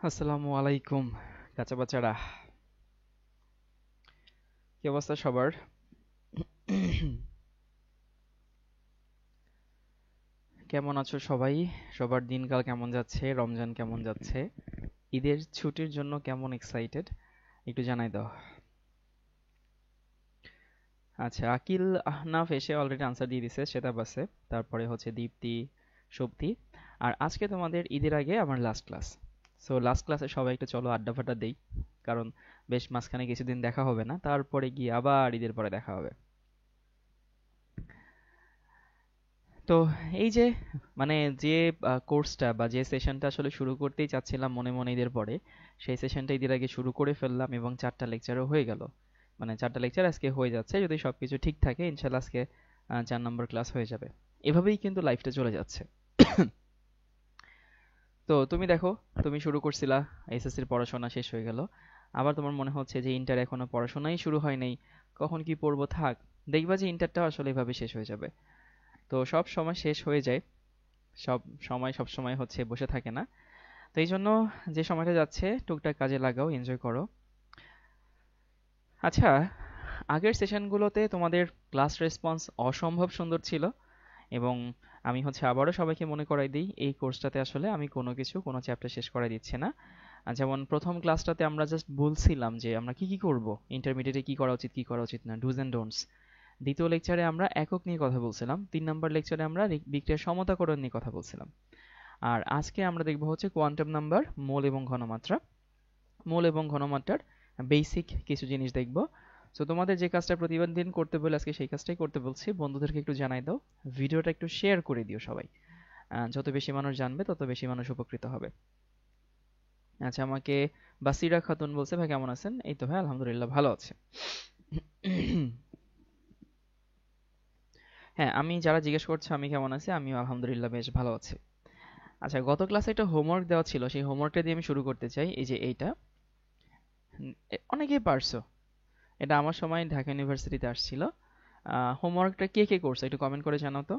আসসালামু আলাইকুম কাঁচা বাচারা, কি অবস্থা সবার? কেমন আছো সবাই? সবার দিনকাল কেমন যাচ্ছে? রমজান কেমন যাচ্ছে? ঈদের ছুটির জন্য কেমন এক্সাইটেড? একটু জানাই দাও। আচ্ছা, আকিল আহনাফ এসে অলরেডি আনসার দিয়ে দিছে, সেটা বাসে। তারপরে হচ্ছে দীপ্তি, শক্তি। আর আজকে তোমাদের ঈদের আগে আমার লাস্ট ক্লাস। সো লাস্ট ক্লাসে সবাই একটু চলো আড্ডা ফাড্ডা দেই, কারণ বেশ মাঝখানে কিছুদিন দেখা হবে না, তারপরে গিয়ে আবার ঈদের পরে দেখা হবে। তো এই যে মানে যে কোর্সটা বা যে সেশনটা আসলে শুরু করতেই চাচ্ছিলাম মনে মনে ঈদের পরে, সেই সেশনটা ঈদের আগে শুরু করে ফেললাম এবং 4টা লেকচারও হয়ে গেল। মানে 4টা লেকচার আজকে হয়ে যাচ্ছে, যদি সবকিছু ঠিক থাকে ইনশাল্লাহ আজকে 4 নম্বর ক্লাস হয়ে যাবে। এভাবেই কিন্তু লাইফটা চলে যাচ্ছে। তো তুমি দেখো, তুমি শুরু করছিলা, এসএসসির পড়াশোনা শেষ হয়ে গেল, আবার তোমার মনে হচ্ছে যে ইন্টার এখনো পড়াশোনাই শুরু হয় নাই, কখন কি পড়বো থাক। দেখবা যে ইন্টারটাও আসলে এভাবে শেষ হয়ে যাবে। তো সব সময় শেষ হয়ে যায়, সব সময় সব সময় হচ্ছে বসে থাকে না। তো এই জন্য যে সময়টা যাচ্ছে টুকটাক কাজে লাগাও, এনজয় করো। আচ্ছা, আগের সেশনগুলোতে তোমাদের ক্লাস রেসপন্স অসম্ভব সুন্দর ছিল, এবং আমি হচ্ছে আবারও সবাইকে মনে করাই দিই এই কোর্সটাতে আসলে আমি কোনো চ্যাপ্টার শেষ করাই দিচ্ছি না। যেমন প্রথম ক্লাসটাতে আমরা জাস্ট বলছিলাম যে আমরা কি কি করব, ইন্টারমিডিয়েটে কি করা উচিত কি করা উচিত না, ডুজ এন্ড ডোন্টস। দ্বিতীয় লেকচারে আমরা একক নিয়ে কথা বলছিলাম, 3 নম্বর লেকচারে আমরা বিক্রিয়ার সমতাকরণ নিয়ে কথা বলছিলাম। আর আজকে আমরা দেখব হচ্ছে কোয়ান্টাম নাম্বার, মোল এবং ঘনমাত্রা। মোল এবং ঘনমাত্রার বেসিক কিছু জিনিস দেখব। তো তোমাদের যে কাজটা প্রতিদিন করতে বলে আজকে সেই কাজটাই করতে বলছি, বন্ধুদেরকে একটু জানাই দাও, ভিডিওটা একটু শেয়ার করে দিও সবাই। যত বেশি মানুষ জানবে তত বেশি মানুষ উপকৃত হবে। আচ্ছা, আমাকে বাসিরা খাতুন বলছে, ভাই কেমন আছেন? এই তো ভাই, আলহামদুলিল্লাহ ভালো আছে। হ্যাঁ, আমি যারা জিজ্ঞেস করছে আমি কেমন আছি, আমিও আলহামদুলিল্লাহ বেশ ভালো আছি। আচ্ছা, গত ক্লাসে একটা হোমওয়ার্ক দেওয়া ছিল, সেই হোমওয়ার্কটা দিয়ে আমি শুরু করতে চাই। এই যে এইটা, অনেকেই পারছো। এটা আমার সময় ঢাকা ইউনিভার্সিটিতে আসছিল। হোমওয়ার্কটা কে কে করছে একটু কমেন্ট করে জানাও তো।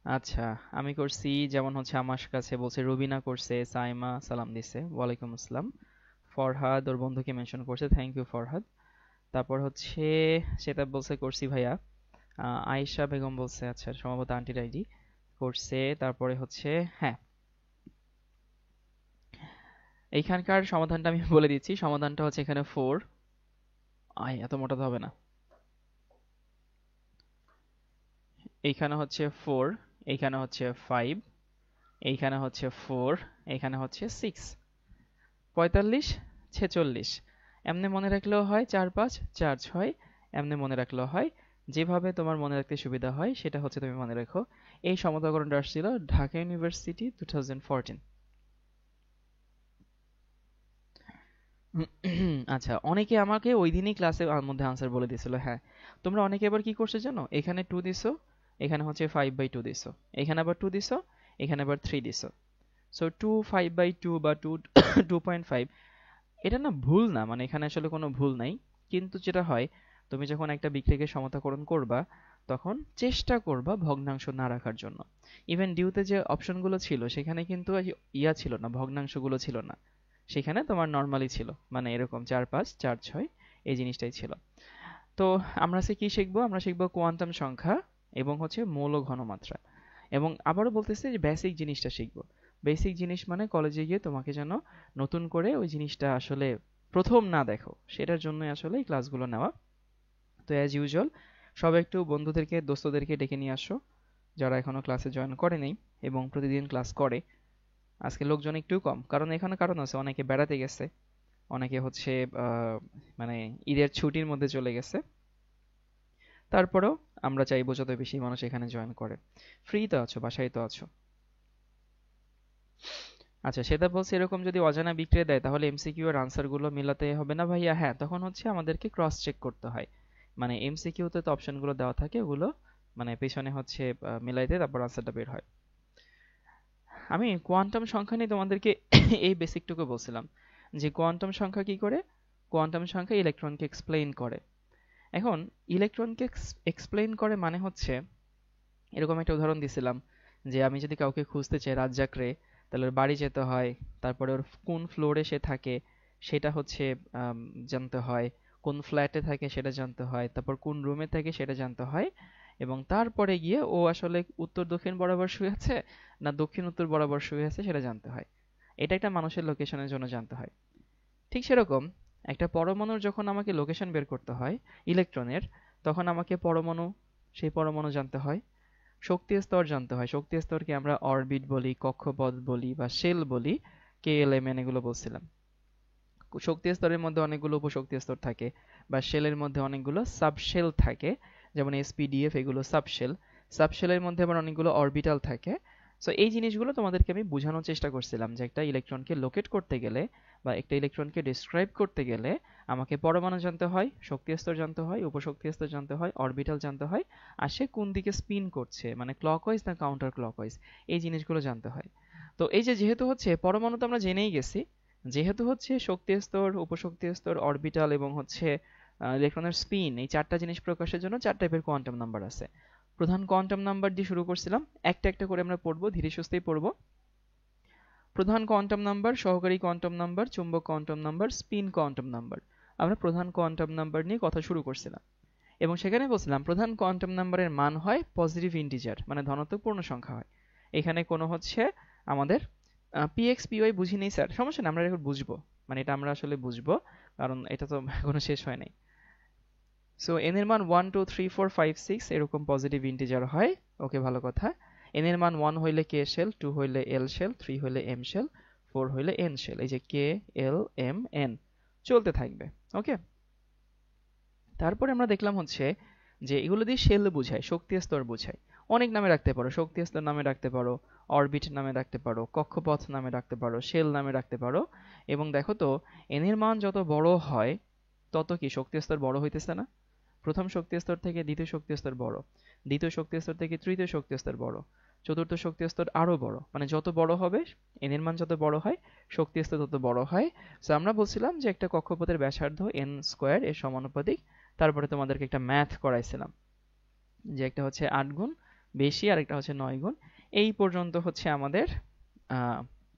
আচ্ছা, আমি করছি। যেমন হচ্ছে আমার কাছে বলছে রুবিনা করছে, সাইমা সালাম দিছে, ওয়ালাইকুম আসসালাম। ফরহাদ ওর বন্ধুকে মেনশন করছে, থ্যাংক ইউ ফরহাদ। তারপর হচ্ছে সেটা বলছে করছি ভাইয়া। আয়েশা বেগম বলছে আচ্ছা সম্ভবত আন্টির আইডি করছে। তারপরে হচ্ছে, হ্যাঁ, এইখানকার সমাধানটা আমি বলে দিচ্ছি। সমাধানটা হচ্ছে এখানে 4। এত মোটা তো হবে না। এইখানে হচ্ছে 4, এইখানে হচ্ছে 5, এইখানে হচ্ছে 4, এইখানে হচ্ছে 6, 45, 46। এমনি মনে রাখলেও হয় 4 5 4 6, এমনি মনে রাখলেও হয়। যেভাবে তোমার মনে রাখতে সুবিধা হয় সেটা হচ্ছে তুমি মনে রাখো। এই সমতাকরণটা আসছিল ঢাকা ইউনিভার্সিটি 2014। আচ্ছা, অনেকে আমাকে ওই দিনই ক্লাসে মধ্যে আনসার বলে দিছিল। হ্যাঁ, তোমরা অনেকে এবার কি করছো জানো, এখানে 2 দিছো, এখানে হচ্ছে 5/2 দিছো, এখানে আবার 2 দিছো, এখানে আবার 3 দিছো। সো 2 5/2 বা 2 2.5, এটা না ভুল না, মানে এখানে আসলে কোনো ভুল নাই। কিন্তু যেটা হয়, তুমি যখন একটা বিক্রিয়াকে সমতাকরণ করবা তখন চেষ্টা করবা ভগ্নাংশ না রাখার জন্য। ইভেন ডিউতে যে অপশনগুলো ছিল সেখানে কিন্তু ইয়া ছিল না, ভগ্নাংশগুলো ছিল না। সেখানে তোমার নর্মালি ছিল, মানে এরকম 4 5 4 6, এই জিনিসটাই ছিল। তো আমরা আজকে কি শিখবো? আমরা শিখবো কোয়ান্টাম সংখ্যা এবং হচ্ছে মৌল ঘনমাত্রা। এবং আবারও বলতেছি যে বেসিক জিনিসটা শিখবো। বেসিক জিনিস মানে কলেজে গিয়ে তোমাকে যেন নতুন করে ওই জিনিসটা আসলে প্রথম না দেখো, সেটার জন্যই আসলে এই ক্লাসগুলো নেওয়া। তো অ্যাজ ইউজুয়াল সবাই একটু বন্ধুদেরকে দোস্তদেরকে ডেকে নিয়ে আসো, যারা এখনো ক্লাসে জয়েন করে নেই এবং প্রতিদিন ক্লাস করে। আজকে লোকজন একটু কম, কারণ এখানে কারণ আছে, অনেকে বেড়াতে গেছে, অনেকে হচ্ছে মানে ঈদের ছুটির মধ্যে চলে গেছে। তারপরেও আমরা চাইবো যত বেশি মানুষ এখানে জয়েন করে। ফ্রি তো আছো, বাসায় তো আছো। আচ্ছা, সেটা বলছে এরকম যদি অজানা বিক্রিয়া দেয় তাহলে এমসিকিউ এর আনসার গুলো মিলাতে হবে না ভাইয়া? হ্যাঁ, তখন হচ্ছে আমাদেরকে ক্রস চেক করতে হয়। মানে এমসিকিউ তে তো অপশন গুলো দেওয়া থাকে, ওগুলো মানে পেছনে হচ্ছে মিলাইতে তারপর আনসারটা বের হয়। আমি কোয়ান্টাম সংখ্যা নিয়ে তোমাদেরকে এই বেসিকটুকু বলছিলাম যে কোয়ান্টাম সংখ্যা কি করে। কোয়ান্টাম সংখ্যা ইলেকট্রনকে এক্সপ্লেইন করে। এখন ইলেকট্রনকে এক্সপ্লেইন করে মানে হচ্ছে, এরকম একটা উদাহরণ দিছিলাম যে আমি যদি কাউকে খুঁজতে চাই রাজ্জাকরে, তাহলে ওর বাড়ি যেতে হয়, তারপরে ওর কোন ফ্লোরে সে থাকে সেটা হচ্ছে জানতে হয়, কোন ফ্ল্যাটে থাকে সেটা জানতে হয়, তারপর কোন রুমে থাকে সেটা জানতে হয়, এবং তারপরে গিয়ে ও আসলে উত্তর দক্ষিণ বরাবর শুয়ে আছে না দক্ষিণ উত্তর বরাবর শুয়ে আছে সেটা জানতে হয়। এটা একটা মানুষের লোকেশনের জন্য জানতে হয়। ঠিক সেরকম একটা পরমাণুর যখন আমাকে লোকেশন বের করতে হয় ইলেকট্রনের, তখন আমাকে পরমাণু, সেই পরমাণু জানতে হয়, শক্তি স্তর জানতে হয়। শক্তি স্তরকে আমরা অরবিট বলি, কক্ষপথ বলি বা শেল বলি, KLMN এগুলো বলছিলাম। শক্তি স্তরের মধ্যে অনেকগুলো উপশক্তি স্তর থাকে, বা শেলের মধ্যে অনেকগুলো সাবশেল থাকে, যেমন SPDF, এগুলো সাবশেল। সাবশেলের মধ্যে আবার অনেকগুলো অরবিটাল থাকে। সো এই জিনিসগুলো তোমাদেরকে আমি বোঝানোর চেষ্টা করছিলাম যে একটা ইলেকট্রনকে লোকেট করতে গেলে বা একটা ইলেকট্রনকে ডিসক্রাইব করতে গেলে আমাকে পরমাণু জানতে হয়, শক্তি স্তর জানতে হয়, উপশক্তি স্তর জানতে হয়, অরবিটাল জানতে হয়, আর সে কোন দিকে স্পিন করছে, মানে ক্লকওয়াইজ না কাউন্টার ক্লকওয়াইজ, এই জিনিসগুলো জানতে হয়। তো এই যে যেহেতু হচ্ছে পরমাণু তো আমরা জেনেই গেছি, যেহেতু হচ্ছে শক্তি স্তর, উপশক্তি স্তর, অরবিটাল এবং হচ্ছে ইলেকট্রনের স্পিন, এই চারটা জিনিস প্রকাশের জন্য চার টাইপের কোয়ান্টাম নাম্বার আছে। প্রধান কোয়ান্টাম নাম্বার দিয়ে শুরু করছিলাম, একটা একটা করে আমরা পড়বো, ধীরে সুস্থেই পড়বো। প্রধান কোয়ান্টাম নাম্বার, সহকারী কোয়ান্টাম নাম্বার, চুম্বক quantum number, spin quantum number. আমরা প্রধান কোয়ান্টাম নাম্বার নিয়ে কথা শুরু করছিলাম এবং সেখানে বলছিলাম প্রধান কোয়ান্টাম নাম্বারের মান হয় পজিটিভ ইন্টিজার, মানে ধনাত্মক পূর্ণ সংখ্যা হয়। এখানে কোনো হচ্ছে আমাদের পিএক্স পিওয়াই বুঝি নেই স্যার, সমস্যা নেই, আমরা এখন বুঝবো, মানে এটা আমরা আসলে বুঝবো, কারণ এটা তো এখনো শেষ হয় নাই। সো এন এর মান 1 2 3 4 5 6 এরকম পজিটিভ ইন্টিজার হয়। ওকে, ভালো কথা। এন এর মান 1 হইলে কে শেল, 2 হইলে এল শেল, 3 হইলে এম শেল, 4 হইলে এন শেল। এই যে কে এল এম এন চলতে থাকবে। ওকে, তারপরে আমরা দেখলাম হচ্ছে যে এগুলো দিয়ে শেল বোঝায়, শক্তি স্তর বোঝায়। অনেক নামে রাখতে পারো, শক্তি স্তর নামে রাখতে পারো, অরবিট নামে রাখতে পারো, কক্ষপথ নামে রাখতে পারো, শেল নামে রাখতে পারো। এবং দেখো তো এন এর মান যত বড় হয় তত কি শক্তি স্তর বড় হইতেছে না? প্রথম শক্তি স্তর থেকে দ্বিতীয় শক্তি স্তর বড়, দ্বিতীয় শক্তি স্তর থেকে তৃতীয় শক্তি স্তর বড়, চতুর্থ শক্তি স্তর আরো বড়, মানে যত বড় হবে এন এর মান যত বড় হয় শক্তি স্তর তত বড় হয়। সো আমরা বলছিলাম যে একটা কক্ষপথের ব্যাসার্ধ এন স্কোয়ার এর সমানুপাতিক। তারপরে তোমাদেরকে একটা ম্যাথ করাইছিলাম যে একটা হচ্ছে 8 গুণ বেশি আর একটা হচ্ছে 9 গুণ। এই পর্যন্ত হচ্ছে আমাদের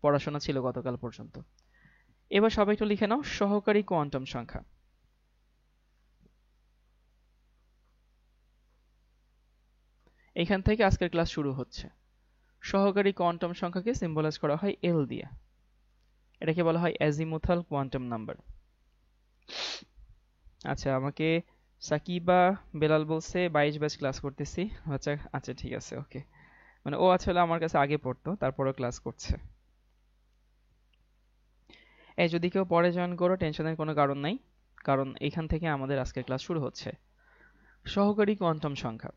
পড়াশোনা ছিল গতকাল পর্যন্ত। এবার সবাই একটু লিখে নাও সহকারী কোয়ান্টাম সংখ্যা। এখান থেকে আজকের ক্লাস শুরু হচ্ছে। সহকারী কোয়ান্টাম সংখ্যাকে সিম্বলাইজ করা হয় এল দিয়ে। এটাকে বলা হয় অ্যাজিমুথাল কোয়ান্টাম নাম্বার। আচ্ছা, আমাকে সাকিবা বেলাল বলছে 22 ব্যাচ ক্লাস করতেছি। আচ্ছা আচ্ছা, ঠিক আছে, ওকে। মানে ও আসলে আমার কাছে আগে পড়তো, তারপরেও ক্লাস করছে। এই যদি কেউ পরে জয়েন করো, টেনশনের কোনো কারণ নাই, কারণ এখান থেকে আমাদের আজকের ক্লাস শুরু হচ্ছে। সহকারী কোয়ান্টাম সংখ্যা।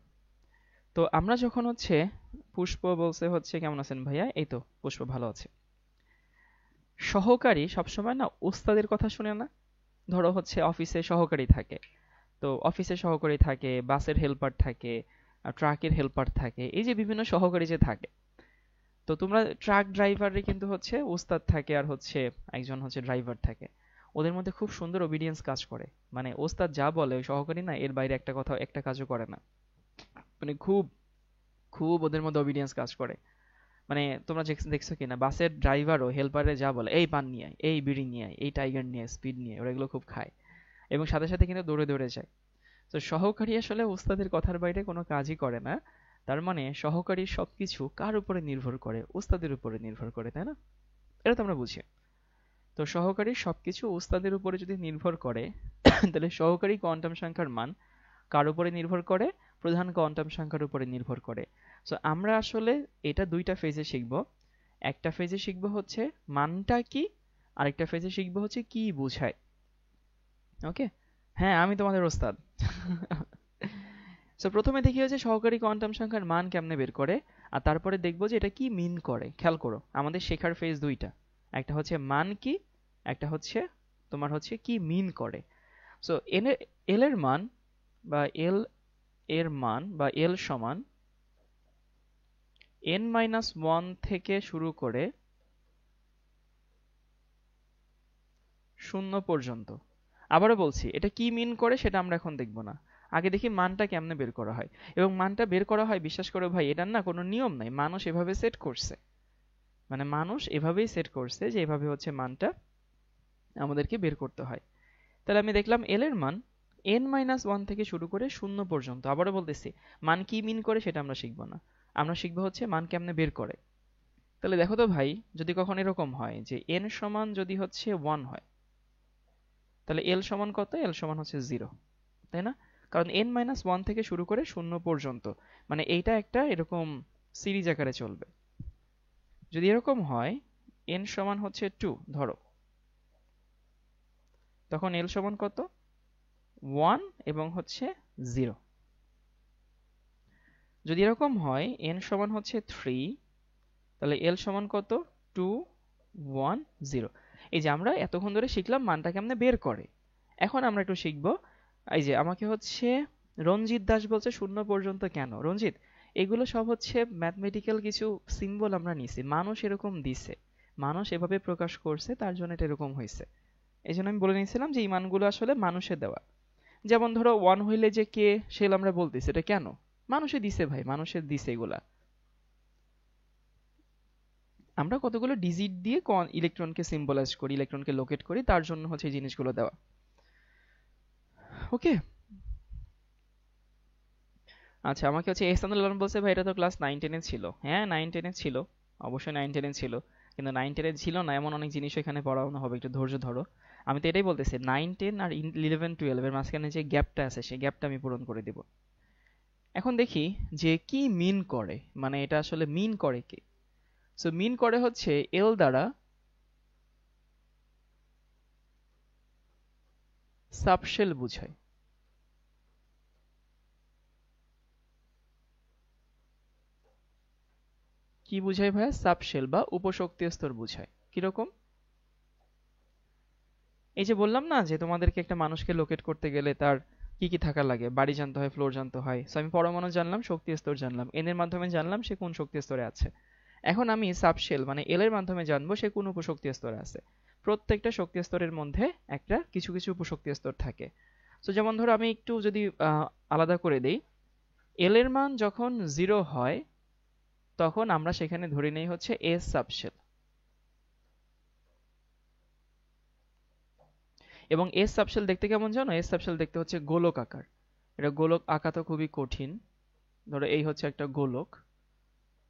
তো আমরা যখন হচ্ছে, পুষ্প বলছে হচ্ছে কেমন আছেন ভাইয়া, এই তো পুষ্প ভালো আছে। সহকারী সবসময় না ওস্তাদের কথা শুনে না? ধরো হচ্ছে অফিসে সহকারী থাকে, তো অফিসে সহকারী থাকে, বাসের হেল্পার থাকে, ট্রাকের হেল্পার থাকে, এই যে বিভিন্ন সহকারী যে থাকে। তো তোমরা ট্রাক ড্রাইভারে কিন্তু হচ্ছে ওস্তাদ থাকে আর হচ্ছে একজন হচ্ছে ড্রাইভার থাকে। ওদের মধ্যে খুব সুন্দর ওবিডিয়েন্স কাজ করে, মানে ওস্তাদ যা বলে ওই সহকারী না এর বাইরে একটা কথা একটা কাজও করে না, মানে খুব খুব ওদের মধ্যে ওবিডিয়েন্স কাজ করে। মানে তোমরা দেখছো কিনা বাসের ড্রাইভারও হেল্পারে যা বলে, এই পান নিয়ে আয়, এই বিড়ি নিয়ে আয়, এই টাইগার নিয়ে আয়, স্পিড নিয়ে, ওরা এগুলো খুব খায় এবং সাথে সাথে কিন্তু দৌড়ে দৌড়ে যায়। তো সহকারী আসলে ওস্তাদের কথার বাইরে কোনো কাজই করে না। তার মানে সহকারীর সবকিছু কার উপরে নির্ভর করে? ওস্তাদের উপরে নির্ভর করে, তাই না? এটা তো আমরা বুঝি। তো সহকারীর সবকিছু ওস্তাদের উপরে যদি নির্ভর করে তাহলে সহকারী কোয়ান্টাম সংখ্যার মান কার উপরে নির্ভর করে? প্রধান কোয়ান্টাম সংখ্যার উপরে নির্ভর করে। সো আমরা আসলে এটা দুইটা ফেজে শিখব। একটা ফেজে শিখব হচ্ছে মানটা কি, আরেকটা ফেজে শিখব হচ্ছে কি বোঝায়। ওকে, হ্যাঁ আমি তোমাদের ওস্তাদ। সো প্রথমে দেখি হচ্ছে সহকারী কোয়ান্টাম সংখ্যার মান কেমনে বের করে, আর তারপরে দেখবো যে এটা কি মিন করে। খেয়াল করো আমাদের শেখার ফেজ দুইটা, একটা হচ্ছে মান কি, একটা হচ্ছে তোমার হচ্ছে কি মিন করে। সো এল এর মান বা এল এর মান বা এল সমান n-1 থেকে শুরু করে 0 পর্যন্ত। আবারও বলছি এটা কি মিন করে সেটা আমরা এখন দেখব না, আগে দেখি মানটা কেমনে বের করা হয়। এবং মানটা বের করা হয়, বিশ্বাস করো ভাই, এটার না কোনো নিয়ম নাই, মানুষ এভাবে সেট করছে। মানে মানুষ এভাবেই সেট করছে যে এভাবে হচ্ছে মানটা আমাদেরকে বের করতে হয়। তাহলে আমি দেখলাম এল এর মান n-1 থেকে শুরু করে 0 পর্যন্ত। আবারও বলতেছি, মান কি মিন করে সেটা আমরা শিখবো না, আমরা শিখবো হচ্ছে মান কেমনে বের করে। তাহলে দেখো তো ভাই, যদি কখনো এরকম হয় যে n সমান যদি হচ্ছে 1 হয়, তাহলে l সমান কত? l সমান হচ্ছে 0, তাই না? কারণ n-1 থেকে শুরু করে 0 পর্যন্ত, মানে এইটা একটা এরকম সিরিজ আকারে চলবে। যদি এরকম হয় n সমান হচ্ছে 2 ধরো, তখন l সমান কত? 1 এবং হচ্ছে 0। যদি এরকম হয় n সমান হচ্ছে 3, তাহলে l সমান কত? 2 1 0। এই যে আমরা এতক্ষণ ধরে শিখলাম মানটা কেমনে বের করে। এখন আমরা একটু শিখবো, এই যে আমাকে হচ্ছে রঞ্জিত দাস বলছে 0 পর্যন্ত কেন? রঞ্জিত, এগুলো সব হচ্ছে ম্যাথমেটিক্যাল কিছু সিম্বল আমরা নিছি, মানুষ এরকম দিছে, মানুষ এভাবে প্রকাশ করছে, তার জন্য এটা এরকম হয়েছে। এই জন্য আমি বলে নিয়েছিলাম যে এই মানগুলো আসলে মানুষের দেওয়া। যেমন ধরো 1 হইলে যে কে সেল আমরা বলতেছি, এটা কেন? মানুষে দিছে ভাই, মানুষের দিছে এগুলা। আমরা কতগুলো ডিজিট দিয়ে ইলেকট্রনকে সিম্বলাইজ করি, ইলেকট্রনকে লোকেট করি, তার জন্য হচ্ছে এই জিনিসগুলো দেওয়া। ওকে, আচ্ছা আমাকে হচ্ছে এহসানুল আলম বলছে ভাই এটা তো ক্লাস 9-10 এ ছিল। হ্যাঁ 9-10 এ ছিল, অবশ্যই 9-10 এ ছিল, কিন্তু 9-10 এ ছিল না এমন অনেক জিনিস এখানে পড়ানো হবে, একটু ধৈর্য ধরো। আমি তো এটাই বলতেছি, 9-10 আর 11-12 এর মাঝখানে যে গ্যাপটা আছে সেই গ্যাপটা আমি পূরণ করে দিব। এখন দেখি যে কি মিন করে, মানে এটা আসলে মিন করে কি। সো মিন করে হচ্ছে এল দ্বারা সাবশেল বুঝায়। কি বুঝায় ভাইয়া? সাবশেল বা উপশক্তি স্তর বুঝায়। কিরকম? এই যে বললাম না যে তোমাদেরকে একটা মানুষকে লোকেট করতে গেলে তার কি কি থাকা লাগে, বাড়ি জানতে হয়, ফ্লোর জানতে হয়। সো আমি পরমাণু জানলাম, শক্তি স্তর জানলাম, এন এর মাধ্যমে জানলাম সে কোন শক্তি স্তরে আছে। এখন আমি সাবশেল মানে এল এর মাধ্যমে জানবো সে কোন উপশক্তি স্তরে আছে। প্রত্যেকটা শক্তি স্তরের মধ্যে একটা কিছু কিছু উপশক্তি স্তর থাকে। তো যেমন ধরো আমি একটু যদি আলাদা করে দেই, এল এর মান যখন 0 হয় তখন আমরা সেখানে ধরে নেই হচ্ছে এস সাবশেল। এবং এস সাবশেল দেখতে কেমন জানো? এস সাবশেল দেখতে হচ্ছে গোলক আকার। এটা গোলক আঁকা তো খুবই কঠিন। ধরো এই হচ্ছে একটা গোলক,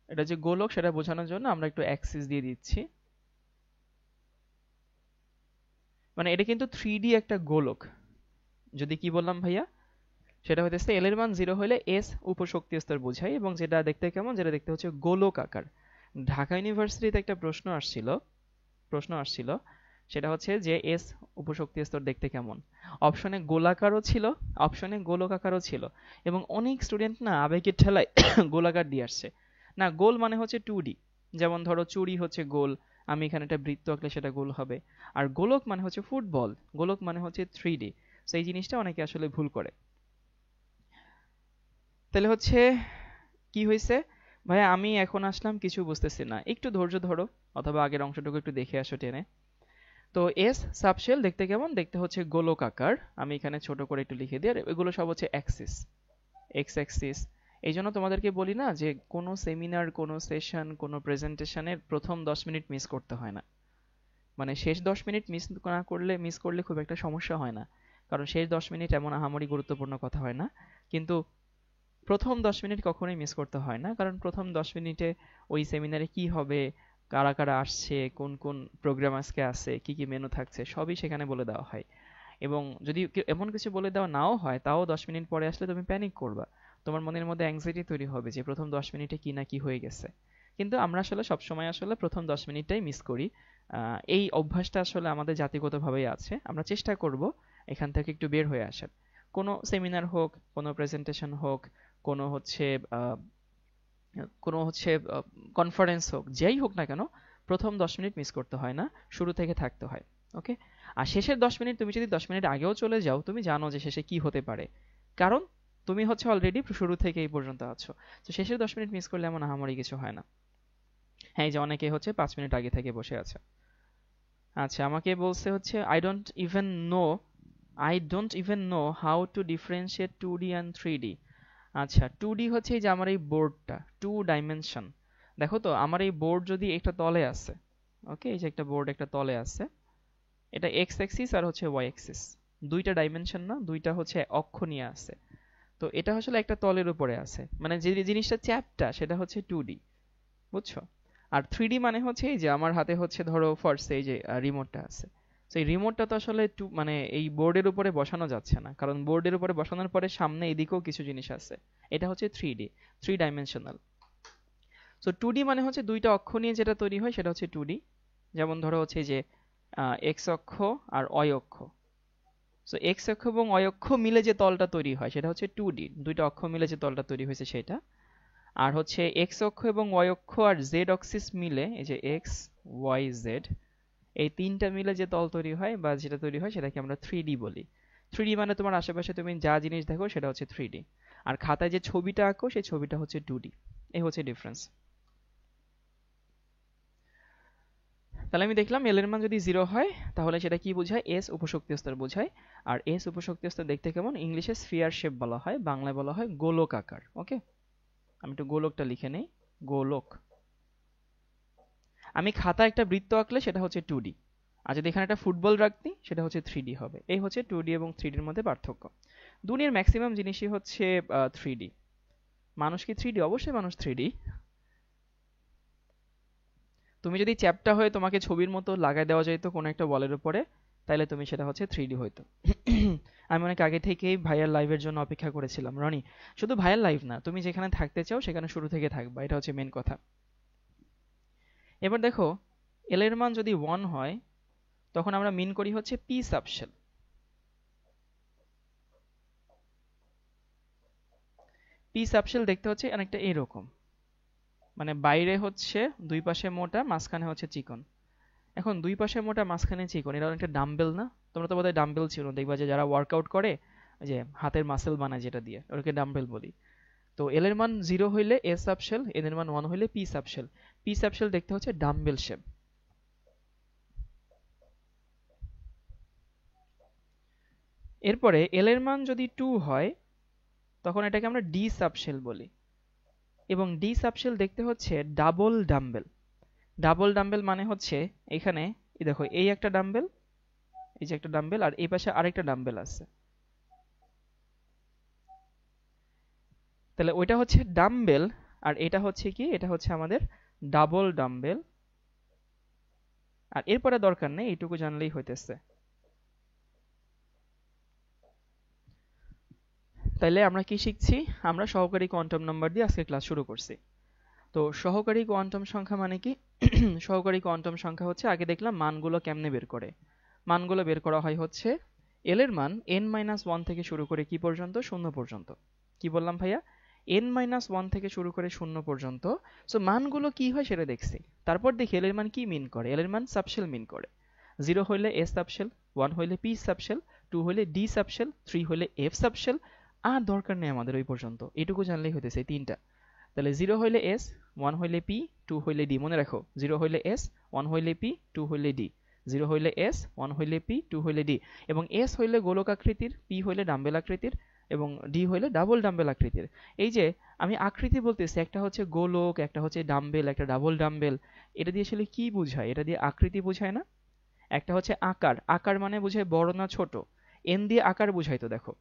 এটা যে গোলক সেটা বোঝানোর জন্য আমরা একটু অ্যাক্সিস দিয়ে দিচ্ছি। মানে এটা কিন্তু 3D একটা গোলক। যদি কি বললাম ভাইয়া, সেটা হইতেছে এল এর মান 0 হলে এস উপশক্তি স্তর বোঝায়, এবং যেটা দেখতে কেমন, যেটা দেখতে হচ্ছে গোলক আকার। ঢাকা ইউনিভার্সিটিতে একটা প্রশ্ন আসছিল, সেটা হচ্ছে যে এস উপশক্তি স্তর দেখতে কেমন। অপশনে গোলাকারও ছিল, অপশনে গোলক আকারও ছিল, এবং অনেক স্টুডেন্ট না আবেগের ঠেলায় গোলাকার দিয়ে আসছে। না, গোল মানে হচ্ছে 2D। যেমন ধরো চুড়ি হচ্ছে গোল, আমি এখানে একটা বৃত্ত আঁকলে সেটা গোল হবে। আর গোলক মানে হচ্ছে ফুটবল, গোলক মানে হচ্ছে 3D। তো এই জিনিসটা অনেকে আসলে ভুল করে। তাহলে হচ্ছে কি হয়েছে ভাইয়া, আমি এখন আসলাম কিছু বুঝতেছি না, একটু ধৈর্য ধরো, অথবা আগের অংশটুকু একটু দেখে আসো টেনে। তো এস সাবশেল দেখতে কেমন? দেখতে হচ্ছে গোলক আকার। আমি এখানে ছোট করে একটু লিখে দিই, আর এগুলো সব হচ্ছে অ্যাক্সিস, এক্স অ্যাক্সিস। এই জন্য তোমাদেরকে বলি না যে কোনো সেমিনার, কোনো সেশন, কোনো প্রেজেন্টেশনের প্রথম 10 মিনিট মিস করতে হয় না। মানে শেষ 10 মিনিট মিস করলে খুব একটা সমস্যা হয় না, কারণ শেষ 10 মিনিট এমন আহামরি গুরুত্বপূর্ণ কথা হয় না। কিন্তু প্রথম 10 মিনিট কখনোই মিস করতে হয় না, কারণ প্রথম 10 মিনিটে ওই সেমিনারে কি হবে, কারা কারা আসছে, কোন কোন প্রোগ্রাম আজকে আছে, কি কি মেনু থাকছে, সবই সেখানে বলে দেওয়া হয়। এবং যদি এমন কিছু বলে দেওয়া নাও হয়, তাও 10 মিনিট পরে আসলে তুমি প্যানিক করবা, তোমার মনের মধ্যে অ্যাংজাইটি তৈরি হবে যে প্রথম 10 মিনিটে কি না কি হয়ে গেছে। কিন্তু আমরা আসলে সবসময় আসলে প্রথম 10 মিনিটটাই মিস করি। এই অভ্যাসটা আসলে আমাদের জাতিগতভাবেই আছে। আমরা চেষ্টা করব এখান থেকে একটু বের হয়ে আসার। কোনো সেমিনার হোক, কোনো প্রেজেন্টেশন হোক, কোনো হচ্ছে আহ, কোনো হচ্ছে কনফারেন্স হোক, যেই হোক না কেন, প্রথম 10 মিনিট মিস করতে হয় না, শুরু থেকে থাকতে হয়। ওকে, আর শেষের 10 মিনিট তুমি যদি 10 মিনিট আগেও চলে যাও, তুমি জানো যে শেষে কি হতে পারে, কারণ তুমি হচ্ছে অলরেডি শুরু থেকে এই পর্যন্ত আছো। তো শেষের 10 মিনিট মিস করলে এমন আহামরি কিছু হয় না। হ্যাঁ, এই যে অনেকে হচ্ছে 5 মিনিট আগে থেকে বসে আছে। আচ্ছা আমাকে বলছে হচ্ছে I don't even know I don't even know how to differentiate 2D and 3D. আচ্ছা 2D হচ্ছে এই যে আমার এই বোর্ডটা 2 ডাইমেনশন। দেখো তো আমার এই বোর্ড যদি একটা তলে আছে, ওকে, এই যে একটা বোর্ড একটা তলে আছে, এটা এক্স অ্যাক্সিস আর হচ্ছে ওয়াই অ্যাক্সিস, দুইটা ডাইমেনশন না, দুইটা হচ্ছে অক্ষ নিয়ে আছে। তো এটা আসলে একটা তলের উপরে আছে, মানে যে জিনিসটা চ্যাপ্টা সেটা হচ্ছে 2D, বুঝছো? আর 3D মানে হচ্ছে এই যে আমার হাতে হচ্ছে ধরো ফার্স্ট এই যে রিমোটটা আছে, সেই রিমোটটা তো আসলে মানে এই বোর্ডের উপরে বসানো যাচ্ছে না, কারণ বোর্ডের উপরে বসানোর পরে সামনে এদিকেও কিছু জিনিস আছে। এটা হচ্ছে 3D, 3 ডাইমেনশনাল। সো 2D মানে হচ্ছে দুইটা অক্ষ নিয়ে যেটা তৈরি হয় সেটা হচ্ছে 2D। যেমন ধরো হচ্ছে যে এক্স অক্ষ আর ওয়াই অক্ষ। সো এক্স অক্ষ এবং ওয়াই অক্ষ মিলে যে তলটা তৈরি হয় সেটা হচ্ছে 2D, দুইটা অক্ষ মিলে যে তলটা তৈরি হয়েছে সেটা। আর হচ্ছে এক্স অক্ষ এবং ওয়াই অক্ষ আর জেড অক্সিস মিলে, এই যে এক্স ওয়াই জেড, এই তিনটা মিলে যে তল তৈরি হয় বা যেটা তৈরি হয় সেটাকে আমরা 3D বলি। 3D মানে তোমার আশেপাশে তুমি যা জিনিস দেখো সেটা হচ্ছে 3D, আর খাতায় যে ছবিটা আঁকো সেই ছবিটা হচ্ছে 2D। এই হচ্ছে ডিফারেন্স। তাহলে আমি দেখলাম এল এর মান যদি 0 হয় তাহলে সেটা কি বোঝায়? এস উপশক্তি স্তর বোঝায়। আর এস উপশক্তি স্তর দেখতে কেমন? ইংলিশে স্ফিয়ার শেপ বলা হয়, বাংলায় বলা হয় গোলক আকার। ওকে, আমি একটু গোলকটা লিখে নেই, গোলক। আমি খাতায় একটা বৃত্ত আঁকলে সেটা হচ্ছে 2D, আর যদি এখানে একটা ফুটবল রাখতি সেটা হচ্ছে 3D হবে। এই হচ্ছে 2D এবং 3D এর মধ্যে পার্থক্য। দুনিয়ার ম্যাক্সিমাম জিনিসই হচ্ছে 3D। মানুষ কি 3D? অবশ্যই মানুষ 3D। তুমি যদি চ্যাপ্টা হয়ে তোমাকে ছবির মতো লাগাই দেওয়া যেত কোনো একটা ওয়ালের উপরে, তাহলে তুমি সেটা হচ্ছে 3D হইতো। আমি অনেক আগে থেকেই ভাইয়ার লাইভের জন্য অপেক্ষা করেছিলাম। রনি, শুধু ভাইয়ার লাইভ না, তুমি যেখানে থাকতে চাও সেখানে শুরু থেকে থাকবা, এটা হচ্ছে মেন কথা। এবার দেখো এল এর মান যদি 1 হয় তখন আমরা মিন করি হচ্ছে পি সাবশেল। পি সাবশেল দেখতে হচ্ছে অনেকটা এরকম, মানে বাইরে হচ্ছে দুই পাশে মোটা, মাঝখানে হচ্ছে চিকন। এখন দুই পাশে মোটা মাঝখানে চিকন, এটা অনেকটা ডাম্বেল না? তোমরা তো বোধহয় ডাম্বেল ছিল, দেখবা যে যারা ওয়ার্কআউট করে যে হাতের মাসেল বানায় যেটা দিয়ে, ওটাকে ডাম্বেল বলি। তো এল এর মান 0 হইলে এ সাবশেল, এন এর মান 1 হইলে পি সাবশেল। পি সাবশেল দেখতে হচ্ছে ডাম্বেল শেপ। এরপরে এল এর মান যদি 2 হয় তখন এটাকে আমরা ডি সাবশেল বলি, এবং ডি সাবশেল দেখতে হচ্ছে ডাবল ডাম্বেল। ডাবল ডাম্বেল মানে হচ্ছে এখানে এই দেখো এই একটা ডাম্বেল, এই যে একটা ডাম্বেল, আর এই পাশে আরেকটা ডাম্বেল আছে। তাহলে ওইটা হচ্ছে ডাম্বেল, আর এটা হচ্ছে কি? এটা হচ্ছে আমাদের ডাবল ডাম্বেল। আর এরপরে দরকার নেই, এইটুকু জানলেই হইতেছে। তাইলে আমরা কি শিখছি? আমরা সহকারী কোয়ান্টাম নাম্বার দিয়ে আজকে ক্লাস শুরু করছি। তো সহকারী কোয়ান্টাম সংখ্যা মানে কি? সহকারী কোয়ান্টাম সংখ্যা হচ্ছে, আগে দেখলাম মানগুলো কেমনে বের করে। মানগুলো বের করা হয় হচ্ছে এল এর মান n-1 থেকে শুরু করে কি পর্যন্ত? 0 পর্যন্ত। কি বললাম ভাইয়া? n-1 থেকে শুরু করে 0 পর্যন্ত। সো মানগুলো কি হয় সেটা দেখছি। তারপর দেখি এল এর মান কি মিন করে। এল এর মান সাবশেল মিন করে। 0 হইলে এস সাবশেল, 1 হইলে পি সাবশেল, 2 হইলে ডি সাবশেল, 3 হইলে এফ সাবশেল। আর দরকার নেই আমাদের ওই পর্যন্ত, এটুকু জানলেই হইতেছে তিনটা। তাহলে 0 হইলে এস, 1 হইলে পি, 2 হইলে ডি। মনে রাখো 0 হইলে এস, 1 হইলে পি, 2 হইলে ডি। 0 হইলে এস, 1 হইলে পি, 2 হইলে ডি। এবং এস হইলে গোলক আকৃতির, পি হইলে ডাম্বেল আকৃতির, এবং ডি হইলে ডাবল ডাম্বেল আকৃতির। এই যে আমি আকৃতি বলতেছি, একটা হচ্ছে গোলক, একটা হচ্ছে ডাম্বেল, একটা ডাবল ডাম্বেল। এটা দিয়ে আসলে কি বোঝায়? এটা দিয়ে আকৃতি বোঝায় না? একটা হচ্ছে আকার, আকার মানে বোঝায় বড় না ছোট। এন দিয়ে আকার বুঝাইতো, দেখো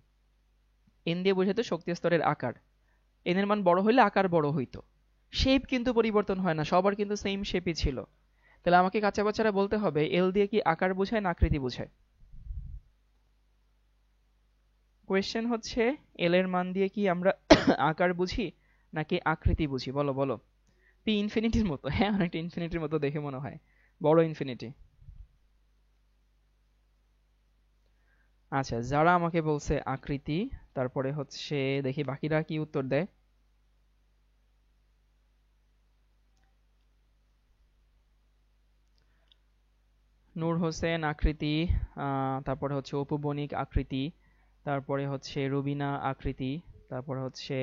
এন দিয়ে বোঝাইতো শক্তি স্তরের আকার। এন এর মান বড় হইলে আকার বড় হইতো। শেপ কিন্তু পরিবর্তন হয় না, সবার কিন্তু সেম শেপই ছিল। তাহলে আমাকে কাঁচা বাচ্চারা বলতে হবে এল দিয়ে কি আকার বোঝায় না আকৃতি বোঝায়? কোয়েশ্চেন হচ্ছে এল এর মান দিয়ে কি আমরা আকার বুঝি নাকি আকৃতি বুঝি? বলো বলো। পি ইনফিনিটির মতো, হ্যাঁ অনেকটা ইনফিনিটির মতো দেখে মনে হয়, বড় ইনফিনিটি। আচ্ছা, যারা আমাকে বলছে আকৃতি, তারপরে হচ্ছে দেখি বাকিরা কি উত্তর দেয়। নূর হোসেন আকৃতি, তারপরে হচ্ছে অপু বণিক আকৃতি, তারপরে হচ্ছে রুবিনা আকৃতি, তারপরে হচ্ছে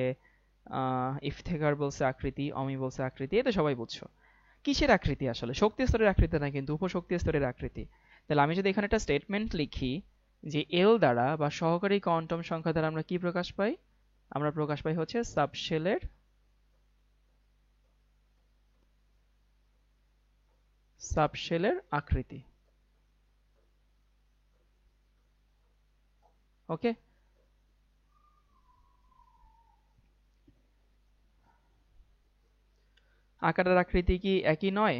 ইফতেখার বলছে আকৃতি, অমি বলছে আকৃতি। এটা সবাই বুঝছো। কিসের আকৃতি? আসলে শক্তি স্তরের আকৃতি না, কিন্তু উপশক্তি স্তরের আকৃতি। তাহলে আমি যদি এখানে একটা স্টেটমেন্ট লিখি যে এল দ্বারা বা সহকারী কোয়ান্টাম সংখ্যা দ্বারা আমরা কি প্রকাশ পাই? আমরা প্রকাশ পাই হচ্ছে সাবশেলের আকৃতি। ওকে, আকারের আকৃতি কি একই নয়?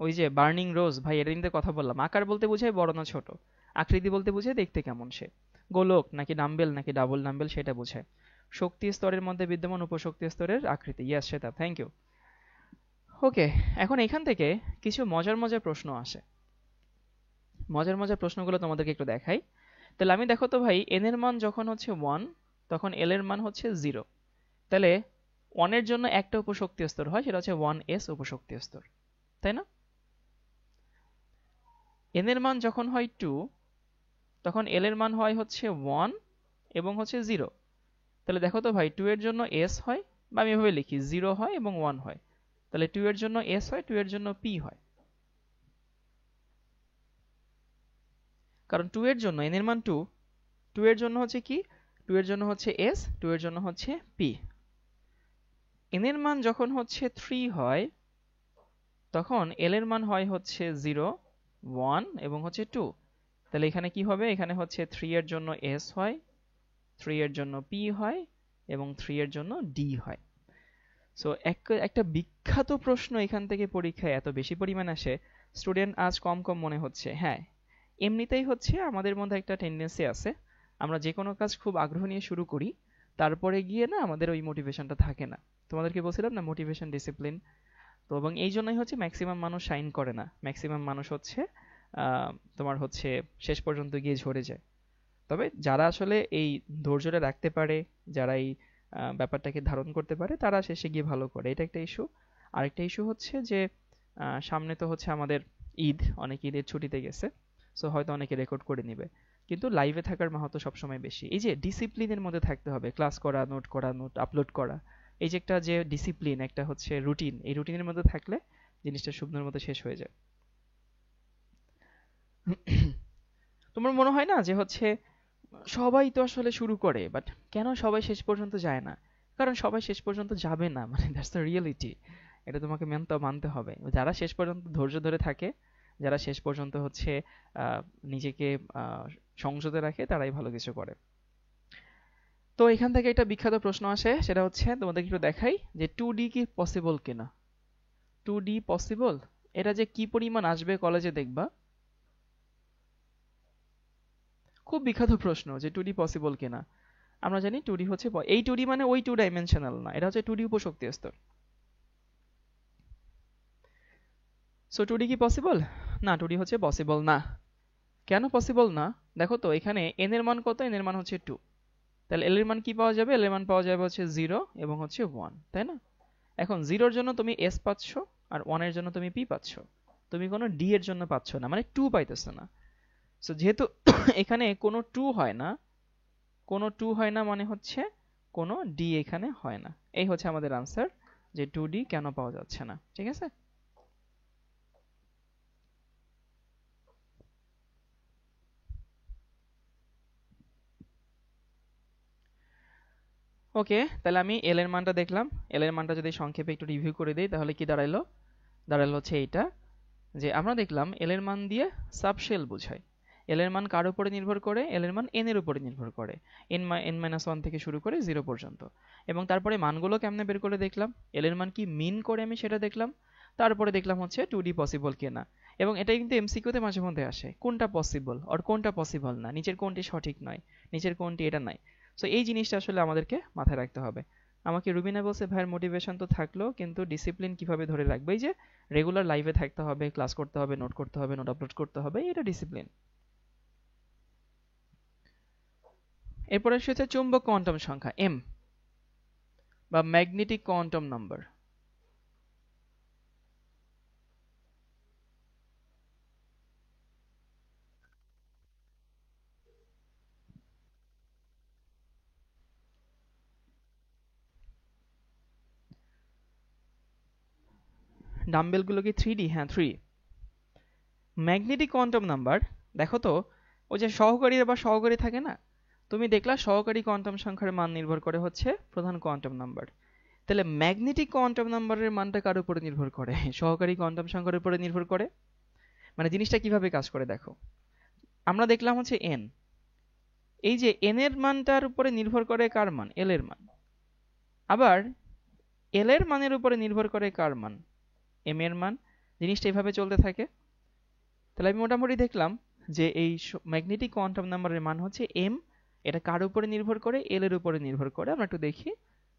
ওই যে বার্নিং রোজ, ভাই এটা নিয়ে কথা বললাম। আকার বলতে বোঝায় বড় না ছোট, আকৃতি বলতে বোঝায় দেখতে কেমন সে, গোলক নাকি ডাম্বেল নাকি ডাবল ডাম্বেল সেটা বোঝায়। শক্তি স্তরের মধ্যে বিদ্যমান উপশক্তি স্তরের আকৃতি। ইয়েস, সেটা, থ্যাংক ইউ। ওকে, এখন এখান থেকে কিছু মজার মজার প্রশ্ন আসে। মজার মজার প্রশ্নগুলো তোমাদেরকে একটু দেখাই। তাহলে আমি দেখো তো ভাই, এন এর মান যখন হচ্ছে 1 তখন এল এর মান হচ্ছে 0। তাহলে 1 এর জন্য একটা উপশক্তি স্তর হয়, সেটা হচ্ছে 1s উপশক্তি স্তর, তাই না? এন এর মান যখন হয় 2 তখন এল এর মান হয় হচ্ছে 1 এবং হচ্ছে 0। তাহলে দেখো তো ভাই, 2 এর জন্য s হয়, বা আমি এভাবে লিখি 0 হয় এবং 1 হয়। তাহলে 2 এর জন্য s হয়, 2 এর জন্য p হয়। কারণ 2 এর জন্য n এর মান 2, 2 এর জন্য হচ্ছে কি, 2 এর জন্য হচ্ছে s, 2 এর জন্য হচ্ছে p। n এর মান যখন হচ্ছে 3 হয় তখন l এর মান হয় হচ্ছে 0, 1 এবং হচ্ছে 2। তাহলে এখানে কি হবে? এখানে হচ্ছে 3 এর জন্য s হয়, 3 এর জন্য p হয় এবং 3 এর জন্য d হয়। সো একটা বিখ্যাত প্রশ্ন এখান থেকে পরীক্ষায় এত বেশি পরিমাণ আসে, স্টুডেন্ট আজ কম কম মনে হচ্ছে। হ্যাঁ, এমনিতেই হচ্ছে আমাদের মধ্যে একটা টেন্ডেন্সি আছে, আমরা যে কোনো কাজ খুব আগ্রহ নিয়ে শুরু করি, তারপরে গিয়ে না আমাদের ওই মোটিভেশনটা থাকে না। তোমাদেরকে বলছিলাম না, মোটিভেশন ডিসিপ্লিন। তো এবং এই জন্যই হচ্ছে ম্যাক্সিমাম মানুষ শাইন করে না, ম্যাক্সিমাম মানুষ হচ্ছে তোমার হচ্ছে শেষ পর্যন্ত গিয়ে ঝরে যায়। তবে যারা আসলে এই ধৈর্যটা রাখতে পারে, যারা এই ব্যাপারটাকে ধারণ করতে পারে, তারা শেষে গিয়ে ভালো করে। এটা একটা ইস্যু। আরেকটা ইস্যু হচ্ছে যে সামনে তো হচ্ছে আমাদের ঈদ, অনেক ঈদের ছুটিতে গেছে, সো হয়তো অনেকে রেকর্ড করে নিবে, কিন্তু লাইভে থাকার মাহাত্ম্য সবসময় বেশি। এই যে ডিসিপ্লিনের মধ্যে থাকতে হবে, ক্লাস করা, নোট আপলোড করা, এই যে একটা যে ডিসিপ্লিন, একটা হচ্ছে রুটিন, এই রুটিনের মধ্যে থাকলে জিনিসটা শুকনোর মতো শেষ হয়ে যায়। তোমার মনে হয় না যে হচ্ছে সবাই তো আসলে শুরু করে, বাট কেন সবাই শেষ পর্যন্ত যায় না? কারণ সবাই শেষ পর্যন্ত যাবে না, মানে দ্যাটস দ্য রিয়েলিটি। এটা তোমাকে মানতে হবে। যারা শেষ পর্যন্ত ধৈর্য ধরে থাকে, যারা শেষ পর্যন্ত হচ্ছে নিজেকে সংযত রাখে, তারাই ভালো কিছু করে। তো এখান থেকে একটা বিখ্যাত প্রশ্ন আসে, সেটা হচ্ছে তোমাদেরকে একটু দেখাই যে 2D কি পসিবল কিনা। 2D পসিবল, এটা যে কি পরিমাণ আসবে কলেজে দেখবা। খুব বিখ্যাত প্রশ্ন যে 2D পসিবল কিনা। আমরা জানি 2D হচ্ছে, এই 2D মানে ওই 2 ডাইমেনশনাল না, এটা হচ্ছে 2D উপশক্তি স্তর। সো 2D কি পসিবল? না, 2D হচ্ছে পসিবল না। কেন পসিবল না? দেখো তো, এখানে n এর মান কত? n এর মান হচ্ছে 2। তাহলে l এর মান কি পাওয়া যাবে? l এর মান পাওয়া যাবে হচ্ছে 0 এবং হচ্ছে 1, তাই না? এখন 0 এর জন্য তুমি s পাচ্ছ, আর 1 এর জন্য তুমি p পাচ্ছ। তুমি কোনো d এর জন্য পাচ্ছ না, মানে 2 পাইতেছ না। সো যেহেতু এখানে কোনো 2 হয় না, কোনো 2 হয় না মানে হচ্ছে কোনো d এখানে হয় না। এই হচ্ছে আমাদের আনসার, যে 2D কেন পাওয়া যাচ্ছে না। ঠিক আছে? ওকে, তাহলে আমি এল এর মানটা দেখলাম। এল এর মানটা যদি সংক্ষেপে একটু রিভিউ করে দিই, তাহলে কি দাঁড়াইলো? দাঁড়াইলো হচ্ছে এইটা, যে আমরা দেখলাম এল এর মান দিয়ে সাবশেল বোঝায়। এল এর মান কার উপরে নির্ভর করে? এল এর মান এন এর উপরে নির্ভর করে, n-1 থেকে শুরু করে 0 পর্যন্ত। এবং তারপরে মানগুলো কেমনে বের করে দেখলাম? এল এর মান কি মিন করে আমি সেটা দেখলাম। তারপরে দেখলাম হচ্ছে 2D পসিবল কিনা। এবং এটা কিন্তু এমসিকিউতে মাঝে মধ্যে আসে, কোনটা পসিবল আর কোনটা পসিবল না, নিচের কোনটি সঠিক নয়, নিচের কোনটি এটা নাই। সো এই জিনিসটা আসলে আমাদেরকে মাথায় রাখতে হবে। আমাকে রুবিনা বলছে, ভাইয়ের মোটিভেশন তো থাকলো, কিন্তু ডিসিপ্লিন কিভাবে ধরে রাখবে? এই যে রেগুলার লাইভে থাকতে হবে, ক্লাস করতে হবে, নোট করতে হবে, নোট আপলোড করতে হবে, এটা ডিসিপ্লিন। এরপরে এসেছে চুম্বক কোয়ান্টাম সংখ্যা এম, বা ম্যাগনেটিক কোয়ান্টাম নাম্বার। ডাম্বেলগুলো কি 3D? হ্যাঁ, 3। ম্যাগনেটিক কোয়ান্টাম নাম্বার, দেখো তো, ওই যে সহকারী বা সহকারী থাকে না, তুমি দেখলা সহকারী কোয়ান্টাম সংখ্যার মান নির্ভর করে হচ্ছে প্রধান কোয়ান্টাম নাম্বার। তাহলে ম্যাগনেটিক কোয়ান্টাম নাম্বারের মানটা কার উপরে নির্ভর করে? সহকারী কোয়ান্টাম সংখ্যার উপরে নির্ভর করে। মানে জিনিসটা কিভাবে কাজ করে দেখো, আমরা দেখলাম হচ্ছে এন, এই যে এন এর মানটার উপরে নির্ভর করে কার মান? এল এর মান। আবার এল এর মানের উপরে নির্ভর করে কার মান? এম এর মান। জিনিসটা এভাবে চলতে থাকে। তাহলে আমি মোটামুটি দেখলাম যে এই ম্যাগনেটিক কোয়ান্টাম নাম্বারের মান হচ্ছে এম। এটা কার উপরে নির্ভর করে? এল এর উপরে নির্ভর করে। আমরা একটু দেখি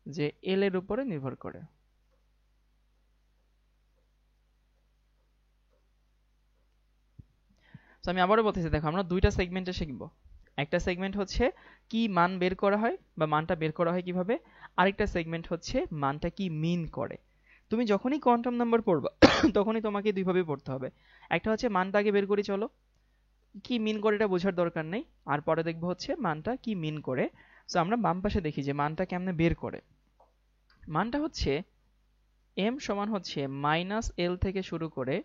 যে এল এর উপরে নির্ভর করে। তো আমি আবারও বলতেছি, দেখো আমরা দুইটা সেগমেন্টে শিখব। একটা সেগমেন্ট হচ্ছে কি মান বের করা হয় বা মানটা বের করা হয় কিভাবে, আরেকটা সেগমেন্ট হচ্ছে মানটা কি মিন করে। তুমি যখনই কোয়ান্টাম নাম্বার পড়বা তখনই তোমাকে দুইভাবে পড়তে হবে। একটা হচ্ছে মানটা আগে বের করি চলো, কি মিন করে এটা বোঝার দরকার নেই, আর পরে দেখবো হচ্ছে মানটা কি মিন করে। তো আমরা বাম পাশে দেখি যে মানটা কেমনে বের করে। মানটা হচ্ছে এম সমান হচ্ছে মাইনাস এল থেকে শুরু করে,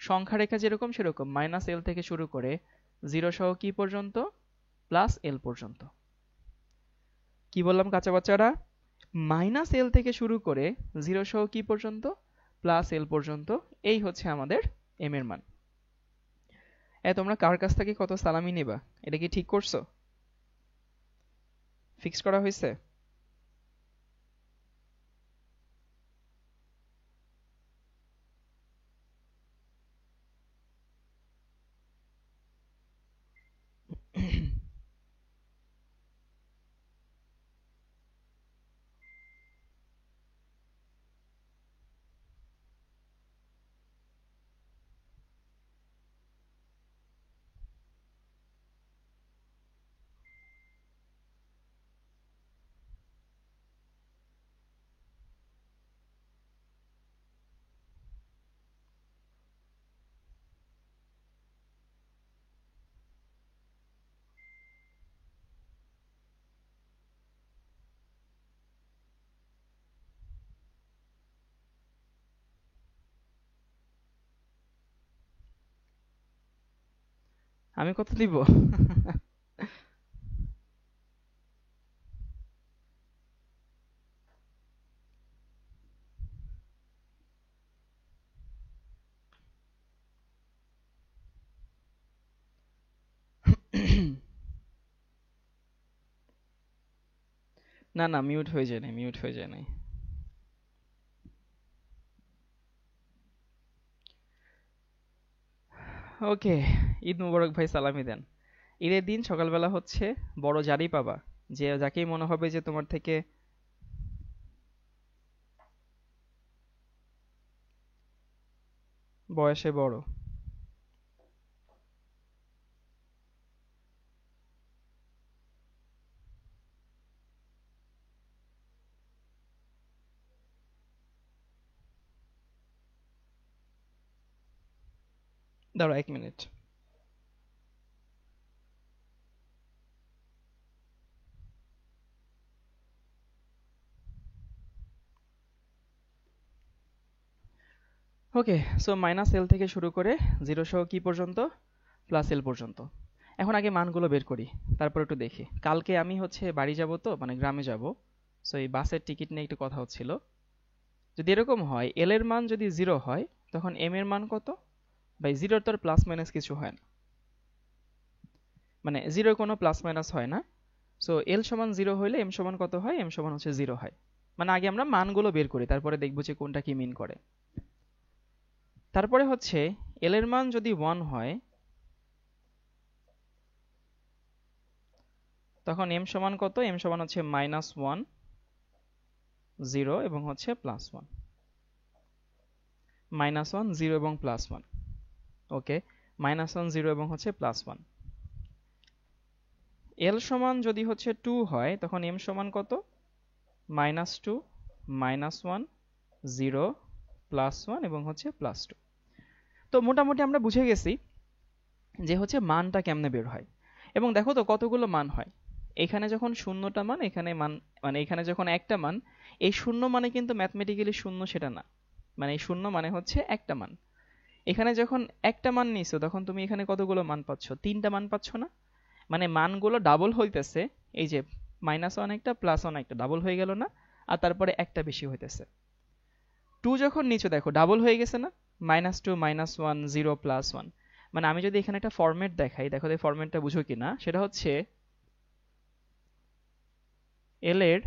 সংখ্যা রেখা যেরকম সেরকম মাইনাস এল থেকে শুরু করে জিরো সহ কি পর্যন্ত? প্লাস এল পর্যন্ত। কি বললাম কাঁচা বাচ্চারা? মাইনাস এল থেকে শুরু করে জিরো সহ কি পর্যন্ত? প্লাস এল পর্যন্ত। এই হচ্ছে আমাদের এম এর মান। তোমরা কার কাছ থেকে কত সালামি নেবা, এটা কি ঠিক করছো? ফিক্স করা হয়েছে? আমি কত দিব? না না, মিউট হয়ে যায় নাই, মিউট হয়ে যায় নাই। ওকে, ঈদ মুবারক ভাই, সালামি দেন। ঈদের দিন সকালবেলা হচ্ছে বড় জারি পাবা, যে যাকেই মনে হবে যে তোমার থেকে বয়সে বড়। দাঁড়াও 1 মিনিট। ওকে, সো মাইনাস এল থেকে শুরু করে জিরো সহ কি পর্যন্ত? প্লাস এল পর্যন্ত। এখন আগে মানগুলো বের করি, তারপর একটু দেখি। কালকে আমি হচ্ছে বাড়ি যাব, তো মানে গ্রামে যাব। সো এই বাসের টিকিট নিয়ে একটু কথা হচ্ছিল। যদি এরকম হয় এল এর মান যদি জিরো হয়, তখন এম এর মান কত? ভাই জিরোর তো প্লাস মাইনাস কিছু হয় না, মানে জিরোর কোনো প্লাস মাইনাস হয় না। সো এল সমান জিরো হইলে এম সমান কত হয়? এম সমান হচ্ছে জিরো হয়। মানে আগে আমরা মানগুলো বের করি, তারপরে দেখবো যে কোনটা কি মিন করে। তারপরে হচ্ছে এল এর মান যদি 1 হয়, তখন এম সমান কত? এম সমান হচ্ছে -1, 0 এবং হচ্ছে +1। -1, 0 এবং +1। ওকে, -1, 0 এবং হচ্ছে +1। এল সমান যদি হচ্ছে 2 হয়, তখন এম সমান কত? -2, -1, 0, +1 এবং হচ্ছে +2। তো মোটামুটি আমরা বুঝে গেছি যে হচ্ছে মানটা কেমনে বের হয়। এবং দেখো তো কতগুলো মান হয়। এখানে যখন শূন্যটা মান, এখানে মান, মানে এখানে যখন একটা মান, এই শূন্য মানে কিন্তু ম্যাথমেটিক্যালি শূন্য সেটা না, মানে এই শূন্য মানে হচ্ছে একটা মান। এখানে যখন একটা মান নিছো তখন তুমি এখানে কতগুলো মান পাচ্ছ? 3টা মান পাচ্ছ না? মানে মানগুলো ডাবল হইতেছে। এই যে -1 একটা +1 একটা ডাবল হয়ে গেল না? আর তারপরে একটা বেশি হইতেছে। 2 যখন নিচে দেখো ডাবল হয়ে গেছে না? -2 -1 0 +1। মানে আমি যদি এখানে একটা ফরম্যাট দেখাই, দেখো এই ফরম্যাটটা বুঝো কিনা, সেটা হচ্ছে এল এর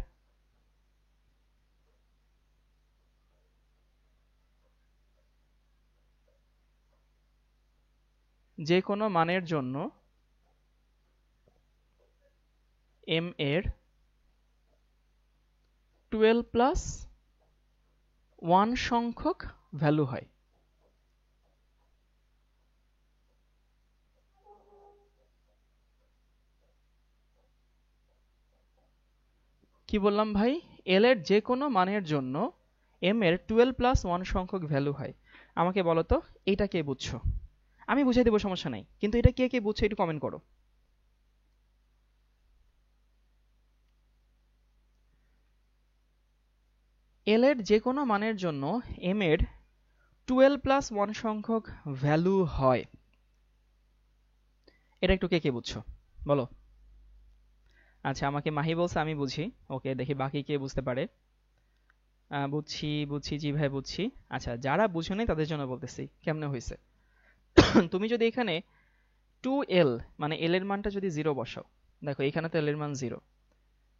যে কোনো মানের জন্য এম এর 12+1 সংখ্যক ভ্যালু হয়। কি বললাম ভাই? এল এর যে কোনো মানের জন্য এম এর 12+1 সংখ্যক ভ্যালু হয়। আমাকে বলো তো এটা কে বুঝছো? আমি বুঝাই দেবো, সমস্যা নাই, কিন্তু এটা কে কে বুঝছো একটু কমেন্ট করো। এল এর যে কোনো মানের জন্য এম এর 12+1 সংখ্যক ভ্যালু হয়, এটা একটু কে কে বুঝছো বলো। আচ্ছা, আমাকে মাহি বলছে, আমি বুঝি। ওকে, দেখি বাকি কে বুঝতে পারে। বুঝছি বুঝছি, জি ভাই বুঝছি। আচ্ছা, যারা বুঝো নাই তাদের জন্য বলতেছি কেমনে হয়েছে। তুমি যদি এখানে 2l মানে l এর মানটা যদি 0 বসাও, দেখো এখানে তো l এর মান 0,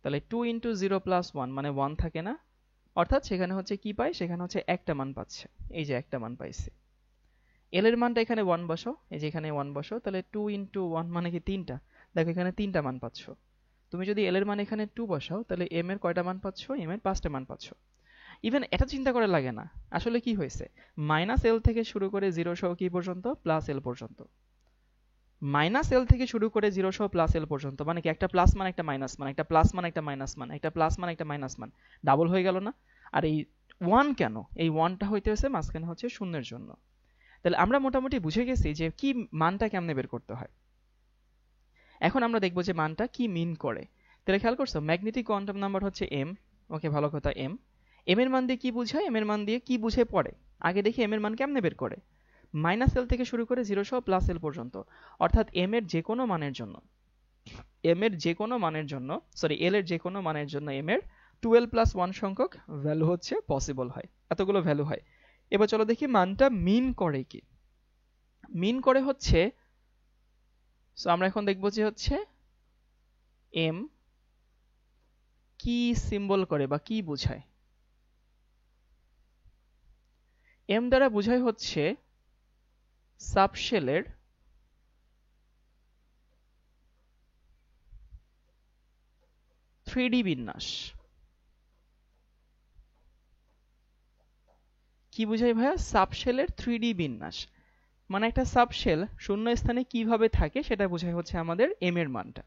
তাহলে 2 × 0 + 1 মানে 1 থাকে না? অর্থাৎ সেখানে হচ্ছে কি পাই, সেখানে হচ্ছে একটা মান পাচ্ছে। এই যে একটা মান পাইছি। l এর মানটা এখানে 1 বসাও, এই যে এখানে 1 বসাও, তাহলে 2 × 1 মানে কি 3টা। দেখো এখানে 3টা মান পাচ্ছ। তুমি যদি l এর মান এখানে 2 বসাও, তাহলে m এর কয়টা মান পাচ্ছ? m এর 5টা মান পাচ্ছ। ইভেন এটা চিন্তা করা লাগে না আসলে কি হয়েছে। -l থেকে শুরু করে 0 সহ কি পর্যন্ত? +l পর্যন্ত। -l থেকে শুরু করে 0 সহ +l পর্যন্ত, মানে কি একটা প্লাস মান একটা মাইনাস মান, একটা প্লাস মান একটা মাইনাস মান, একটা প্লাস মান একটা মাইনাস মান, ডাবল হয়ে গেল না? আর এই 1 কেন? এই 1টা হইতে হচ্ছে মাঝখানে হচ্ছে শূন্যের জন্য। তাহলে আমরা মোটামুটি বুঝে গেছি যে কি মানটা কেমনে বের করতে হয়। এখন আমরা দেখব যে মানটা কি মিন করে। তাহলে খেয়াল করছো, ম্যাগনেটিক কোয়ান্টাম নাম্বার হচ্ছে m। ওকে, ভালো কথা, m। m এর মান দিয়ে কি বুঝায়? m এর মান দিয়ে কি বুঝে পড়ে? আগে দেখি m এর মান কেমনে বের করে। -l থেকে শুরু করে 0 সহ +l পর্যন্ত, অর্থাৎ m এর যে কোনো মানের জন্য, m এর যে কোনো মানের জন্য, সরি l এর যে কোনো মানের জন্য m এর 12+1 সংখ্যক ভ্যালু হচ্ছে পসিবল হয়, এতগুলো ভ্যালু হয়। এবার চলো দেখি মানটা মিন করে কি। মিন করে হচ্ছে, সো আমরা এখন দেখব যে হচ্ছে m কি সিম্বল করে বা কি বোঝায়। m দ্বারা বোঝায় হচ্ছে সাবশেলের 3D বিন্যাস। কি বোঝায় ভাইয়া? সাবশেলের 3D বিন্যাস। মানে একটা সাবশেল শূন্য স্থানে কিভাবে থাকে সেটা বোঝায় হচ্ছে আমাদের m এর মানটা।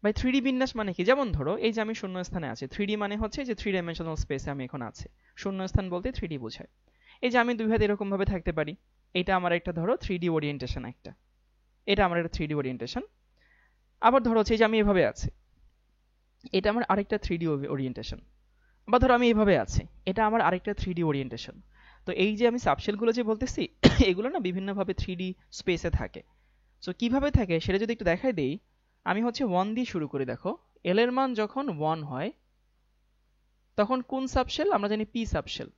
ভাই 3D বিন্যাস মানে কি? যেমন ধরো এই যে আমি শূন্য স্থানে আছি, 3D মানে হচ্ছে যে 3 ডাইমেনশনাল স্পেসে আমি এখন আছি। শূন্য স্থান বলতে 3D বোঝায়। এই যে আমি দুই হাত এরকম ভাবে থাকতে পারি, এটা আমার একটা ধরো 3D ওরিয়েন্টেশন একটা। এটা আমার একটা 3D ওরিয়েন্টেশন। আবার ধরো হচ্ছে এই যে আমি এভাবে আছি, এটা আমার আরেকটা 3D ওরিয়েন্টেশন। বা ধরো আমি এভাবে আছি, এটা আমার আরেকটা 3D ওরিয়েন্টেশন। তো এই যে আমি সাবশেলগুলো যে বলতেছি এগুলো না বিভিন্নভাবে 3D স্পেসে থাকে। সো কিভাবে থাকে সেটা যদি একটু দেখাই দেই, আমি হচ্ছে 1 দিয়ে শুরু করি। দেখো l এর মান যখন 1 হয় তখন কোন সাবশেল? আমরা জানি p সাবশেল।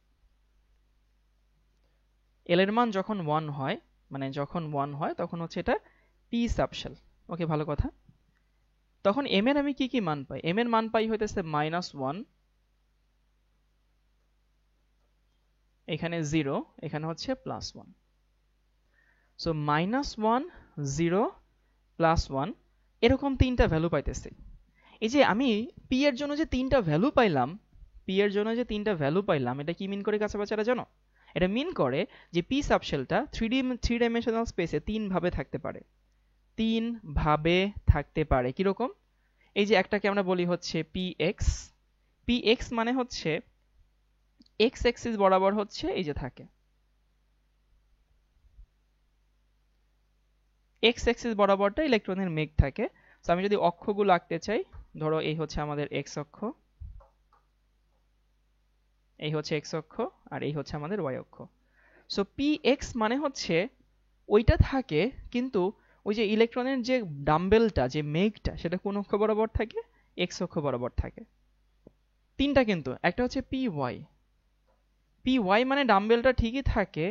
l এর মান যখন 1 হয়, মানে যখন 1 হয় তখন হচ্ছে এটা p সাবশেল। ওকে, ভালো কথা। তখন m এর আমি কি কি মান পাই? m এর মান পাই হইতেছে -1, এখানে 0, এখানে হচ্ছে +1। সো -1, 0, +1 এরকম তিনটা ভ্যালু পাইতেছি। এই যে আমি p এর জন্য যে তিনটা ভ্যালু পাইলাম, p এর জন্য যে তিনটা ভ্যালু পাইলাম, এটা কি মিন করে কাছে বাচ্চারা জানো? এটা মিন করে যে p সাবশেলটা 3 ডাইমেনশনাল স্পেসে তিন ভাবে থাকতে পারে। তিন ভাবে থাকতে পারে কিরকম? এই যে একটাকে আমরা বলি হচ্ছে px। px মানে হচ্ছে x অ্যাক্সিস বরাবর হচ্ছে এই যে থাকে, x অ্যাক্সিস বরাবরটা ইলেকট্রনের মেঘ থাকে। সো আমি যদি অক্ষগুলো আঁকতে চাই, ধরো এই হচ্ছে আমাদের x অক্ষ, এই হচ্ছে x অক্ষ, আর এই হচ্ছে আমাদের y অক্ষ। সো px মানে হচ্ছে ওইটা থাকে, কিন্তু ওই যে ইলেকট্রনের যে ডাম্বেলটা, যে মেঘটা, সেটা কোন অক্ষ বরাবর থাকে? এক্স অক্ষ বরাবর থাকে। তিনটা কিন্তু, একটা হচ্ছে py মানে ডাম্বেলটা ঠিকই থাকে,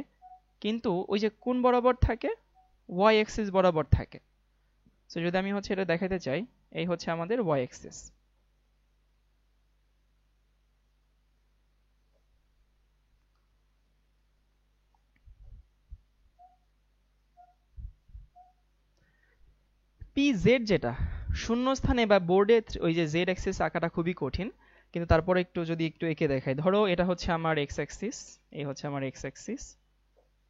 কিন্তু ওই যে কোন বরাবর থাকে? y অ্যাক্সিস বরাবর থাকে। সো যদি আমি হচ্ছে এটা দেখাতে চাই, এই হচ্ছে আমাদের y অ্যাক্সিস। pz যেটা শূন্যস্থানে বা বোর্ডে ওই যে z অ্যাক্সিস আঁকাটা খুবই কঠিন, কিন্তু তারপরে একটু এঁকে দেখাই। ধরো এটা হচ্ছে আমার x অ্যাক্সিস, এই হচ্ছে আমার x অ্যাক্সিস,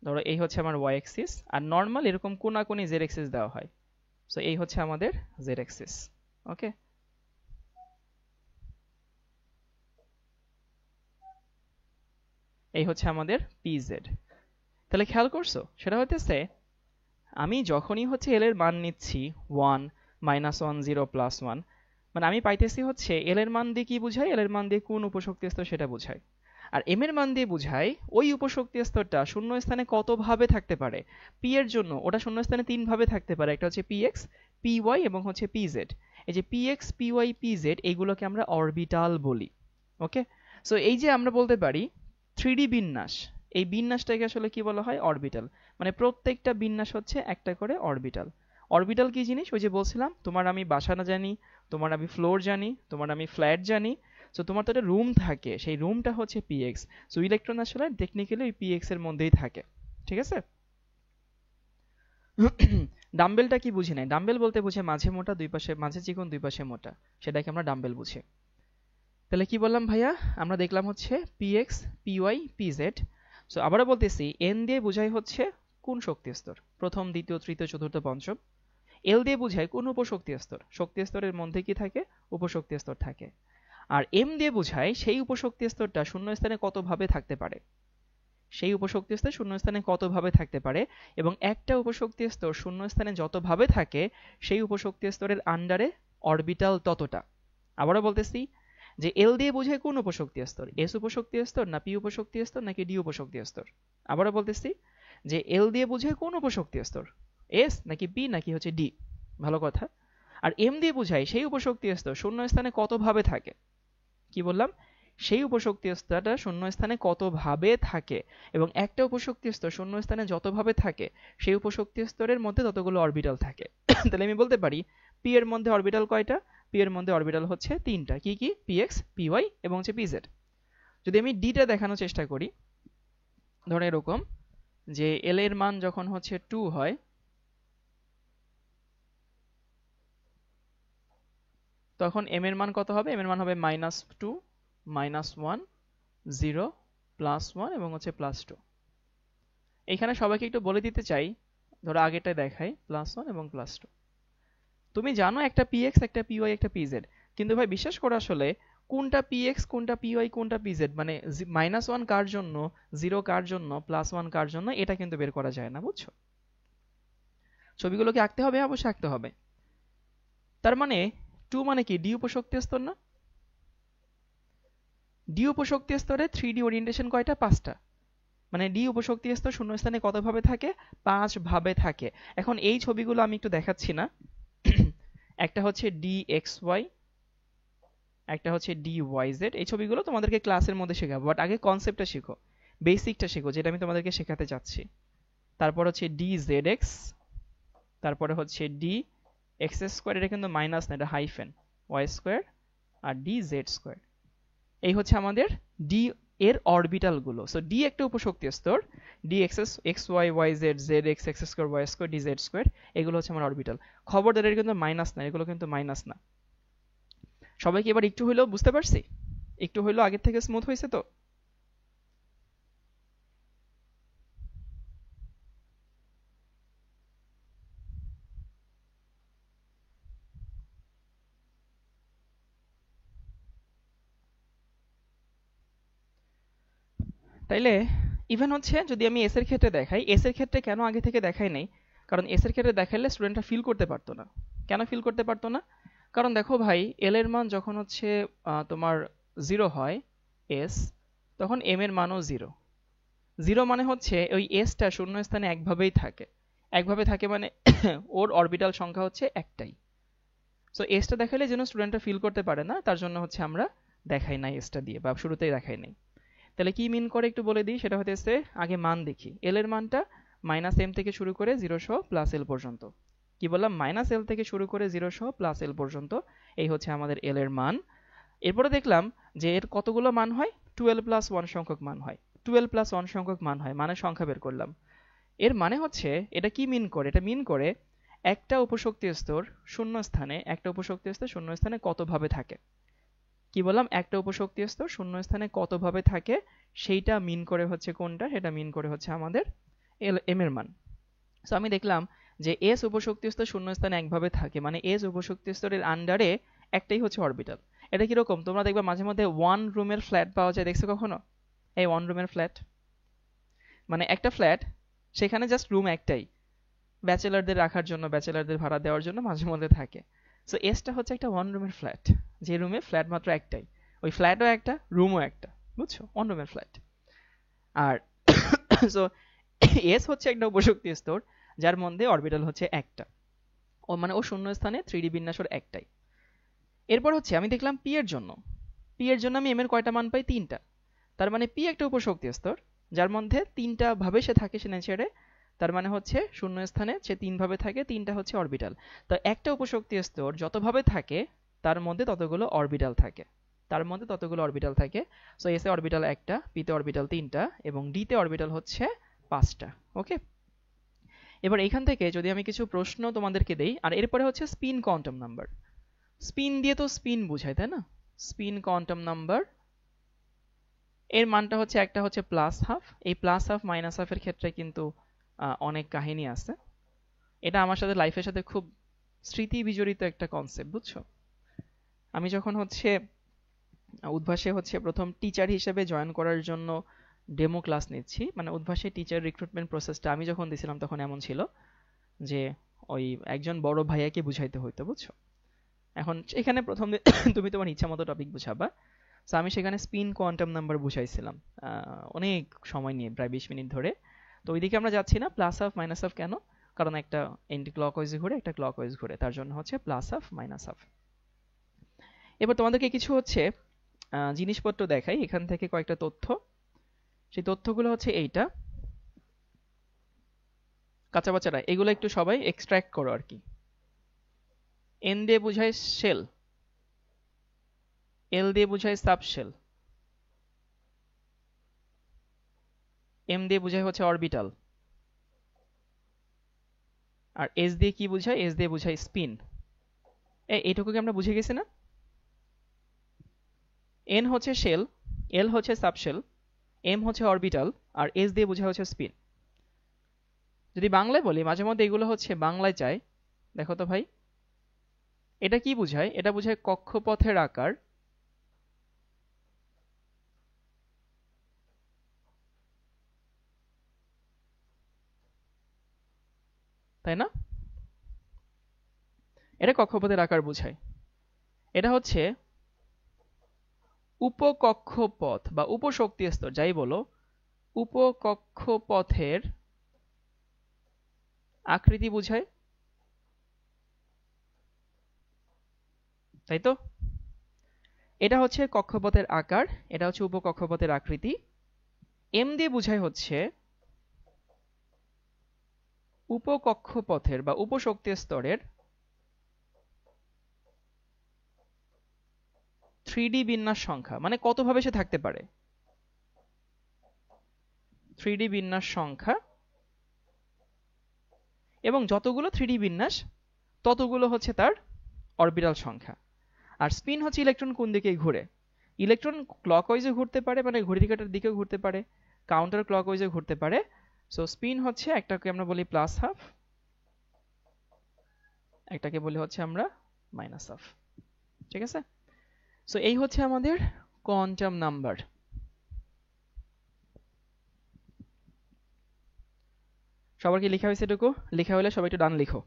ধরো এই হচ্ছে আমার y অ্যাক্সিস, আর নর্মাল এরকম কোনাকুনি z অ্যাক্সিস দেওয়া হয়। সো এই হচ্ছে আমাদের z অ্যাক্সিস। ওকে, এই হচ্ছে আমাদের pz। তাহলে খেয়াল করছো, সেটা হইতেছে আমি যখনই হচ্ছে এল এর মান নিচ্ছি 1 -1 0 +1, মানে আমি পাইতেছি হচ্ছে এল এর মান দিয়ে কি বুঝাই? এল এর মান দিয়ে কোন উপশক্তি স্তর সেটা বুঝাই। আর এম এর মান দিয়ে বুঝাই ওই উপশক্তি স্তরটা শূন্য স্থানে কত ভাবে থাকতে পারে। পি এর জন্য ওটা শূন্য স্থানে তিন ভাবে থাকতে পারে, একটা হচ্ছে px, py এবং হচ্ছে pz। এই যে px, py, pz এইগুলোকে আমরা অরবিটাল বলি। ওকে, সো এই যে আমরা বলতে পারি 3D বিন্যাস, এই বিন্যাসটাকে আসলে কি বলা হয়? অরবিটাল। মানে প্রত্যেকটা বিন্যাস হচ্ছে একটা করে অরবিটাল। অরবিটাল কি জিনিস? ওই যে বলছিলাম, তোমার আমি বাসা না জানি, তোমার আমি ফ্লোর জানি, তোমার আমি ফ্ল্যাট জানি, সো তোমার তো একটা রুম থাকে, সেই রুমটা হচ্ছে px। সো ইলেকট্রন আসলে টেকনিক্যালি ওই px এর মধ্যেই থাকে। ঠিক আছে? ডাম্বেলটা কি বুঝি নাই? ডাম্বেল বলতে বুঝে মাঝে মোটা, দুই পাশে মাঝে চিকন, দুই পাশে মোটা, সেটাকে আমরা ডাম্বেল বুঝি। তাহলে কি বললাম ভাইয়া? আমরা দেখলাম হচ্ছে px, py, pz। সো আবারও বলতেছি, n দিয়ে বোঝাই হচ্ছে কোন শক্তি স্তর, প্রথম, দ্বিতীয়, তৃতীয়, চতুর্থ, পঞ্চম। l দিয়ে বোঝায় কোন উপশক্তি স্তর, শক্তি স্তরের মধ্যে কি থাকে? উপশক্তি স্তর থাকে। আর m দিয়ে বোঝায় সেই উপশক্তি স্তরটা শূন্য স্থানে কত ভাবে থাকতে পারে, সেই উপশক্তি স্তর শূন্য স্থানে কত ভাবে থাকতে পারে, এবং একটা উপশক্তি স্তর শূন্য স্থানে যত ভাবে থাকে সেই উপশক্তি স্তরের আন্ডারে অরবিটাল ততটা। আবারও বলতেছি যে এল দিয়ে বোঝায় কোন উপশক্তি স্তর, এস উপশক্তি স্তর না পি উপশক্তি স্তর নাকি ডি উপশক্তি স্তর। আবারও বলতেছি যে এল দিয়ে বোঝায় কোন উপশক্তি স্তর, এস নাকি পি নাকি হচ্ছে ডি। ভালো কথা। আর এম দিয়ে বোঝায় সেই উপশক্তি স্তর শূন্য স্থানে কত ভাবে থাকে। কি বললাম? সেই উপশক্তি স্তরটা শূন্য স্থানে কত ভাবে থাকে, এবং একটা উপশক্তি স্তর শূন্য স্থানে যত ভাবে থাকে সেই উপশক্তি স্তরের মধ্যে ততগুলো অরবিটাল থাকে। তাহলে আমি বলতে পারি পি এর মধ্যে অরবিটাল কয়টা? পি এর মধ্যে অরবিটাল হচ্ছে তিনটা। কি কি? px, py এবং হচ্ছে pz। যদি আমি ডিটা দেখানোর চেষ্টা করি, ধরো এরকম যে এল এর মান যখন হচ্ছে 2 হয়, তখন এম এর মান কত হবে? এম এর মান হবে -2, -1, 0, +1 এবং হচ্ছে +2। এখানে সবাইকে একটু বলে দিতে চাই, ধরো আগেরটাই দেখাই, +1 এবং +2। তুমি জানো একটা px, একটা py, একটা pz, কিন্তু ভাই বিশ্বাস করো আসলে কোনটা px, কোনটা py, কোনটা pz, মানে -1 কার জন্য, 0 কার জন্য, +1 কার জন্য, এটা কিন্তু বের করা যায় না, বুঝছো? ছবিগুলোকে আঁকতে হবে, অবশ্যই আঁকতে হবে। তার মানে 2 মানে কি? ডি উপশক্তি স্তর না? ডি উপশক্তি স্তরে 3D ওরিয়েন্টেশন কয়টা? 5টা। মানে ডি উপশক্তি স্তর শূন্যস্থানে কত ভাবে থাকে? 5 ভাবে থাকে। এখন এই ছবিগুলো আমি একটু দেখাচ্ছি না। একটা হচ্ছে dxy, একটা হচ্ছে dyz। এই ছবিগুলো তোমাদেরকে ক্লাসের মধ্যে শেখাবো, বাট আগে কনসেপ্টটা শেখো, বেসিকটা শেখো, যেটা আমি তোমাদেরকে শেখাতে চাচ্ছি। তারপর হচ্ছে dzx, তারপরে হচ্ছে dx স্কয়ার, এটা কিন্তু মাইনাস না, এটা হাইফেন, y স্কয়ার, আর dz স্কয়ার। এই হচ্ছে আমাদের ডি এর অরবিটাল গুলো। সো ডি একটা উপশক্তি স্তর, dx, xy, yz, zx, x square, y square, dz square, এগুলো হচ্ছে আমার অরবিটাল। খবরদার, এটা কিন্তু মাইনাস না, এগুলো কিন্তু মাইনাস না। সবাইকে এবার একটু হইলেও বুঝতে পারছি? একটু হইলেও আগের থেকে স্মুথ হয়েছে তো? তাইলে ইভেন হচ্ছে যদি আমি এস এর ক্ষেত্রে দেখাই, এস এর ক্ষেত্রে কেন আগে থেকে দেখাই নাই? কারণ এস এর ক্ষেত্রে দেখাইলে স্টুডেন্টরা ফিল করতে পারতো না। কেন ফিল করতে পারতো না? কারণ দেখো ভাই, এল এর মান যখন হচ্ছে তোমার 0 হয়, এস, তখন এম এর মানও 0। জিরো মানে হচ্ছে ওই এসটা শূন্য স্থানে একভাবে থাকে মানে ওর অরবিটাল সংখ্যা হচ্ছে একটাই। সো এসটা দেখালে যেন স্টুডেন্টরা ফিল করতে পারে না, তার জন্য হচ্ছে আমরা দেখাই নাই এসটা দিয়ে, বা শুরুতেই দেখাই নাই। তাহলে কি মিন করে একটু বলে দিই, সেটা হতেছে আগে মান দেখি। এল এর মানটা -m থেকে শুরু করে 0 সহ +l পর্যন্ত। কি বললাম? -l থেকে শুরু করে 0 সহ +l পর্যন্ত, এই হচ্ছে আমাদের এল এর মান। এরপরে দেখলাম যে এর কতগুলো মান হয়, 12+1 সংখ্যক মান হয়। 12+1 সংখ্যক মান হয়, মানে সংখ্যা বের করলাম। এর মানে হচ্ছে এটা কি মিন করে, এটা মিন করে একটা উপশক্তি স্তর শূন্য স্থানে কতভাবে থাকে। কি বললাম? একটা উপশক্তি স্তর শূন্য স্থানে কতভাবে থাকে সেইটা মিন করে হচ্ছে কোনটা, সেটা মিন করে হচ্ছে আমাদের এম এর মান। সো আমি দেখলাম যে এস উপশক্তি স্তর শূন্য স্থানে একভাবে থাকে, মানে এস উপশক্তি স্তরের আন্ডারে একটাই হচ্ছে অরবিটাল। এটা কিরকম, তোমরা দেখবা মাঝে মধ্যে ওয়ান রুমের ফ্ল্যাট পাওয়া যায়, দেখছো কখনো? এই ওয়ান রুমের ফ্ল্যাট মানে একটা ফ্ল্যাট, সেখানে জাস্ট রুম একটাই, ব্যাচেলারদের রাখার জন্য, ব্যাচেলারদের ভাড়া দেওয়ার জন্য মাঝে মধ্যে থাকে। সো এসটা হচ্ছে একটা ওয়ান রুমের ফ্ল্যাট, যে রুমে ফ্ল্যাট মাত্র একটাই, ওই ফ্ল্যাটও একটা, রুমও একটা, বুঝছো? ওয়ান রুমের ফ্ল্যাট। আর সো এস হচ্ছে একটা উপশক্তি স্তর যার মধ্যে অরবিটাল হচ্ছে একটা, ও মানে ও শূন্য স্থানে 3D বিন্যাসের একটাই। এরপর হচ্ছে আমি দেখলাম পি এর জন্য আমি এম এর কয়টা মান পাই? 3টা। তার মানে পি একটা উপশক্তি স্তর যার মধ্যে 3টা ভাবে সে থাকে সে নেচারে, তার মানে হচ্ছে শূন্য স্থানে সে 3 ভাবে থাকে, 3টা হচ্ছে অরবিটাল। তো একটা উপশক্তি স্তর যতভাবে থাকে তার মধ্যে ততগুলো অরবিটাল থাকে। সো এস এ অরবিটাল একটা, পি তে অরবিটাল 3টা এবং ডি তে অরবিটাল হচ্ছে 5টা। ওকে, এবার এখান থেকে যদি আমি কিছু প্রশ্ন তোমাদেরকে দেই, আর এরপরে হচ্ছে স্পিন কোয়ান্টাম নাম্বার। স্পিন দিয়ে তো স্পিন বোঝায়, তাই না? স্পিন কোয়ান্টাম নাম্বার এর মানটা হচ্ছে, একটা হচ্ছে +12, এই +12 -12 এর ক্ষেত্রে কিন্তু অনেক কাহিনী আছে। এটা আমার সাথে লাইফের সাথে খুব স্মৃতি বিজড়িত একটা কনসেপ্ট, বুঝছো? আমি যখন হচ্ছে উদ্ভাসে হচ্ছে প্রথম টিচার হিসেবে জয়েন করার জন্য ডেমো ক্লাস নিচ্ছি, মানে উদ্ভাসে টিচার রিক্রুটমেন্ট প্রসেসটা আমি যখন দিছিলাম তখন এমন ছিল যে ওই একজন বড় ভাইয়াকে বুঝাইতে হইতো, বুঝছো? এখন এখানে প্রথম তুমি তোমার ইচ্ছা মতো টপিক বুঝাবা। তো আমি সেখানে স্পিন কোয়ান্টাম নাম্বার বুঝাইছিলাম অনেক সময় নিয়ে, প্রায় 20 মিনিট ধরে। তো ওইদিকে আমরা যাচ্ছি না, +12 -12 কেন? কারণ একটা এন্টি ক্লকওয়াইজে ঘুরে, একটা ক্লকওয়াইজ ঘুরে, তার জন্য হচ্ছে +12 -12। এবার তোমাদেরকে কিছু হচ্ছে জিনিসপত্র দেখাই, এখান থেকে কয়েকটা তথ্য। সেই তথ্যগুলো হচ্ছে এইটা, কাঁচা বাচ্চারা এগুলো একটু সবাই এক্সট্রাক্ট করো আর কি। এন দিয়ে বোঝায় শেল, এল দিয়ে বোঝায় সাবশেল, এম দিয়ে বোঝায় হচ্ছে অরবিটাল, আর এস দিয়ে কি বোঝায়? এস দিয়ে বোঝায় স্পিন। এইটুকু কি আমরা বুঝে গেছি না? এন হচ্ছে শেল, এল হচ্ছে সাবশেল, এম হচ্ছে অরবিটাল, আর এস দিয়ে বোঝায় হচ্ছে স্পিন। যদি বাংলায় বলি, মাঝে মধ্যে এগুলো হচ্ছে বাংলায় চাই, দেখো তো ভাই, এটা কি বোঝায়? এটা বোঝায় কক্ষপথের আকার, তাই না? এটা কক্ষপথের আকার বোঝায়। এটা হচ্ছে উপকক্ষপথ বা উপশক্তি স্তর, যাই বলো, উপকক্ষপথের আকৃতি বোঝায়, তাই তো? এটা হচ্ছে কক্ষপথের আকার, এটা হচ্ছে উপকক্ষপথের আকৃতি। এম দিয়ে বোঝায় হচ্ছে উপকক্ষপথের বা উপশক্তি স্তরের 3D বিন্যাস সংখ্যা, মানে কতভাবে সে থাকতে পারে, 3D বিন্যাস সংখ্যা। এবং যতগুলো 3D বিন্যাস ততগুলো হচ্ছে তার অরবিটাল সংখ্যা। আর স্পিন হচ্ছে ইলেকট্রন কোন দিকে ঘুরে। ইলেকট্রন ক্লকওয়াইজে ঘুরতে পারে, মানে ঘড়ির কাঁটার দিকেও ঘুরতে পারে, কাউন্টার ক্লকওয়াইজে ঘুরতে পারে। সো স্পিন হচ্ছে, একটাকে আমরা বলি +12, একটাকে বলি হচ্ছে আমরা -12। ঠিক আছে? সো এই হচ্ছে আমাদের কোয়ান্টাম নাম্বার। সবার কি লেখা হয়েছে? এটুকু লেখা হলে সবাই একটু ডান লিখো।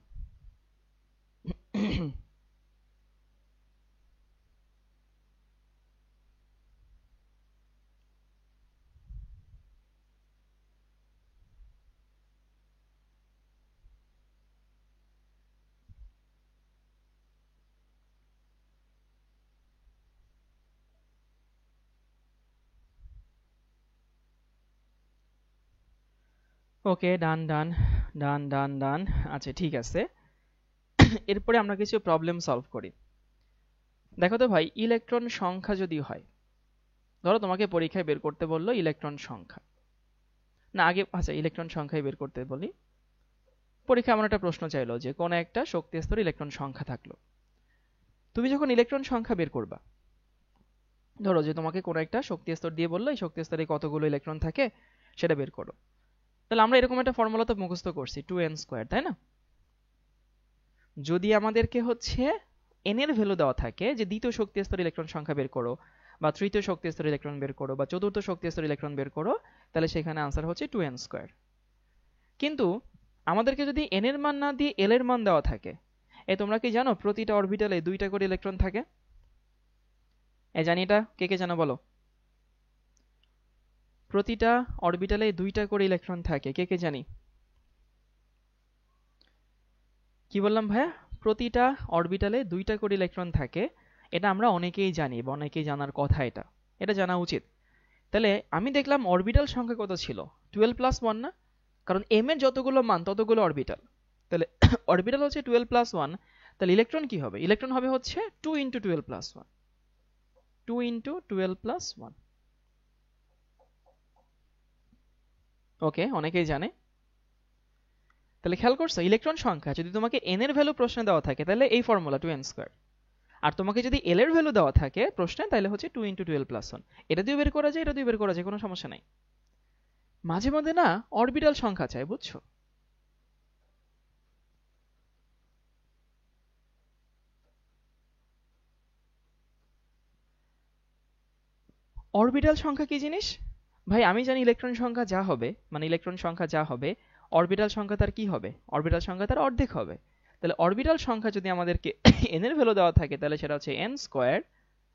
ওকে, ডান ডান ডান ডান ডান। আচ্ছা ঠিক আছে, এরপরে আমরা কিছু প্রবলেম সলভ করি। দেখো তো ভাই, ইলেকট্রন সংখ্যা যদি হয়, ধরো তোমাকে পরীক্ষায় বের করতে বললো ইলেকট্রন সংখ্যা, না আগে আচ্ছা ইলেকট্রন সংখ্যাই বের করতে বলি। পরীক্ষা এমন একটা প্রশ্ন চাইলো যে কোন একটা শক্তি স্তরে ইলেকট্রন সংখ্যা থাকলো। তুমি যখন ইলেকট্রন সংখ্যা বের করবা, ধরো যে তোমাকে কোন একটা শক্তি স্তর দিয়ে বললো এই শক্তি স্তরে কতগুলো ইলেকট্রন থাকে সেটা বের করো। তাহলে আমরা এরকম একটা ফর্মুলা তো মুখস্থ করছি 2n², তাই না? যদি আমাদেরকে হচ্ছে n এর ভ্যালু দেওয়া থাকে যে দ্বিতীয় শক্তি স্তরে ইলেকট্রন সংখ্যা বের করো, বা তৃতীয় শক্তি স্তরে ইলেকট্রন বের করো, বা চতুর্থ শক্তি স্তরে ইলেকট্রন বের করো, তাহলে সেখানে আনসার হচ্ছে 2n²। কিন্তু আমাদেরকে যদি n এর মান না দিয়ে l এর মান দেওয়া থাকে, তোমরা কি জানো প্রতিটা অরবিটালে 2টা করে ইলেকট্রন থাকে? জানি এটা, কে কে জানো বলো। প্রতিটা অরবিটালে 2টা করে ইলেকট্রন থাকে, কে কে জানি? কি বললাম ভাইয়া? প্রতিটা অরবিটালে 2টা করে ইলেকট্রন থাকে, এটা আমরা অনেকেই জানি বা অনেকেই জানার কথা, এটা এটা জানা উচিত। তাহলে আমি দেখলাম অরবিটাল সংখ্যা কত ছিল, 12+1 না? কারণ m এর যতগুলো মান ততগুলো অরবিটাল, তাহলে অরবিটাল হচ্ছে 12+1, তাহলে ইলেকট্রন কি হবে? ইলেকট্রন হবে হচ্ছে 2 × 12+1, 2 × 12+1। ওকে, অনেকেই জানে। তাহলে খেয়াল করছো, ইলেকট্রন সংখ্যা যদি তোমাকে n এর ভ্যালু প্রশ্নে দেওয়া থাকে তাহলে এই ফর্মুলা 2n², আর তোমাকে যদি l এর ভ্যালু দেওয়া থাকে প্রশ্নে তাহলে হচ্ছে 2 × 12+1। এটা দিয়ে বের করা যায়, এটা দিয়ে বের করা যায়, কোনো সমস্যা নাই। মাঝে মধ্যে না অরবিটাল সংখ্যা চাই, বুঝছো? অরবিটাল সংখ্যা কি জিনিস? ভাই আমি জানি ইলেকট্রন সংখ্যা যা হবে, মানে ইলেকট্রন সংখ্যা যা হবে, অরবিটাল সংখ্যা তার কি হবে? অরবিটাল সংখ্যা তার অর্ধেক হবে। তাহলে অরবিটাল সংখ্যা যদি আমাদেরকে n এর ভ্যালু দেওয়া থাকে তাহলে সেটা হচ্ছে n²,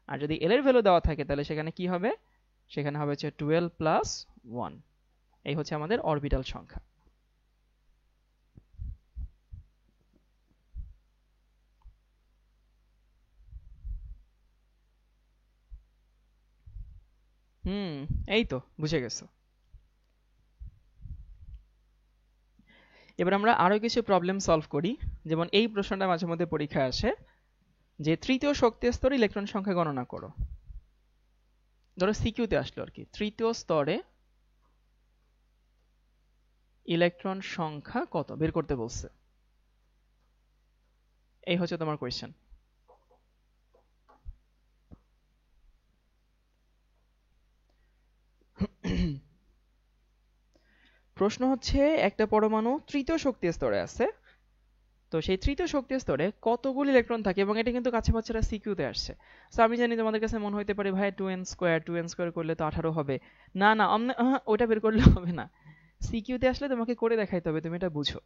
আর যদি l এর ভ্যালু দেওয়া থাকে তাহলে সেখানে কি হবে? সেখানে হবে হচ্ছে 12+1। এই হচ্ছে আমাদের অরবিটাল সংখ্যা। হুম, এই তো বুঝে গেছো। এবার আমরা আরো কিছু প্রবলেম সলভ করি। যেমন এই প্রশ্নটা মাঝে মধ্যে পরীক্ষায় আসে যে তৃতীয় শক্তি স্তরে ইলেকট্রন সংখ্যা গণনা করো। ধরো সিকিউতে আসলো আর কি, তৃতীয় স্তরে ইলেকট্রন সংখ্যা কত বের করতে বলছে, এই হচ্ছে তোমার কোয়েশ্চেন। প্রশ্ন হচ্ছে একটা পরমাণু তৃতীয় শক্তি স্তরে আছে, তো সেই তৃতীয় শক্তি স্তরে কতগুলো ইলেকট্রন থাকে, এবং এটা কিন্তু কাছে বাচ্চারা সিকিউতে আসছে। তো আমি জানি তোমাদের কাছে মনে হইতে পারে ভাই 2n² করলে তো 18 হবে। না না, ওটা বের করলে হবে না, সিকিউতে আসলে তোমাকে করে দেখাইতে হবে, তুমি এটা বুঝো।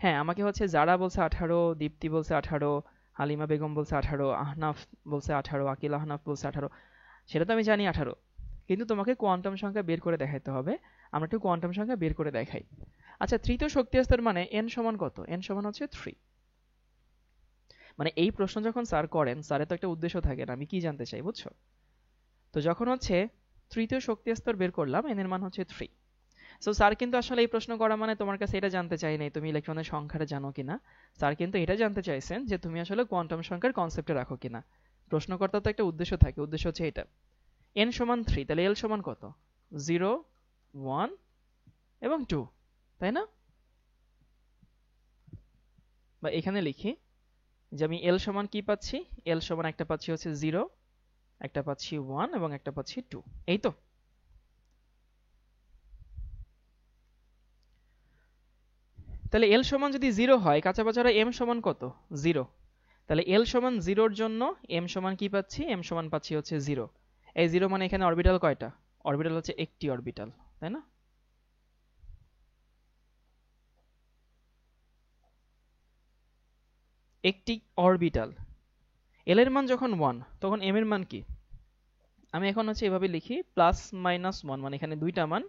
হ্যাঁ, আমাকে হচ্ছে যারা বলছে 18, দীপ্তি বলছে 18, হালিমা বেগম বলছে 18, আহনাফ বলছে 18, আকিল আহনাফ বলছে 18, সেটা তো আমি জানি 18, কিন্তু তোমাকে কোয়ান্টাম সংখ্যা বের করে দেখাইতে হবে। আমরা একটু কোয়ান্টাম সংখ্যা বের করে দেখাই। আচ্ছা, তৃতীয় শক্তি স্তর মানে n সমান কত? n সমান হচ্ছে 3। মানে এই প্রশ্ন যখন স্যার করেন, স্যারের তো একটা উদ্দেশ্য থাকে না, আমি কি জানতে চাই, বুঝছো? তো যখন হচ্ছে তৃতীয় শক্তি স্তর বের করলাম, n এর মান হচ্ছে 3। সো স্যার কিন্তু আসলে এই প্রশ্ন করা মানে তোমার কাছে এটা জানতে চাই নাই তুমি ইলেকট্রনের সংখ্যাটা জানো কিনা। স্যার কিন্তু এটা জানতে চাইছেন যে তুমি আসলে কোয়ান্টাম সংখ্যার কনসেপ্টে রাখো কিনা। প্রশ্নকর্তার তো একটা উদ্দেশ্য থাকে, উদ্দেশ্য হচ্ছে এটা। n সমান 3, তাহলে l সমান কত? 0, 1 এবং 2, তাই না? বা এখানে লিখি যে আমি l সমান কি পাচ্ছি, l সমান একটা পাচ্ছি হচ্ছে 0, একটা পাচ্ছি 1 এবং একটা পাচ্ছি 2, এই তো। তাহলে l সমান যদি 0 হয়, কাছাকাছি m সমান কত? 0। তাহলে l সমান 0 এর জন্য m সমান কি পাচ্ছি? m সমান পাচ্ছি হচ্ছে 0। এই 0 মানে এখানে অরবিটাল কয়টা? অরবিটাল হচ্ছে একটি অরবিটাল, তাই না? একটি অরবিটাল। l এর মান যখন 1 তখন m এর মান কি? আমি এখন হচ্ছে এভাবে লিখি +-1, মানে এখানে দুইটা মান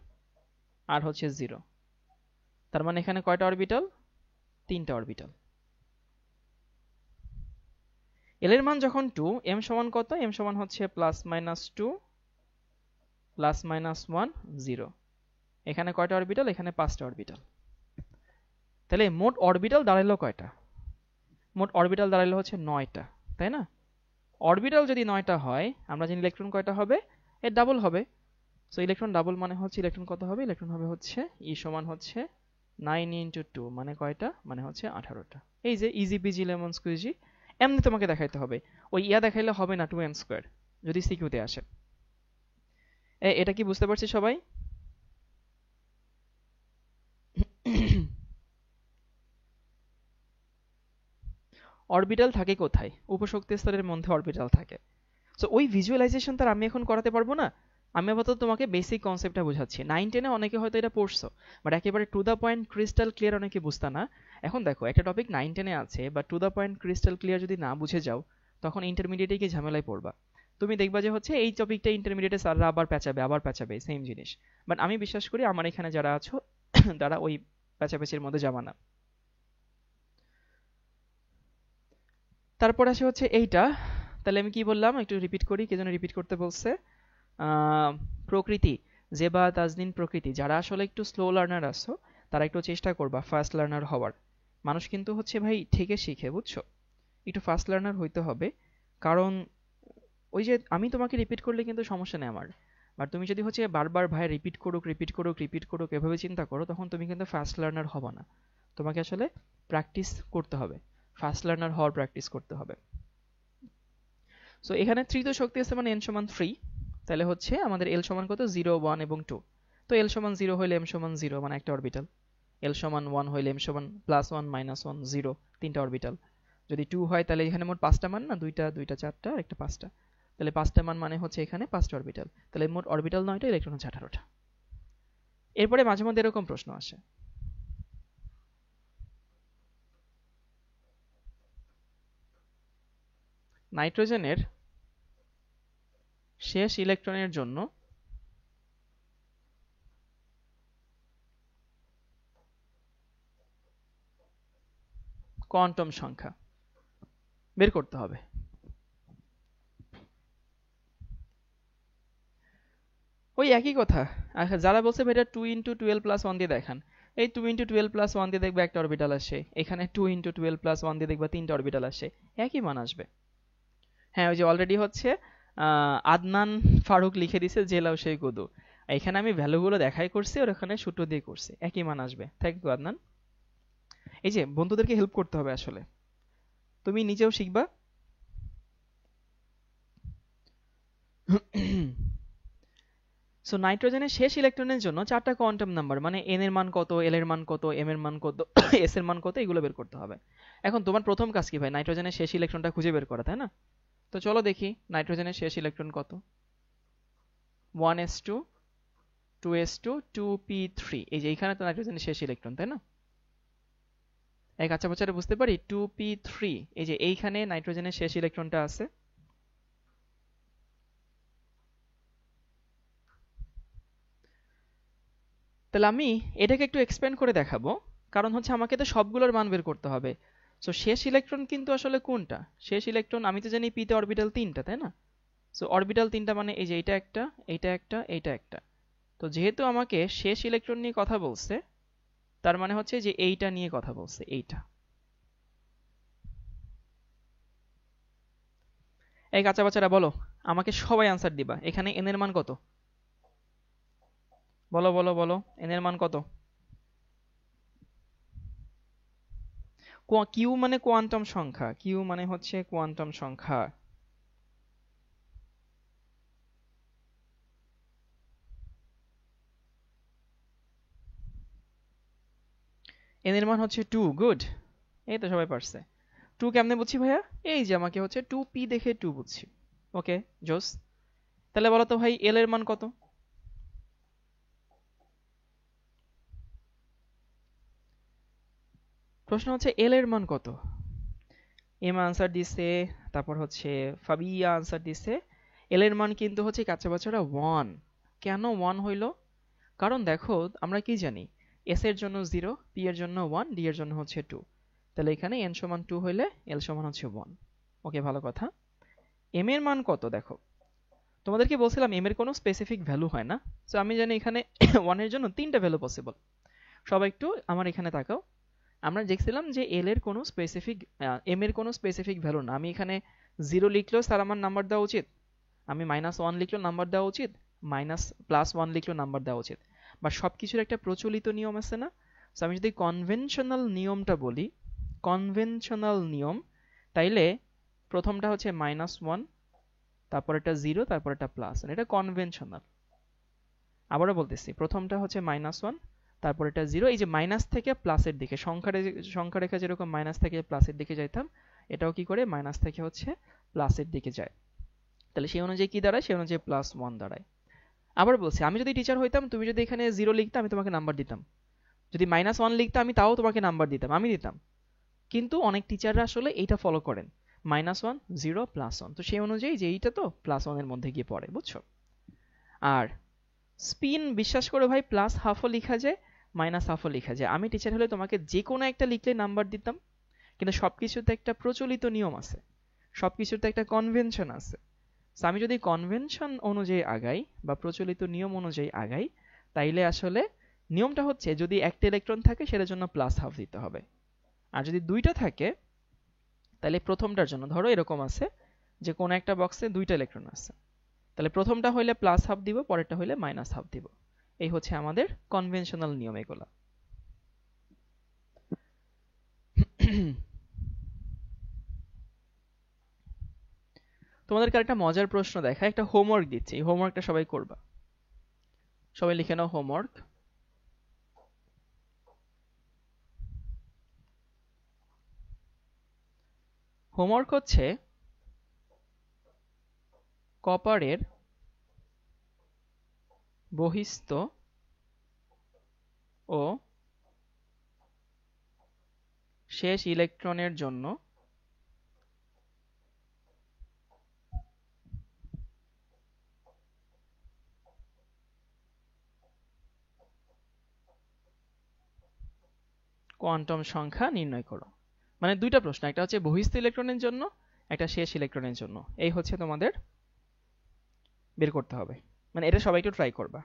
আর হচ্ছে 0। তার মানে এখানে কয়টা অরবিটাল? তিনটা অরবিটাল। l এর মান যখন 2, m সমান কত? m সমান হচ্ছে +-2 +-1 0। এখানে কয়টা অরবিটাল, এখানে 5টা অরবিটাল। তাহলে মোট অরবিটাল দাঁড়ালো কয়টা? মোট অরবিটাল দাঁড়ালো হচ্ছে 9টা, তাই না? অরবিটাল যদি 9টা হয়, আমরা জানি ইলেকট্রন কয়টা হবে, এর ডাবল হবে। সো ইলেকট্রন ডাবল মানে হচ্ছে ইলেকট্রন কত হবে, ইলেকট্রন হবে হচ্ছে ই সমান হচ্ছে 9 ইন্টু 2 মানে কয়টা, মানে হচ্ছে 18টা। এই যে ইজি পিজি লেমন স্কুইজি। এমনি তোমাকে দেখাইতে হবে, ওই ইয়া দেখাইলে হবে না 2n স্কোয়ার যদি সিকিউতে আসে। এটা কি বুঝতে পারছি সবাই? অরবিটাল থাকে কোথায়? উপশক্তি স্তরের মধ্যে অরবিটাল থাকে। সো ওই ভিজুয়ালাইজেশন তার আমি এখন করাতে পারবো না। আমি আপাতত তোমাকে বেসিক কনসেপ্টটা বোঝাচ্ছি। 9-10 এ অনেকে হয়তো এটা পড়ছো, বাট একেবারে to the point crystal clear অনেকে বুঝতা না। এখন দেখো একটা টপিক 9-10 এ আছে, বা to the point crystal clear যদি না বুঝে যাও, তখন ইন্টারমিডিয়েটে গিয়ে ঝামেলায় পড়বা। তুমি দেখবা যে হচ্ছে এই টপিকটা ইন্টারমিডিয়েটে স্যাররা আবার প্যাচাবে সেম জিনিস। বাট আমি বিশ্বাস করি আমার এখানে যারা আছো তারা ওই প্যাচাপেচির মধ্যে যাবা না। তারপর আসে হচ্ছে এইটা। তাহলে আমি কি বললাম একটু রিপিট করি, কে যেন রিপিট করতে বলছে। প্রকৃতি, জেবা, তাজনিন, প্রকৃতি, যারা আসলে একটু স্লো লার্নার আছো তারা একটু চেষ্টা করবা ফাস্ট লার্নার হওয়ার। মানুষ কিন্তু হচ্ছে ভাই থেকে শিখে, বুঝছো? একটু ফাস্ট লার্নার হইতে হবে। কারণ ওই যে আমি তোমাকে রিপিট করলে কিন্তু সমস্যা নেই আমার, বাট তুমি যদি হচ্ছে বারবার ভাই রিপিট করুক এভাবে চিন্তা করো, তখন তুমি কিন্তু ফাস্ট লার্নার হবা না। তোমাকে আসলে প্র্যাকটিস করতে হবে, ফাস্ট লার্নার হওয়ার প্র্যাকটিস করতে হবে। সো এখানে তৃতীয় শক্তি আছে মানে n সমান 3। তাহলে হচ্ছে আমাদের l সমান কত, 0, 1 এবং 2। তো l সমান 0 হইলে m সমান 0 মানে একটা অরবিটাল। l সমান 1 হইলে m সমান +1 -1 0 তিনটা অরবিটাল। যদি 2 হয় তাহলে এখানে মোট 5টা মান না, দুইটা 4টা আর একটা 5টা। তাহলে 5টা মান মানে হচ্ছে এখানে 5টা অরবিটাল। তাহলে মোট অরবিটাল 9টা, ইলেকট্রন হচ্ছে 18টা। এরপরে মাঝে মধ্যে এরকম প্রশ্ন আসে, নাইট্রোজেনের শেষ ইলেকট্রনের জন্য কোয়ান্টাম সংখ্যা বের করতে হবে। ওই একই কথা। যারা বলছে ভাই এটা 2 × 12 + 1 দিয়ে দেখান, এই 2 × 12 + 1 দিয়ে দেখবে একটা অরবিটাল আসে, এখানে 2 × 12 + 1 দিয়ে দেখবে তিনটা অরবিটাল আসে, একই মান আসবে। হ্যাঁ, ওই যে অলরেডি হচ্ছে আদনান ফারুক লিখে দিছে জেলাও সেই গুদু। এখানে আমি ভ্যালুগুলো দেখাই করছি, আর ওখানে সূত্র দিয়ে করছি, একই মান আসবে। Thank you Adnan. এই যে বন্ধুদেরকে হেল্প করতে হবে আসলে, তুমি নিজেও শিখবা। সো নাইট্রোজেনের শেষ ইলেকট্রনের জন্য 4টা কোয়ান্টাম নাম্বার, মানে n এর মান কত, l এর মান কত, m এর মান কত, s এর মান কত, এগুলো বের করতে হবে। এখন তোমার প্রথম কাজ কি ভাই, নাইট্রোজেনের শেষ ইলেকট্রনটা খুঁজে বের করা, তাই না? তো চলো দেখি নাইট্রোজেনের শেষ ইলেকট্রন কত। 1s2, 2s2, 2p3। এই যে এইখানে তো নাইট্রোজেনের শেষ ইলেকট্রন, তাই না? এক আচ্ছা বাচ্চারা বুঝতে পারি 2p3, এই যে এইখানে নাইট্রোজেনের শেষ ইলেকট্রনটা আছে। তাহলে আমি এটাকে একটু এক্সপ্যান্ড করে দেখাবো, কারণ হচ্ছে আমাকে তো সবগুলোর মান বের করতে হবে। সো শেষ ইলেকট্রন কিন্তু আসলে কোনটা, শেষ ইলেকট্রন আমি তো জানি পিতে অরবিটাল 3টা, তাই না? সো অরবিটাল 3টা মানে এই যে এটা একটা, এইটা একটা, এইটা একটা। তো যেহেতু আমাকে শেষ ইলেকট্রন নিয়ে কথা বলছে, তার মানে হচ্ছে যে এইটা নিয়ে কথা বলছে, এইটা। এই কাঁচা বাচ্চারা বলো, আমাকে সবাই আনসার দিবা, এখানে এন এর মান কত? বলো বলো বলো, এন এর মান কত? কিউ মানে কোয়ান্টাম সংখ্যা, কিউ মানে হচ্ছে কোয়ান্টাম সংখ্যা। এন এর মান হচ্ছে 2। গুড, এই তো সবাই পারছে। 2 কেমনে বুঝছি ভাইয়া? এই যে আমাকে হচ্ছে 2p দেখে 2 বুঝছি। ওকে, জোস। তাহলে বলো তো ভাই এল এর মান কত? প্রশ্ন হচ্ছে এল এর মান কত? এম আনসার দিছে, তারপর হচ্ছে ফাবিয়া আনসার দিছে। এল এর মান কিন্তু হচ্ছে কাচ্চা বাচ্চারা 1। কেন 1 হইলো? কারণ দেখো আমরা কি জানি, এস এর জন্য 0, পি এর জন্য 1, ডি এর জন্য হচ্ছে 2। তাহলে এখানে এন সমান 2 হইলে এল সমান হচ্ছে 1। ওকে, ভালো কথা। এম এর মান কত দেখো, তোমাদেরকে বলছিলাম m এর কোনো স্পেসিফিক ভ্যালু হয় না। সো আমি জানি এখানে 1 এর জন্য 3টা ভ্যালু পসিবল। সবাই একটু আমার এখানে তাকাও। আমরা দেখছিলাম যে l এর কোনো স্পেসিফিক m এর কোনো স্পেসিফিক ভ্যালু না। আমি এখানে 0 লিখলেও স্যার আমার নাম্বার দেওয়া উচিত, আমি -1 লিখলেও নাম্বার দেওয়া উচিত, +1 লিখলেও নাম্বার দেওয়া উচিত। বা সবকিছুর একটা প্রচলিত নিয়ম আছে না? সো আমি যদি কনভেনশনাল নিয়মটা বলি, কনভেনশনাল নিয়ম, তাইলে প্রথমটা হচ্ছে -1, তারপর একটা 0, তারপর একটা +1, এটা কনভেনশনাল। আবারও বলতেছি, প্রথমটা হচ্ছে -1, তারপর এটা 0, এই যে মাইনাস থেকে প্লাসের দিকে সংখ্যা রেখা যেরকম মাইনাস থেকে প্লাসের দিকে যাইতাম, এটাও কি করে মাইনাস থেকে হচ্ছে প্লাসের দিকে যায়। তাহলে সেই অনুযায়ী কি দাঁড়ায়? সেই অনুযায়ী +1 দাঁড়ায়। আবার বলছি, আমি যদি টিচার হইতাম, তুমি যদি এখানে 0 লিখতে, আমি তোমাকে নাম্বার দিতাম। যদি -1 লিখতে, আমি তাও তোমাকে নাম্বার দিতাম, আমি দিতাম। কিন্তু অনেক টিচাররা আসলে এইটা ফলো করেন, -1, 0, +1। তো সেই অনুযায়ী যে এইটা তো +1 এর মধ্যে গিয়ে পড়ে, বুঝছো? আর স্পিন বিশ্বাস করে ভাই, +1/2ও লিখা যায়, -1/2ও লিখা যায়। আমি টিচার হলে তোমাকে যে কোনো একটা লিখলে নাম্বার দিতাম, কিন্তু সবকিছুতে একটা প্রচলিত নিয়ম আছে, সবকিছুতে একটা কনভেনশন আছে। আমি যদি কনভেনশন অনুযায়ী আগাই বা প্রচলিত নিয়ম অনুযায়ী আগাই, তাইলে আসলে নিয়মটা হচ্ছে যদি একটা ইলেকট্রন থাকে সেটার জন্য +1/2 দিতে হবে। আর যদি দুইটা থাকে, তাহলে প্রথমটার জন্য ধরো এরকম আছে যে কোন একটা বক্সে 2টা ইলেকট্রন আছে, তাহলে প্রথমটা হইলে +1/2 দিব, পরেরটা হইলে -1/2 দিব। এই হচ্ছে আমাদের কনভেনশনাল নিয়ম এগুলা। তোমাদেরকে একটা মজার প্রশ্ন দেখা, একটা হোমওয়ার্ক দিচ্ছি, এই হোমওয়ার্কটা সবাই করবা। সবাই লিখে নাও হোমওয়ার্ক। হোমওয়ার্ক হচ্ছে কপারের বহিস্থ ও শেষ ইলেকট্রনের জন্য কোয়ান্টাম সংখ্যা নির্ণয় করো। মানে দুইটা প্রশ্ন, একটা হচ্ছে বহিস্থ ইলেকট্রনের জন্য, একটা শেষ ইলেকট্রনের জন্য। এই হচ্ছে তোমাদের বের করতে হবে, মানে এটা সবাই একটু ট্রাই করবা।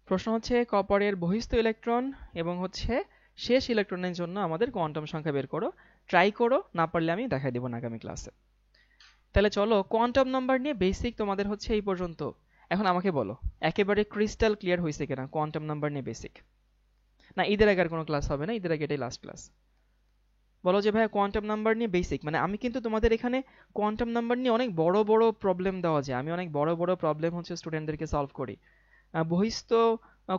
প্রশ্ন হচ্ছে কপারের বহিস্থ ইলেকট্রন এবং হচ্ছে শেষ ইলেকট্রনের জন্য আমাদের কোয়ান্টাম সংখ্যা বের করো। ট্রাই করো, না পারলে আমি দেখাই দেব আগামী ক্লাসে। তাহলে চলো, কোয়ান্টাম নাম্বার নিয়ে বেসিক তোমাদের হচ্ছে এই পর্যন্ত। এখন আমাকে বলো, একেবারে ক্রিস্টাল ক্লিয়ার হয়েছে কিনা কোয়ান্টাম নাম্বার নিয়ে বেসিক? না ঈদের আগে আর কোনো ক্লাস হবে না, ঈদের আগে এটাই লাস্ট ক্লাস। বলো যে ভাইয়া কোয়ান্টাম নাম্বার নিয়ে বেসিক। মানে আমি কিন্তু তোমাদের এখানে কোয়ান্টাম নাম্বার নিয়ে অনেক বড় বড় প্রবলেম দেওয়া যায়, আমি অনেক বড় বড় প্রবলেম হচ্ছে স্টুডেন্টদেরকে সলভ করি। বহিস্থ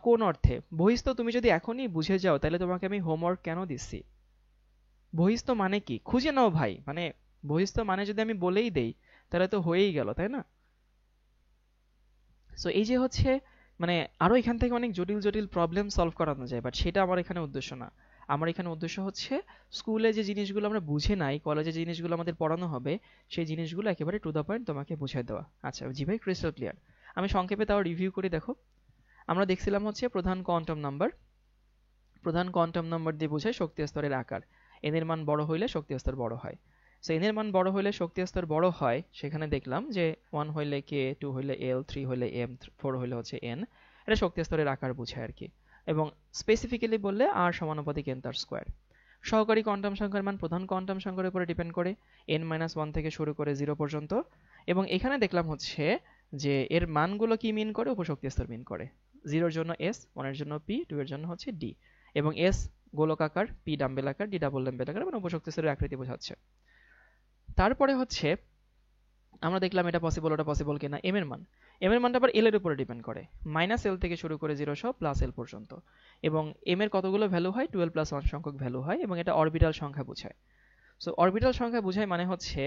কোন অর্থে? বহিস্থ তুমি যদি এখনই বুঝে যাও, তাহলে তোমাকে আমি হোমওয়ার্ক কেন দিচ্ছি? বহিস্থ মানে কি খুঁজে নাও ভাই। মানে বহিস্থ মানে যদি আমি বলেই দেই, তাহলে তো হয়েই গেল, তাই না? সো এই যে হচ্ছে, মানে আরো এখান থেকে অনেক জটিল জটিল প্রবলেম সলভ করানো যায়, বাট সেটা আমার এখানে উদ্দেশ্য না। আমার এখানে উদ্দেশ্য হচ্ছে স্কুলে যে জিনিসগুলো আমরা বুঝে নাই, কলেজে যে জিনিসগুলো আমাদের পড়ানো হবে, সেই জিনিসগুলো একেবারে টু দ্য পয়েন্ট তোমাকে বুঝিয়ে দেওয়া। আচ্ছা জি ভাই, ক্রিস্টাল ক্লিয়ার। আমি সংক্ষেপে তাও রিভিউ করে দেখো। আমরা দেখছিলাম হচ্ছে প্রধান কোয়ান্টাম নাম্বার। প্রধান কোয়ান্টাম নাম্বার দিয়ে বোঝায় শক্তি স্তরের আকার। n এর মান বড় হইলে শক্তি স্তর বড় হয়। সো n এর মান বড় হইলে শক্তি স্তর বড় হয়, সেখানে দেখলাম যে 1 হইলে k, 2 হইলে l, 3 হইলে m, 4 হইলে হচ্ছে n। এটা শক্তি স্তরের আকার বোঝায় আর কি। এবং স্পেসিফিক্যালি বললে r সমানুপাতিক n তার স্কয়ার। সহকারী কোয়ান্টাম সংখ্যার মান প্রধান কোয়ান্টাম সংখ্যার উপরে ডিপেন্ড করে, n-1 থেকে শুরু করে 0 পর্যন্ত। এবং এখানে দেখলাম হচ্ছে যে এর মানগুলো কি মিন করে? উপশক্তি স্তর মিন করে। 0 এর জন্য s, 1 এর জন্য p, 2 এর জন্য হচ্ছে d। এবং s গোলকাকার, p ডাম্বেল আকার, d ডাবল ডাম্বেল আকার, মানে উপশক্তি স্তরের আকৃতি বোঝাচ্ছে। তারপরে হচ্ছে আমরা দেখলাম এটা পসিবল, ওটা পসিবল কিনা। m এর মান, m এর মানটা আবার l এর উপরে ডিপেন্ড করে, -l থেকে শুরু করে 0 সহ +l পর্যন্ত। এবং m এর কতগুলো ভ্যালু হয়? 12 + 1 সংখ্যক ভ্যালু হয়, এবং এটা অরবিটাল সংখ্যা বোঝায়। সো অরবিটাল সংখ্যা বোঝায় মানে হচ্ছে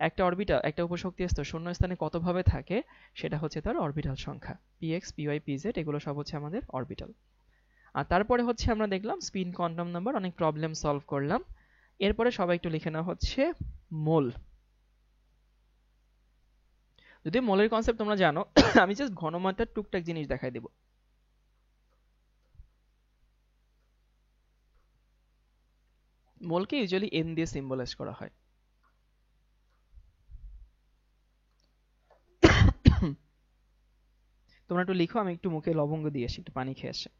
একটা অরবিটাল, একটা উপশক্তি স্তর শূন্য স্থানে কতভাবে থাকে, সেটা হচ্ছে তার অরবিটাল সংখ্যা। px, py, pz এগুলো সব হচ্ছে আমাদের অরবিটাল। আর তারপরে হচ্ছে আমরা দেখলাম স্পিন কোয়ান্টাম নাম্বার, অনেক প্রবলেম সলভ করলাম। এরপরে সবাই একটু লিখে নেওয়া হচ্ছে মোল। যদি মোলের কনসেপ্ট তোমরা জানো, আমি জাস্ট ঘনমাত্রার টুকটাক জিনিস দেখাই দেব। মোলকে ইউজুয়ালি এন দিয়ে সিম্বলাইজ করা হয়। তোমরা একটু লিখো, আমি একটু মুখে লবঙ্গ দিয়ে আসি, একটু পানি খেয়ে আসি।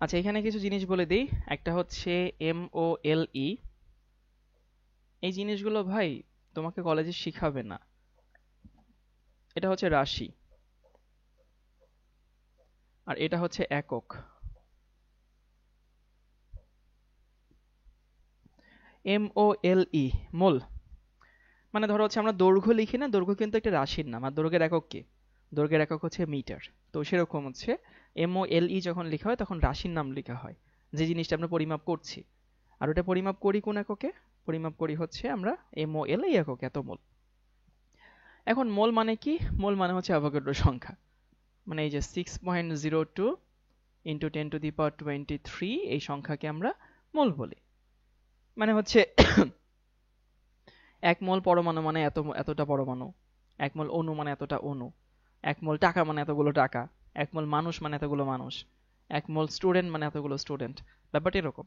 আচ্ছা, এখানে কিছু জিনিস বলে দিই। একটা হচ্ছে MOLE। এই জিনিসগুলো ভাই তোমাকে কলেজে শিখাবে না। এটা হচ্ছে রাশি, আর এটা হচ্ছে একক। MOLE, মোল। মানে ধরো হচ্ছে আমরা দৈর্ঘ্য লিখি না, দৈর্ঘ্য কিন্তু একটা রাশির নাম। আর দৈর্ঘ্যের একক কি? দৈর্ঘ্যের একক হচ্ছে মিটার। তো সেরকম হচ্ছে MOLE যখন লেখা হয় তখন রাশির নাম লেখা হয়, যে জিনিসটা আমরা পরিমাপ করছি। আর ওটা পরিমাপ করি কোন এককে? পরিমাপ করি হচ্ছে আমরা MOL এই একক, এত মোল। এখন মোল মানে কি? মোল মানে হচ্ছে অ্যাভোগাড্রো সংখ্যা। মানে এই যে 6.02 ইন্টু 10⁻23 এই সংখ্যাকে আমরা মোল বলি। মানে হচ্ছে 1 মোল পরমাণু মানে এতটা পরমাণু, 1 মোল অণু মানে এতটা অণু, 1 মোল টাকা মানে এতগুলো টাকা, 1 মোল মানুষ মানে এতগুলো মানুষ, 1 মোল স্টুডেন্ট মানে এতগুলো স্টুডেন্ট। ব্যাপারটা এরকম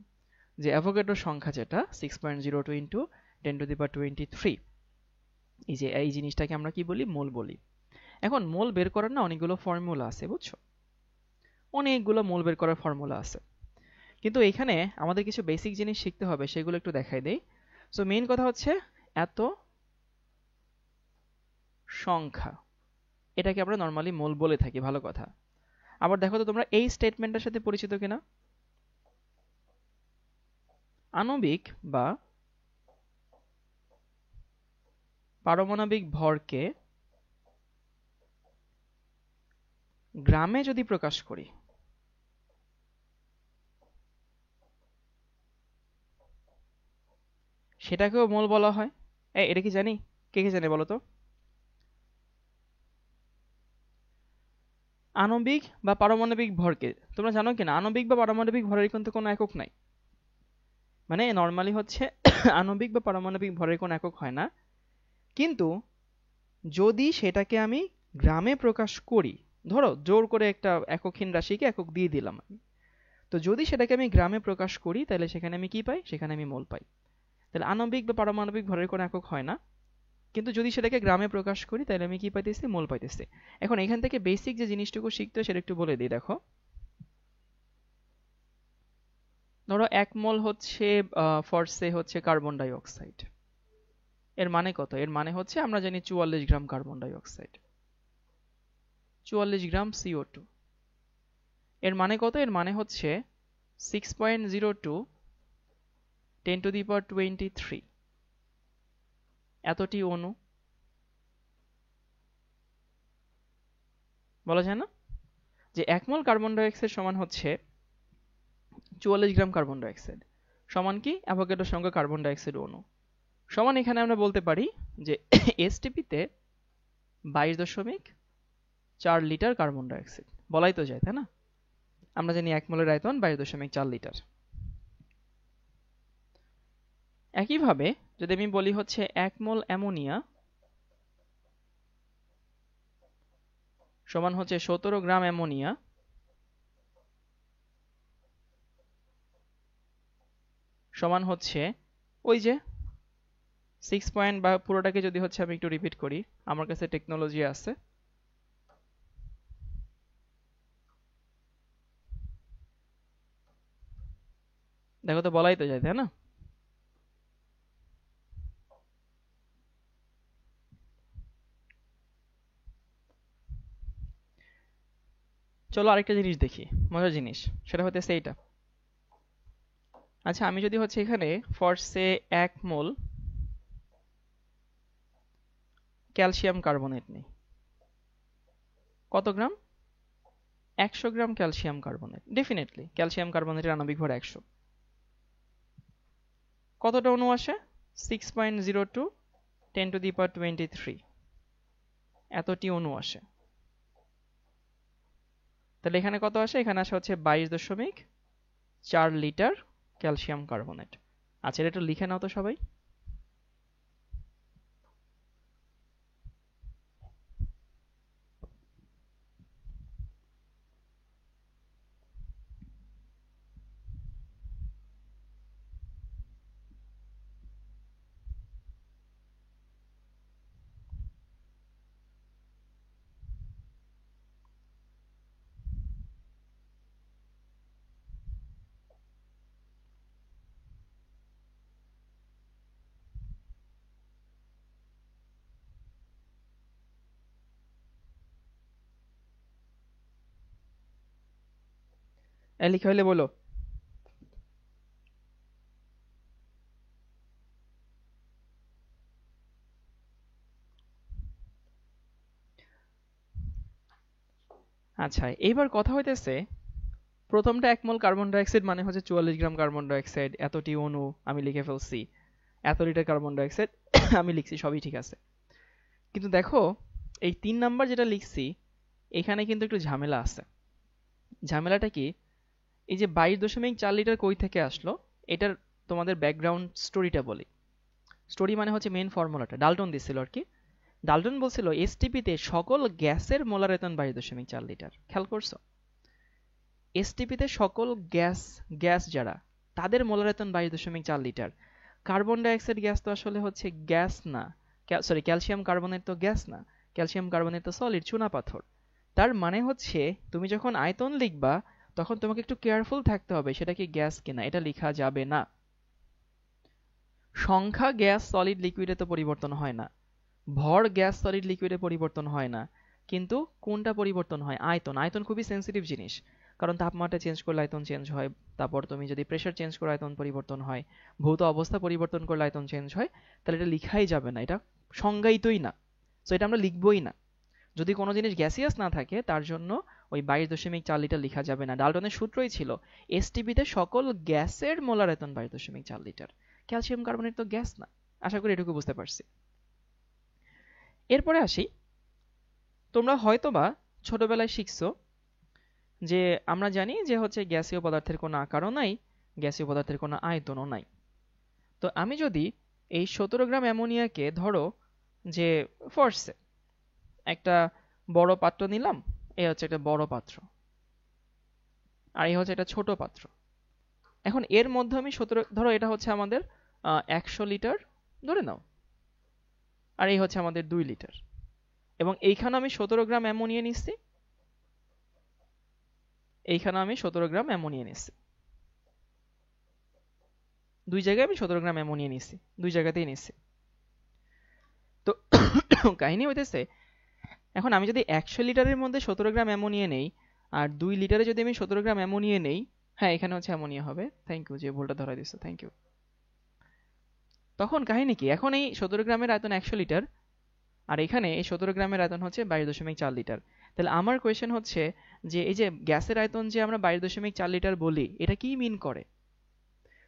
যে অ্যাভোগাড্রো সংখ্যা যেটা 6.02 ইন্টু 10⁻23, এই জিনিসটাকে আমরা কি বলি? মোল বলি। এখন মোল বের করার না অনেকগুলো ফর্মুলা আছে, বুঝছো? অনেকগুলো মোল বের করার ফর্মুলা আছে, কিন্তু এখানে আমাদের কিছু বেসিক জিনিস শিখতে হবে, সেগুলো একটু দেখাই দেই। সো মেইন কথা হচ্ছে এত সংখ্যা, এটাকে আমরা নর্মালি মোল বলে থাকি, ভালো কথা। আবার দেখো তো তোমরা এই স্টেটমেন্টের সাথে পরিচিত কিনা? আণবিক বা পারমাণবিক ভরকে গ্রামে যদি প্রকাশ করি, সেটাকেও মোল বলা হয়। এটা কি জানি? কে কে জানে বলো তো? আণবিক বা পারমাণবিক ভরকে তোমরা জানো কিনা? আণবিক বা পারমাণবিক ভরের কিন্তু কোনো একক নাই। মানে নর্মালি হচ্ছে আণবিক বা পারমাণবিক ভরের কোনো একক হয় না, কিন্তু যদি সেটাকে আমি গ্রামে প্রকাশ করি, ধরো জোর করে একটা এককহীন রাশিকে একক দিয়ে দিলাম আমি, তো যদি সেটাকে আমি গ্রামে প্রকাশ করি তাহলে সেখানে আমি কি পাই? সেখানে আমি মোল পাই। তাহলে আণবিক বা পারমাণবিক ভরের কোনো একক হয় না, কিন্তু যদি সেটাকে গ্রামে প্রকাশ করি তাহলে আমি কি পাইতেছি? মোল পাইতেছি। এখন এখান থেকে বেসিক যে জিনিসটুকু শিখতে হয় সেটা একটু বলে দিই। দেখো, ধরো 1 মোল হচ্ছে ফরসে হচ্ছে কার্বন ডাই অক্সাইড। এর মানে কত? এর মানে হচ্ছে আমরা জানি 44 গ্রাম কার্বন ডাই অক্সাইড, 44 গ্রাম CO2। এর মানে কত? এর মানে হচ্ছে 6.02 10⁻23 এতটি অণু। বলা যায় না যে 1 মোল কার্বন ডাই অক্সাইড সমান হচ্ছে 44 গ্রাম কার্বন ডাই অক্সাইড, সমান কি? অ্যাভোগাড্রো সংখ্যক কার্বন ডাই অক্সাইড অণু। সমান এখানে আমরা বলতে পারি যে এসটিপিতে 22.4 লিটার কার্বন ডাই অক্সাইড। বলাই তো যায়, তাই না? আমরা জানি 1 মোলের আয়তন 22.4 লিটার। একইভাবে যদি আমি বলি হচ্ছে 1 মোল অ্যামোনিয়া সমান হচ্ছে 17 গ্রাম অ্যামোনিয়া, সমান হচ্ছে ওই যে 6 পয়েন্ট, বা পুরোটাকে যদি হচ্ছে আমি একটু রিপিট করি, আমার কাছে টেকনোলজি আছে, দেখো তো বলাই তো যায়, তাই না? চলো আরেকটা জিনিস দেখি, মজার জিনিস, সেটা হতেছে এইটা। আচ্ছা, আমি যদি হচ্ছে এখানে ফরসে 1 মোল ক্যালসিয়াম কার্বনেট নেই, কত gram? 100 gram calcium carbonate. Definitely calcium কার্বনেটের আণবিক ভর 100। কতটা অণু আসে? 6.02 10⁻23 এতটি অণু আসে। তাহলে এখানে কত আসে? এখানে আসে হচ্ছে 22.4 লিটার ক্যালসিয়াম কার্বনেট। আচ্ছা, এটা একটু লিখে নাও তো সবাই। লিখে হলে বলো। আচ্ছা, এইবার কথা হইতেছে, প্রথমটা 1 মোল কার্বন ডাইঅক্সাইড মানে হচ্ছে 44 গ্রাম কার্বন ডাইঅক্সাইড, এতটি অণু আমি লিখে ফেলছি, এত লিটার কার্বন ডাইঅক্সাইড আমি লিখছি, সবই ঠিক আছে। কিন্তু দেখো, এই 3 নাম্বার যেটা লিখছি, এখানে কিন্তু একটু ঝামেলা আছে। ঝামেলাটা কি? এই যে 22.4 লিটার কই থেকে আসলো, এটার তোমাদের ব্যাকগ্রাউন্ড স্টোরিটা বলি। স্টোরি মানে হচ্ছে মেইন ফর্মুলাটা ডাল্টন দিছিল আর কি। ডাল্টন বলছিল এসটিপিতে সকল গ্যাসের মোলার আয়তন 22.4 লিটার। খেয়াল করছো? এসটিপিতে সকল গ্যাস, গ্যাস যারা, তাদের মোলার আয়তন 22.4 লিটার। কার্বন ডাইঅক্সাইড গ্যাস তো আসলে হচ্ছে গ্যাস না, সরি ক্যালসিয়াম কার্বনেট তো গ্যাস না, ক্যালসিয়াম কার্বনেট তো সলিড, চুনা পাথর। তার মানে হচ্ছে তুমি যখন আয়তন লিখবা, তখন তোমাকে একটু কেয়ারফুল থাকতে হবে সেটা কি গ্যাস কিনা, এটা লেখা যাবে না। সংখ্যা গ্যাস সলিড লিকুইডে তো পরিবর্তন হয় না, ভর গ্যাস সলিড লিকুইডে পরিবর্তন হয় না, কিন্তু কোনটা পরিবর্তন হয়? আয়তন। আয়তন খুবই সেন্সিটিভ জিনিস, কারণ তাপমাত্রা চেঞ্জ করলে আয়তন চেঞ্জ হয়, তারপর তুমি যদি প্রেসার চেঞ্জ করো আয়তন পরিবর্তন হয়, ভৌত অবস্থা পরিবর্তন করলে আয়তন চেঞ্জ হয়। তাহলে এটা লিখাই যাবে না, এটা সংজ্ঞায়িতই না, তো এটা আমরা লিখবই না। যদি কোনো জিনিস গ্যাসিয়াস না থাকে তার জন্য ওই 22.4 লিটার লেখা যাবে না। ডাল্টনের সূত্রই ছিল এসটিপিতে সকল গ্যাসের মোলার আয়তন 22.4 লিটার। ক্যালসিয়াম কার্বনেট তো গ্যাস না। আশা করি এটুকু বুঝতে পারছি। এরপরে আসি, তোমরা হয়তোবা ছোটবেলায় শিখছো যে আমরা জানি যে হচ্ছে গ্যাসীয় পদার্থের কোনো আকারও নাই, গ্যাসীয় পদার্থের কোনো আয়তনও নাই। তো আমি যদি এই 17 গ্রাম অ্যামোনিয়াকে ধরো যে ফোর্সে একটা বড় পাত্র নিলাম, এই হচ্ছে একটা বড় পাত্র, আর এই হচ্ছে একটা ছোট পাত্র। এখন এর মধ্যে আমি 17, ধরো এটা হচ্ছে আমাদের 100 লিটার ধরে নাও, আর এই হচ্ছে আমাদের 2 লিটার, এবং এইখানে আমি 17 গ্রাম অ্যামোনিয়া নিচ্ছি, এইখানে আমি 17 গ্রাম অ্যামোনিয়া নিচ্ছি। দুই জায়গায় আমি 17 গ্রাম অ্যামোনিয়া নিচ্ছি, দুই জায়গাতেই নিচ্ছি। তো কাহিনী হইতেছে, এখন আমি যদি 100 লিটারের মধ্যে 17 গ্রাম অ্যামোনিয়া নেই, আর 2 লিটারে যদি আমি 17 গ্রাম অ্যামোনিয়া নেই, হ্যাঁ এখানে হচ্ছে অ্যামোনিয়া হবে, থ্যাংক ইউ যে ভুলটা ধরা দিছো, থ্যাংক ইউ। তখন কাহিনী কি? এখন এই 17 গ্রামের আয়তন 100 লিটার, আর এখানে এই 17 গ্রামের আয়তন হচ্ছে 22.4 লিটার। তাহলে আমার কোয়েশ্চেন হচ্ছে যে এই যে গ্যাসের আয়তন যে আমরা 22.4 লিটার বলি, এটা কি মিন করে?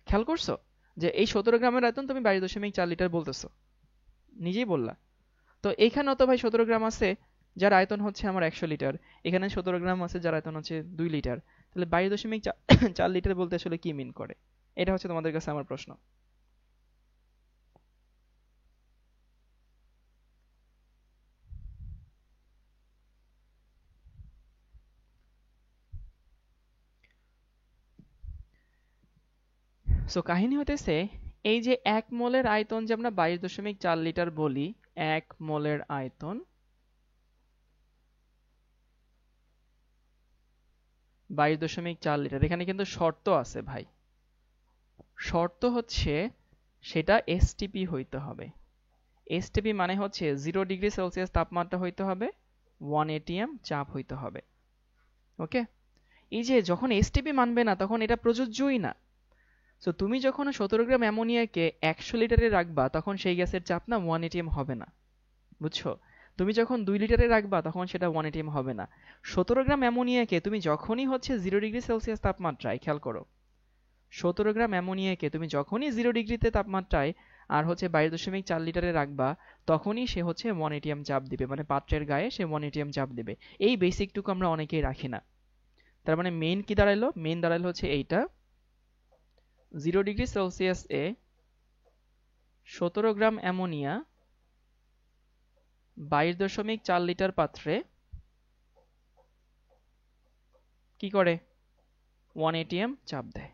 খেয়াল করছো যে এই 17 গ্রামের আয়তন তুমি 22.4 লিটার বলতেছো, নিজেই বললা। তো এইখানেও তো ভাই 17 গ্রাম আছে যার আয়তন হচ্ছে আমার 100 লিটার, এখানে 17 গ্রাম আছে যার আয়তন হচ্ছে 2 লিটার। তাহলে 22.4 লিটার বলতে আসলে কি মিন করে? এটা হচ্ছে তোমাদের কাছে আমার প্রশ্ন। সো কাহিনী হতেছে এই যে 1 মোলের আয়তন যে আমরা 22.4 লিটার বলি, 1 মোলের আয়তন 22.4 লিটার, এখানে কিন্তু শর্ত আছে ভাই। শর্ত হচ্ছে সেটা এসটিপি হইতে হবে। এসটিপি মানে হচ্ছে 0 ডিগ্রি সেলসিয়াস তাপমাত্রা হইতে হবে, 1 atm চাপ হইতে হবে। ওকে, এই যে যখন এসটিপি মানবে না তখন এটা প্রযোজ্যই না। সো তুমি যখন 17 গ্রাম অ্যামোনিয়াকে 100 লিটারে রাখবা তখন সেই গ্যাসের চাপ না 1 atm হবে না, বুঝছো? তুমি যখন 2 লিটারে রাখবা তখন সেটা 1 atm হবে না। 17 গ্রাম অ্যামোনিয়াকে তুমি যখনই হচ্ছে 0 ডিগ্রি সেলসিয়াস তাপমাত্রায়, খেয়াল করো, 17 গ্রাম অ্যামোনিয়াকে তুমি যখনই 0 ডিগ্রিতে তাপমাত্রায় আর হচ্ছে 22.4 লিটারে রাখবা তখনই সে হচ্ছে 1 atm চাপ দিবে, মানে পাত্রের গায়ে সে 1 atm চাপ দিবে। এই বেসিকটুকু আমরা অনেকেই রাখি না। তার মানে মেইন কি দাঁড়াইলো? মেইন দাঁড়াইলো হচ্ছে এইটা, 0 ডিগ্রি সেলসিয়াস এ 17 গ্রাম অ্যামোনিয়া 22.4 লিটার পাত্রে কি করে? 1 atm চাপ দেয়।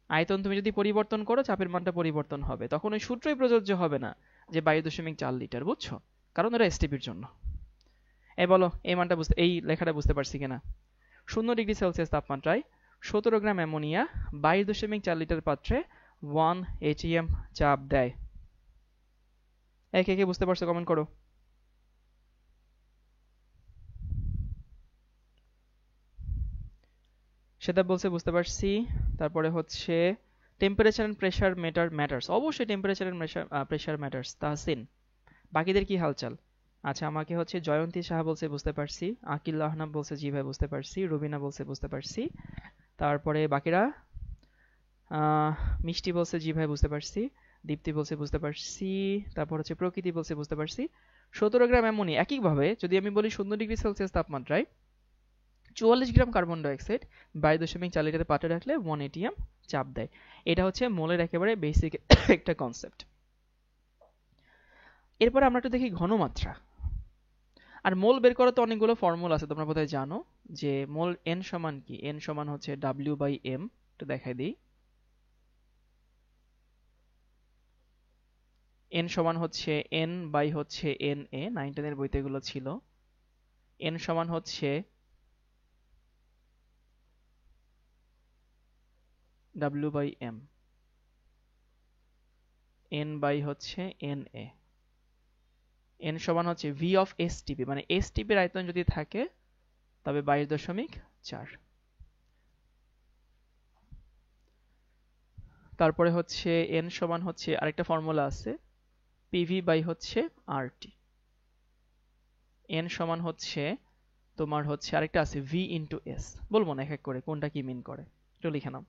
আয়তন তুমি যদি পরিবর্তন করো চাপের মানটা পরিবর্তন হবে, তখন ওই সূত্রই প্রযোজ্য হবে না যে 22.4 লিটার, বুঝছো? কারণ ওটা এসটিপির জন্য। বলো এই মানটা বুঝতে, এই লেখাটা বুঝতে পারছি কিনা? 0 ডিগ্রি সেলসিয়াস তাপমাত্রায় 17 গ্রাম অ্যামোনিয়া 22.4 লিটার পাত্রে 1 atm চাপ দেয়। কে বুঝতে পারছো কমেন্ট করো। সেটা বলছে বুঝতে পারছি। তারপরে হচ্ছে টেম্পারেচার এন্ড প্রেসার ম্যাটার্স, অবশ্যই temperature and pressure matters. Tahsin, বাকিদের কি হালচাল? আচ্ছা, আমাকে হচ্ছে জয়ন্তী সাহা বলছে বুঝতে পারছি, আকিল আহনাব বলছে জি ভাই বুঝতে পারছি, রুবিনা বলছে বুঝতে পারছি, তারপরে বাকিরা মিষ্টি বলছে জি ভাই বুঝতে পারছি, দীপ্তি বলছে বুঝতে পারছি, তারপর হচ্ছে প্রকৃতি বলছে বুঝতে পারছি। 17 গ্রাম অ্যামোনিয়া একইভাবে যদি আমি বলি 0 ডিগ্রি সেলসিয়াস তাপমাত্রায় 44 গ্রাম কার্বন ডাইঅক্সাইড 22.4 লিটার পাত্রে রাখলে 1 atm চাপ দেয়। এটা হচ্ছে মোলের একেবারে বেসিক একটা কনসেপ্ট। এরপর আমরা একটু দেখি ঘনমাত্রা। আর মোল বের করার তো অনেকগুলো ফর্মুলা আছে, তোমরা বোধহয় জানো যে মোল n সমান কি? n সমান হচ্ছে W/m। একটু দেখাই দিই। n সমান হচ্ছে n বাই হচ্ছে Na, 9 এর বইতে এগুলো ছিল। n সমান হচ্ছে W/m, n বাই হচ্ছে Na, n সমান হচ্ছে V of STP, মানে STP এর আয়তন যদি থাকে তবে 22.4। তারপরে হচ্ছে n সমান হচ্ছে আরেকটা ফর্মুলা আছে PV বাই হচ্ছে RT। n সমান হচ্ছে তোমার হচ্ছে আরেকটা আছে V ইন্টু S। বলবো না এক এক করে কোনটা কি মিন করে, একটু লিখে নাও।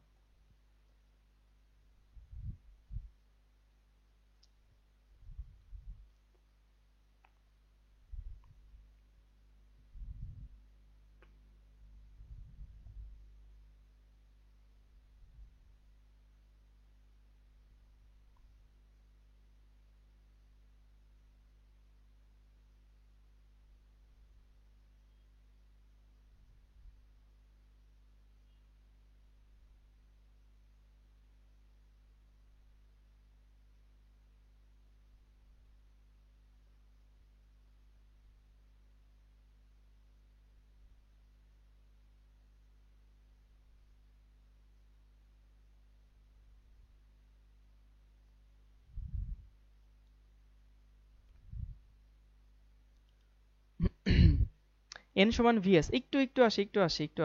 n সমান VS, একটু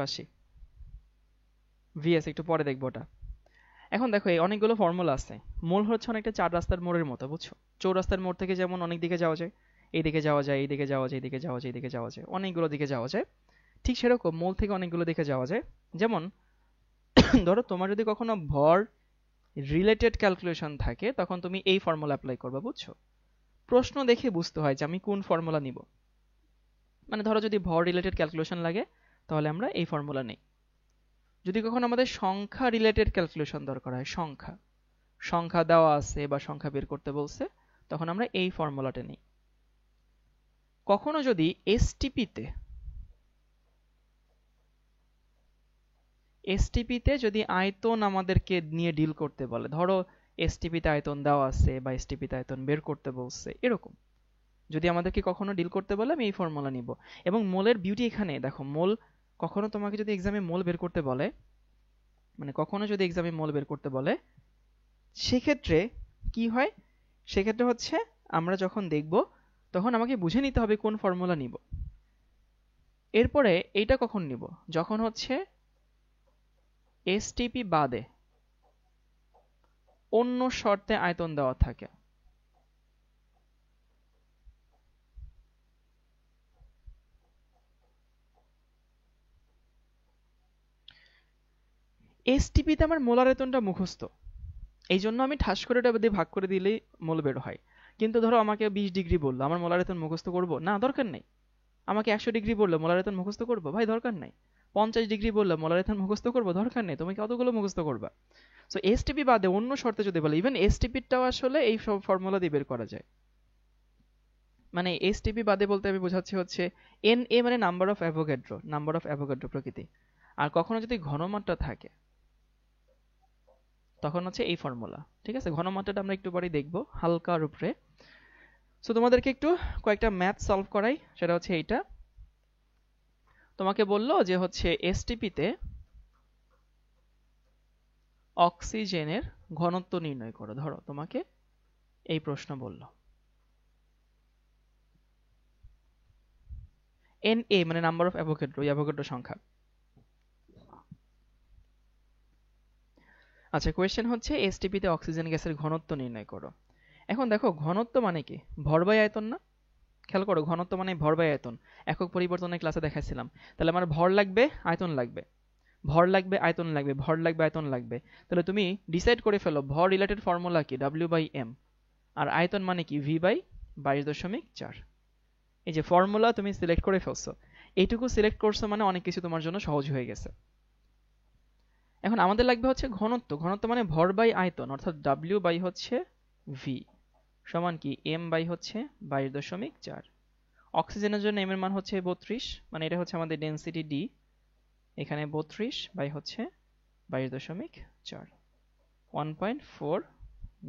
আসি VS একটু পরে দেখবো ওটা। এখন দেখো এই অনেকগুলো ফর্মুলা আছে। মোল হচ্ছে অনেকটা 4 রাস্তার মোড়ের মতো, বুঝছো? চৌরাস্তার মোড় থেকে যেমন অনেক দিকে যাওয়া যায়, এইদিকে যাওয়া যায়, এইদিকে যাওয়া যায়, এইদিকে যাওয়া যায়, এইদিকে যাওয়া যায়, অনেকগুলো দিকে যাওয়া যায়। ঠিক সেরকম মোল থেকে অনেকগুলো দিকে যাওয়া যায়। যেমন ধরো তোমার যদি কখনো ভর রিলেটেড ক্যালকুলেশন থাকে তখন তুমি এই ফর্মুলা অ্যাপ্লাই করবে, বুঝছো? প্রশ্ন দেখে বুঝতে হয় যে আমি কোন ফর্মুলা নিব। মানে ধরো যদি ভর রিলেটেড ক্যালকুলেশন লাগে তাহলে আমরা এই ফর্মুলা নিই। যদি কখনো আমাদের সংখ্যা রিলেটেড ক্যালকুলেশন দরকার হয়, সংখ্যা দেওয়া আছে বা সংখ্যা বের করতে বলছে, তখন আমরা এই ফর্মুলাটা নিই। কখনো যদি এসটিপিতে যদি আয়তন আমাদেরকে নিয়ে ডিল করতে বলে, ধরো এসটিপিতে আয়তন দেওয়া আছে বা এসটিপিতে আয়তন বের করতে বলছে, এরকম যদি আমাদেরকে কখনো ডিল করতে বলে আমি এই ফর্মুলা নিব। এবং মোলের বিউটি এখানে দেখো, মোল কখনো তোমাকে যদি এক্সামে মোল বের করতে বলে, মানে কখনো যদি এক্সামে মোল বের করতে বলে, সেক্ষেত্রে কি হয়, সেক্ষেত্রে হচ্ছে আমরা যখন দেখব তখন আমাকে বুঝে নিতে হবে কোন ফর্মুলা নিব। এরপরে এইটা কখন নিব, যখন হচ্ছে এসটিপি বাদে অন্য শর্তে আয়তন দেওয়া থাকে। এসটিপিতে আমার মোলার আয়তনটা মুখস্থ, এই জন্য আমি ঠাস করে এটা দিয়ে ভাগ করে দিলেই মোল বের হয়। কিন্তু ধরো আমাকে 20 ডিগ্রি বললো, আমার মোলার আয়তন মুখস্থ করবো না? দরকার নেই। আমাকে 100 ডিগ্রি বললো, মোলার আয়তন মুখস্থ করবো? ভাই দরকার নাই। 50 ডিগ্রি বললো, মোলার আয়তন মুখস্থ করবো? দরকার নেই। তুমি কতগুলো মুখস্থ করবা? সো এসটিপি বাদে অন্য শর্তে যদি বলে, ইভেন এসটিপিটাও আসলে এই সব ফর্মুলা দিয়ে বের করা যায়। মানে এসটিপি বাদে বলতে আমি বোঝাচ্ছি হচ্ছে এন এ মানে number of Avogadro, number of Avogadro প্রকৃতি। আর কখনো যদি ঘনমাত্রা থাকে তখন হচ্ছে এই ফর্মুলা। ঠিক আছে, ঘনমাত্রাটা আমরা একটু পরেই দেখবো হালকার উপরে। সো তোমাদেরকে একটু কয়েকটা ম্যাথ সলভ করাই, সেটা হচ্ছে এইটা। তোমাকে বললো যে হচ্ছে এসটিপিতে অক্সিজেনের ঘনত্ব নির্ণয় করো। ধরো তোমাকে এই প্রশ্ন বলল, এন এ মানে নাম্বার অফ অ্যাভোগাড্রো, অ্যাভোগাড্রো সংখ্যা। আচ্ছা, কোয়েশ্চেন হচ্ছে এসটিপিতে অক্সিজেন গ্যাসের ঘনত্ব নির্ণয় করো। এখন দেখো ঘনত্ব মানে কি, ভর বাই আয়তন না? খেয়াল করো, ঘনত্ব মানে ভর বাই আয়তন। একক পরিবর্তনের ক্লাসে দেখাইছিলাম। তাহলে আমার ভর লাগবে, আয়তন লাগবে, ভর লাগবে, আয়তন লাগবে, ভর লাগবে, আয়তন লাগবে। তাহলে তুমি ডিসাইড করে ফেলো ভর রিলেটেড ফর্মুলা কি, ডাব্লিউ বাই এম। আর আয়তন মানে কি, ভি বাই 22.4। এই যে ফর্মুলা তুমি সিলেক্ট করে ফেলছো, এইটুকু সিলেক্ট করছো মানে অনেক কিছু তোমার জন্য সহজ হয়ে গেছে। এখন আমাদের লাগবে হচ্ছে ঘনত্ব। ঘনত্ব মানে ভর বাই আয়তন, অর্থাৎ ডাব্লিউ বাই হচ্ছে ভি সমান কি এম বাই হচ্ছে 22.4। অক্সিজেনের জন্য এম এর মান হচ্ছে 32, মানে এটা হচ্ছে আমাদের ডেনসিটি ডি। এখানে 32 বাই হচ্ছে 22.4, 1.4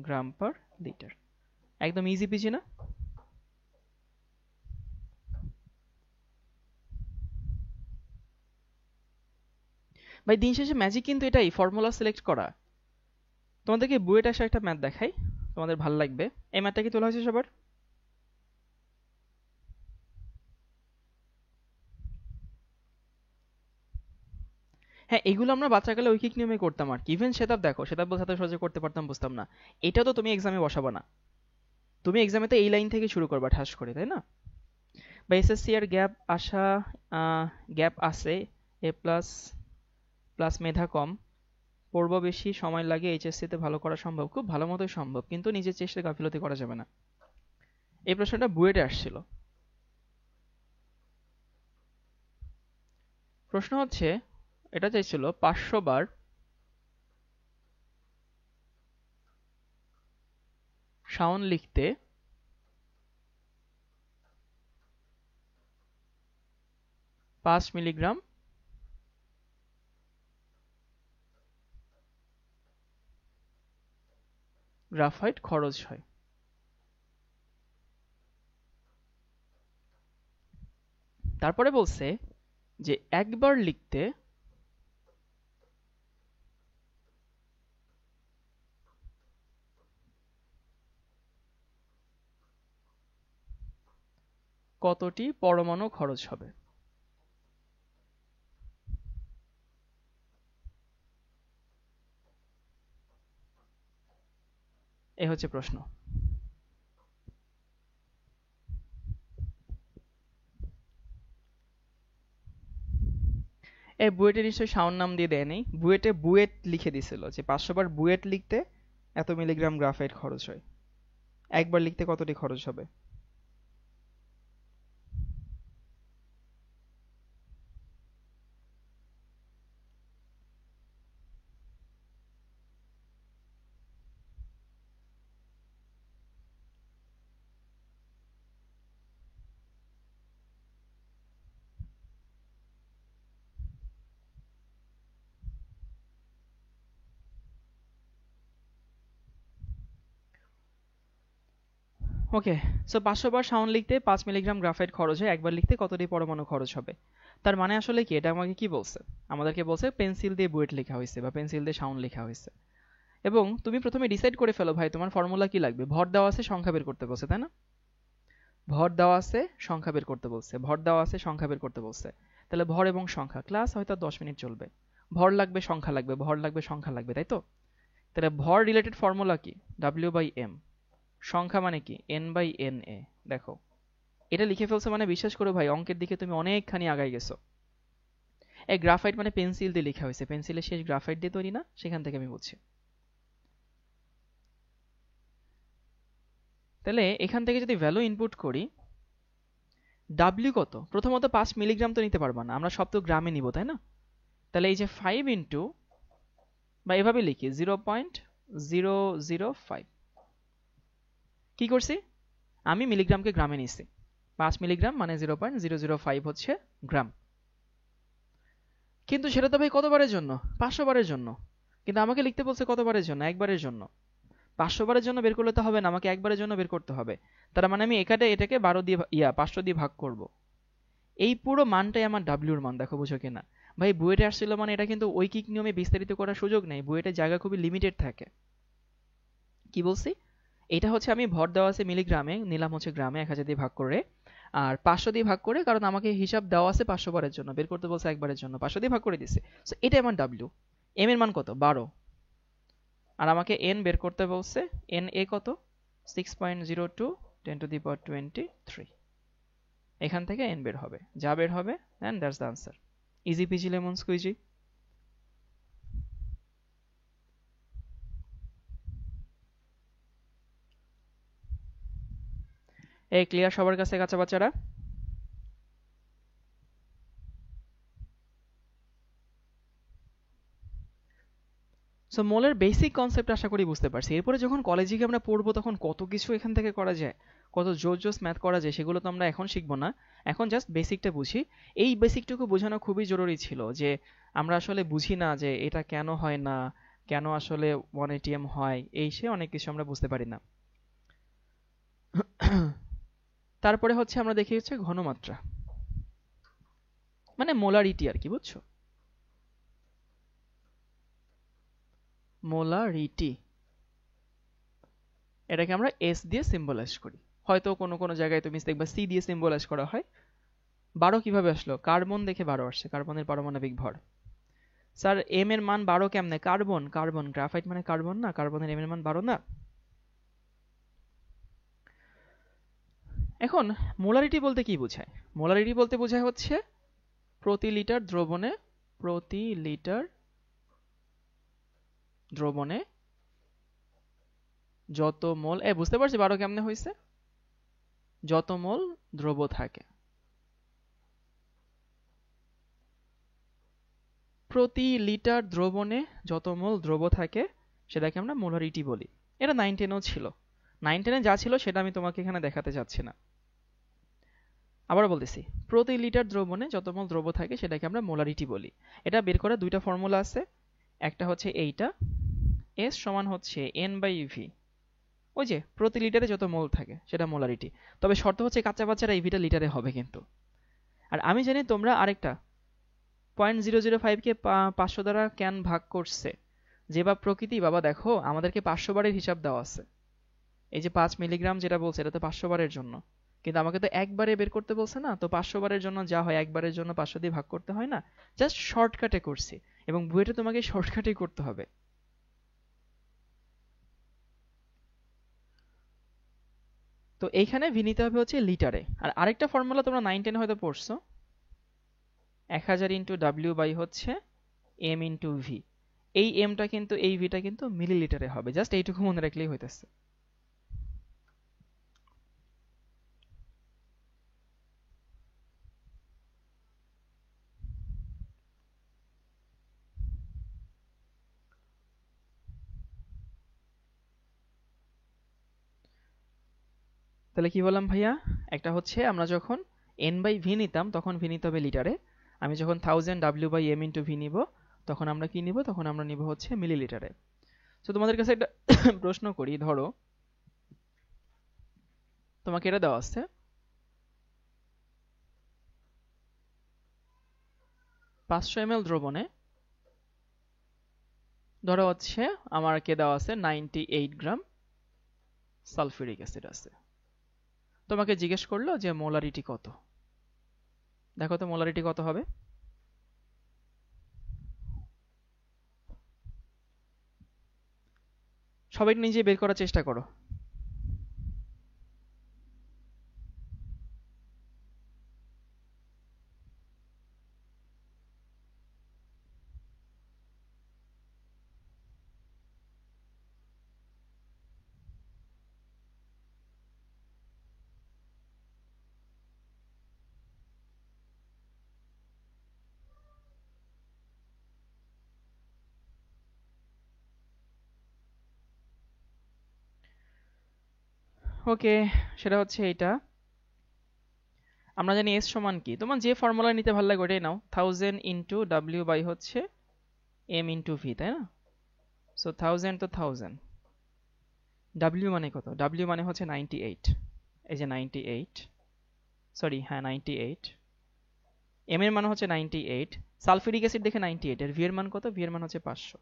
গ্রাম পার লিটার। একদম ইজি পিজি না? ভাই দিন শেষে ম্যাজিক কিন্তু এটাই, ফর্মুলা সিলেক্ট করা। তোমাদেরকে বুয়েট আসা একটা ম্যাথ দেখাই, তোমাদের ভালো লাগবে। এই ম্যাথটা কি তোলা হয়েছে সবার? হ্যাঁ, এগুলো আমরা বাচ্চাকালে ঐকিক নিয়মে করতাম আর কি। ইভেন সেটাপ দেখো, সেটাপ বোঝাতে সহজে করতে পারতাম, বুঝতাম না। এটা তো তুমি এক্সামে বসাবা না, তুমি এক্সামে তো এই লাইন থেকে শুরু করবা ঠাস করে, তাই না? বা এসএসসি এর গ্যাপ আসা, গ্যাপ আছে, এ প্লাস প্লাস মেধা কম, পড়ব বেশি, সময় লাগে, এইচএসসি তে ভালো করা সম্ভব, খুব ভালো মতোই সম্ভব, কিন্তু নিজের চেষ্টায় গাফিলতি করা যাবে না। এই প্রশ্নটা বুয়েটে আসছিল। প্রশ্ন হচ্ছে, এটা চাইছিল 500 বার শাওন লিখতে 5 মিলিগ্রাম গ্রাফাইট খরচ হয়। তারপরে বলছে যে একবার লিখতে কতটি পরমাণু খরচ হবে। এ হচ্ছে প্রশ্ন। এই বুয়েটে নিশ্চয়ই শাওন নাম দিয়ে দেয় নাই, বুয়েটে বুয়েট লিখে দিছিল যে 500 বার বুয়েট লিখতে এত মিলিগ্রাম গ্রাফাইট খরচ হয়। একবার লিখতে কতটি খরচ হবে? ওকে, সো 500 বার সাউন্ড লিখতে 5 মিলিগ্রাম গ্রাফাইট খরচ হয়, একবার লিখতে কতটি পরমাণু খরচ হবে? তার মানে আসলে কি, এটা আমাকে কি বলছে? আমাদেরকে বলছে পেন্সিল দিয়ে বুয়েট লেখা হয়েছে বা পেন্সিল দিয়ে সাউন্ড লেখা হয়েছে। এবং তুমি প্রথমে ডিসাইড করে ফেলো ভাই তোমার ফর্মুলা কি লাগবে। ভর দেওয়া আছে, সংখ্যা বের করতে বলছে, তাই না? ভর দেওয়া আছে, সংখ্যা বের করতে বলছে, ভর দেওয়া আছে, সংখ্যা বের করতে বলছে। তাহলে ভর এবং সংখ্যা, ক্লাস হয়তো 10 মিনিট চলবে। ভর লাগবে, সংখ্যা লাগবে, ভর লাগবে, সংখ্যা লাগবে, তাই তো? তাহলে ভর রিলেটেড ফর্মুলা কি? W/m। সংখ্যা মানে কি? N/Na। দেখো, এটা লিখে ফেলছো মানে বিশ্বাস করো ভাই, অঙ্কের দিকে তুমি অনেকখানি আগাই গেছো। এই গ্রাফাইট মানে পেন্সিল দিয়ে লেখা হয়েছে, পেন্সিলের শেষ গ্রাফাইট দিয়ে তৈরি না, সেখান থেকে আমি বলছি। তাহলে এখান থেকে যদি ভ্যালু ইনপুট করি, ডাব্লিউ কত? প্রথমত 5 মিলিগ্রাম তো নিতে পারবা না, আমরা সব তো গ্রামে নিব, তাই না? তাহলে এই যে 5 ইন্টু, বা এভাবে লিখি 0.005। কি করছি? আমি মিলিগ্রামকে গ্রামে নিছি। 5 মিলিগ্রাম মানে 0.005 হচ্ছে গ্রাম। কিন্তু সেটা তো ভাই কতবারের জন্য? 500 বারের জন্য। কিন্তু আমাকে লিখতে বলছে কতবারের জন্য? একবারের জন্য। 500 বারের জন্য বের করলে তো হবে না, আমাকে একবারের জন্য বের করতে হবে। তার মানে আমি এটাকে 12 দিয়ে 500 দিয়ে ভাগ করব। এই পুরো মানটাই আমার ডাব্লিউর মান। দেখো বুঝো কিনা ভাই, বুয়েটে আসছিল মানে এটা কিন্তু ঐকিক নিয়মে বিস্তারিত করার সুযোগ নেই, বুয়েটের জায়গা খুবই লিমিটেড থাকে। কি বলছি? এটা হচ্ছে আমি ভর দেওয়া আছে মিলিগ্রামে, নিলাম হচ্ছে গ্রামে 1000 দিয়ে ভাগ করে, আর 500 দিয়ে ভাগ করে, কারণ আমাকে হিসাব দেওয়া আছে 500 বারের জন্য, বের করতে বলছে একবারের জন্য, 500 দিয়ে ভাগ করে দিছে। সো এটা আমার ডাব্লিউ। এম এর মান কত? 12। আর আমাকে এন বের করতে বলছে, এন এ কত? 6.02 10⁻23। এখান থেকে এন বের হবে, যা বের হবে, and that's the answer. Easy peasy lemon squeezy. এই ক্লিয়ার সবার কাছে, কাঁচা বাচ্চারা? সো মোলের বেসিক কনসেপ্ট আশা করি বুঝতে পারছি। এরপরে যখন কলেজে গিয়ে আমরা পড়বো তখন কত কিছু এখান থেকে করা যায়, কত জোস জোস ম্যাথ করা যায়, সেগুলো তো আমরা এখন শিখবো না। এখন জাস্ট বেসিকটা বুঝি। এই বেসিকটুকু বোঝানো খুবই জরুরি ছিল, যে আমরা আসলে বুঝি না যে এটা কেন হয় না, কেন আসলে 1 ATM হয়, এই সে অনেক কিছু আমরা বুঝতে পারি না। তারপরে হচ্ছে আমরা দেখি হচ্ছে ঘনমাত্রা, মানে মোলারিটি আর কি, বুঝছো? মোলারিটি, এটাকে আমরা এস দিয়ে সিম্বলাইজ করি। হয়তো কোনো কোনো জায়গায় তুমি দেখবা সি দিয়ে সিম্বলাইজ করা হয়। 12 কিভাবে আসলো? কার্বন দেখে 12 আসছে, কার্বনের পারমাণবিক ভর। স্যার এম এর মান 12 কেমনে? কার্বন, কার্বন, গ্রাফাইট মানে কার্বন না, কার্বনের এম এর মান 12 না। এখন মোলারিটি বলতে কি বোঝায়? মোলারিটি বলতে বোঝায় হচ্ছে প্রতি লিটার দ্রবণে, প্রতি লিটার দ্রবণে যত মোল, বুঝতে পারছি 12 কেমনে হয়েছে, যত মোল দ্রব থাকে। প্রতি লিটার দ্রবণে যত মোল দ্রব থাকে সেটাকে আমরা মোলারিটি বলি। এটা 9-10-এও ছিল। 9-10-এ যা ছিল সেটা আমি তোমাকে এখানে দেখাতে চাচ্ছি না। আবার বলতেছি, প্রতি লিটার দ্রবণে যত মোল দ্রব থাকে সেটাকে আমরা মোলারিটি বলি। এটা বের করার দুইটা ফর্মুলা আছে। একটা হচ্ছে এইটা, এস সমান হচ্ছে N/V। ওই যে প্রতি লিটারে যত মোল থাকে সেটা মোলারিটি। তবে শর্ত হচ্ছে কাঁচা বাচ্চারা ইভিটা লিটারে হবে কিন্তু। আর আমি জানি তোমরা আরেকটা 0.005 কে 500 দ্বারা কেন ভাগ করছে, যে বা প্রকৃতি বাবা, দেখো আমাদেরকে 500 বারের হিসাব দেওয়া আছে। এই যে 5 মিলিগ্রাম যেটা বলছে এটা তো 500 বারের জন্য, কিন্তু আমাকে তো একবারে বের করতে বলছে না। তো 500 বারের জন্য যা হয় একবারের জন্য 500 দিয়ে ভাগ করতে হয় না, জাস্ট শর্টকাটে করছি। এবং বুয়েটে তোমাকে শর্টকাটেই করতে হবে। তো এইখানে ভি নিতে হবে হচ্ছে লিটারে। আর আরেকটা ফর্মুলা তোমরা 9-10 হয়তো পড়ছো, 1000 ইন্টু ডাব্লিউ বাই হচ্ছে এম ইন্টু ভি। এই এমটা কিন্তু, এই ভিটা কিন্তু মিলিলিটারে হবে, জাস্ট এইটুকু মনে রাখলেই হইতেছে। তাহলে কি বললাম ভাইয়া? একটা হচ্ছে আমরা যখন N/V নিতাম তখন ভি নিতে হবে লিটারে। আমি যখন 1000 W/M ইন্টু ভি নিব তখন আমরা কি নিব? তখন আমরা নিব হচ্ছে মিলিলিটারে। তো তোমাদের কাছে একটা প্রশ্ন করি, ধরো তোমাকে এটা দেওয়া আছে 500 ml দ্রবণে ধরো হচ্ছে আমার কে দেওয়া আছে 98 গ্রাম সালফিউরিক অ্যাসিড আছে। তোমাকে জিজ্ঞেস করলো যে মোলারিটি কত, দেখো তো মোলারিটি কত হবে। সবাই নিজে বের করার চেষ্টা করো। ওকে, সেটা হচ্ছে এইটা। আমরা জানি এস সমান কি, তোমার যে ফর্মুলা নিতে ভালো লাগে ওটাই নাও। 1000 ইন্টু ডাব্লিউ বাই হচ্ছে এম ইন্টু ভি, তাই না? সো 1000 তো 1000, ডাব্লিউ মানে কত? ডাব্লিউ মানে হচ্ছে 98, এই যে 98, সরি হ্যাঁ 98, এম এর মান হচ্ছে 98, সালফিউরিক অ্যাসিড দেখে 98, এর ভি এর মান কত? ভি এর মান হচ্ছে 500।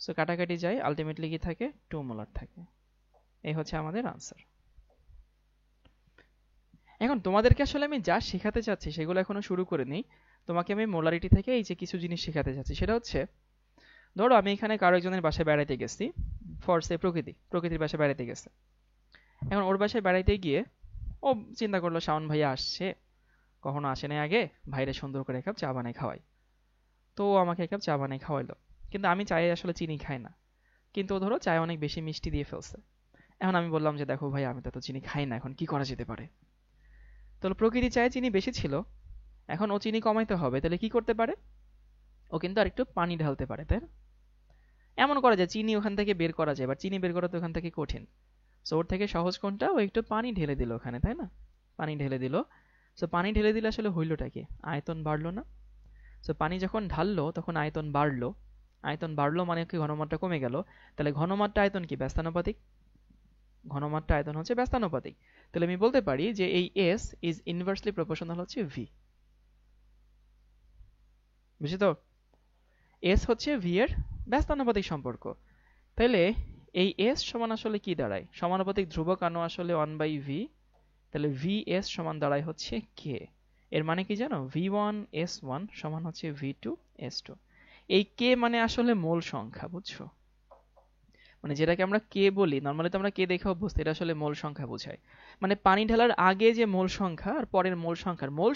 সো কাটাকাটি যায়, আলটিমেটলি কি থাকে? 2 মোলার থাকে। এই হচ্ছে আমাদের আনসার। এখন তোমাদেরকে আসলে আমি যা শেখাতে চাচ্ছি সেগুলো এখনো শুরু করিনি। তোমাকে আমি মোলারিটি থেকে এই যে কিছু জিনিস শেখাতে চাচ্ছি, সেটা হচ্ছে ধরো আমি এখানে কারো একজনের বাসায় বেড়াইতে গেছি, ফর সে প্রকৃতির বাসায় বেড়াইতে গেছে। এখন ওর বাসায় বেড়াইতে গিয়ে ও চিন্তা করলো শাওন ভাইয়া আসছে, কখনো আসে নাই আগে, ভাইরে সুন্দর করে এক কাপ চা বানাই খাওয়াই। তো ও আমাকে এক কাপ চা বানাই খাওয়াইলো, কিন্তু আমি চায়ে আসলে চিনি খাই না, কিন্তু ও ধরো চায়ে অনেক বেশি মিষ্টি দিয়ে ফেলছে। এখন আমি বললাম যে দেখো ভাই আমি তো এত চিনি খাই না, এখন কি করা যেতে পারে? তো প্রকৃতি চায়ে চিনি বেশি ছিল, এখন ও চিনি কমাইতে হবে, তাহলে কি করতে পারে? ও কিন্তু আরেকটু পানি ঢালতে পারে, তাই না? এমন করা যায় চিনি ওখান থেকে বের করা যায়, বাট চিনি বের করা তো ওখান থেকে কঠিন। সো ওর থেকে সহজ কোনটা? ও একটু পানি ঢেলে দিল ওখানে, তাই না? পানি ঢেলে দিল। সো পানি ঢেলে দিলে আসলে হইলটা কি? আয়তন বাড়লো না? সো পানি যখন ঢাললো তখন আয়তন বাড়লো, আয়তন বাড়লো মানে কি ঘনমাত্রা কমে গেল, তাহলে ঘনমাত্রা আয়তন কি? ব্যস্তানুপাতিক। ঘনমাত্রা আয়তন হচ্ছে ব্যস্তানুপাতিক, তাহলে আমি বলতে পারি যে এই এস ইজ ইনভার্সলি প্রপোর্শনাল হচ্ছে ভি। বুঝি তো? এস হচ্ছে ভি এর ব্যস্তানুপাতিক সম্পর্ক। তাহলে এই এস সমান আসলে কি দাঁড়ায়? সমানুপাতিক ধ্রুবক আনো আসলে 1/v, তাহলে vs সমান দাঁড়ায় হচ্ছে কে। এর মানে কি জানো? v1s1 সমান হচ্ছে v2s2। এই কে মানে আসলে মোল সংখ্যা, বুঝছো? মানে যেটাকে আমরা কে বলি, নর্মালি তো আমরা কে দেখে অভ্যস্ত, এটা আসলে মোল সংখ্যা বোঝায়। মানে পানি ঢালার আগে যে মোল সংখ্যা আর পরের মোল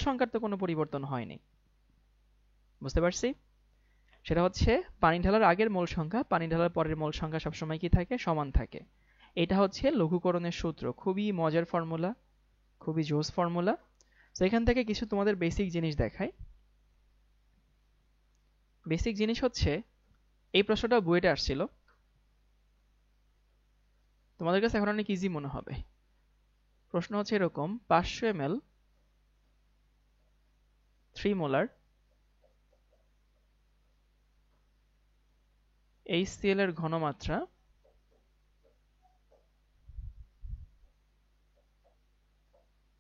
সংখ্যার তো কোনো পরিবর্তন হয়নি। বুঝতে পারছি? সেটা হচ্ছে পানি ঢালার আগের মোল সংখ্যা, পানি ঢালার পরের মোল সংখ্যা সবসময় কি থাকে? সমান থাকে। এটা হচ্ছে লঘুকরণের সূত্র, খুবই মজার ফর্মুলা, খুবই জোস ফর্মুলা। তো এখান থেকে কিছু তোমাদের বেসিক জিনিস দেখাই। বেসিক জিনিস হচ্ছে, এই প্রশ্নটা বুয়েটে আসছিল, তোমাদের কাছে এখন অনেক ইজি মনে হবে। প্রশ্ন হচ্ছে এরকম, 500 ml 3 মোলার HCl এর ঘনমাত্রা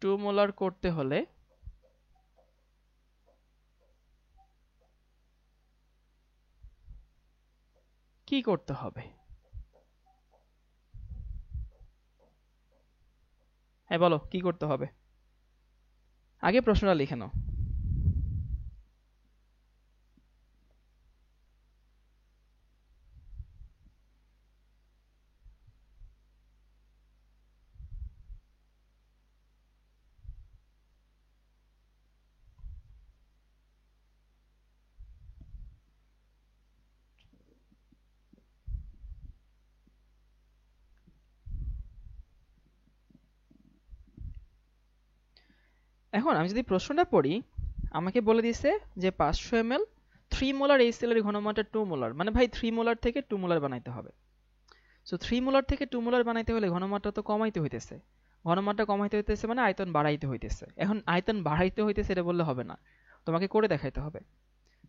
2 মোলার করতে হলে কি করতে হবে? হ্যাঁ বলো, কি করতে হবে? আগে প্রশ্নটা লিখে নাও। এখন আমি যদি প্রশ্নটা পড়ি, আমাকে বলে দিছে যে 500 ml 3 মোলার HCl এর ঘনমাত্রা 2 মোলার, মানে ভাই 3 মোলার থেকে 2 মোলার বানাইতে হবে। সো 3 মোলার থেকে 2 মোলার বানাইতে হলে ঘনমাত্রা তো কমাইতে হইতেছে। ঘনমাত্রা কমাইতে হইতেছে মানে আয়তন বাড়াইতে হইতেছে। এখন আয়তন বাড়াইতে হইতেছে এটা বললে হবে না, তোমাকে করে দেখাইতে হবে।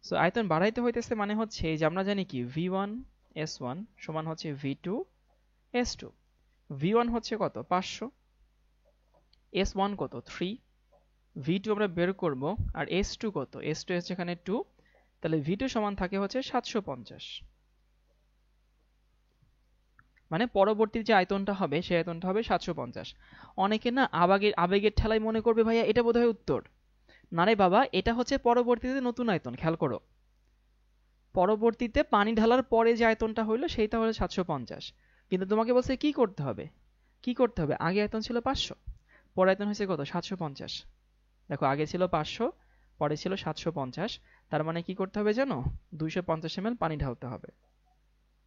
সো আয়তন বাড়াইতে হইতেছে মানে হচ্ছে যে আমরা জানি কি v1s1 সমান হচ্ছে v2s2। V1 হচ্ছে কত 500, S1 কত 3, V2 আমরা বের করব, আর S2 কত, S2 হচ্ছে এখানে 2, তাহলে V2 সমান থাকে হচ্ছে 750। মানে পরবর্তী যে আয়তনটা হবে সেই আয়তনটা হবে 750। অনেকে না আবেগের ঠেলায় মনে করবে ভাইয়া এটা বোধহয় উত্তর। না রে বাবা, এটা হচ্ছে পরবর্তীতে নতুন আয়তন, খেয়াল করো। পরবর্তীতে পানি ঢালার পরে যে আয়তনটা হইলো সেইটা হলো 750। কিন্তু তোমাকে বলছে কি করতে হবে, আগে আয়তন ছিল 500, পরে আয়তন হয়েছে কত 750। দেখো আগে ছিল 500, পরে ছিল 750, তার মানে কি করতে হবে জানো, 250 ml পানি ঢালতে হবে।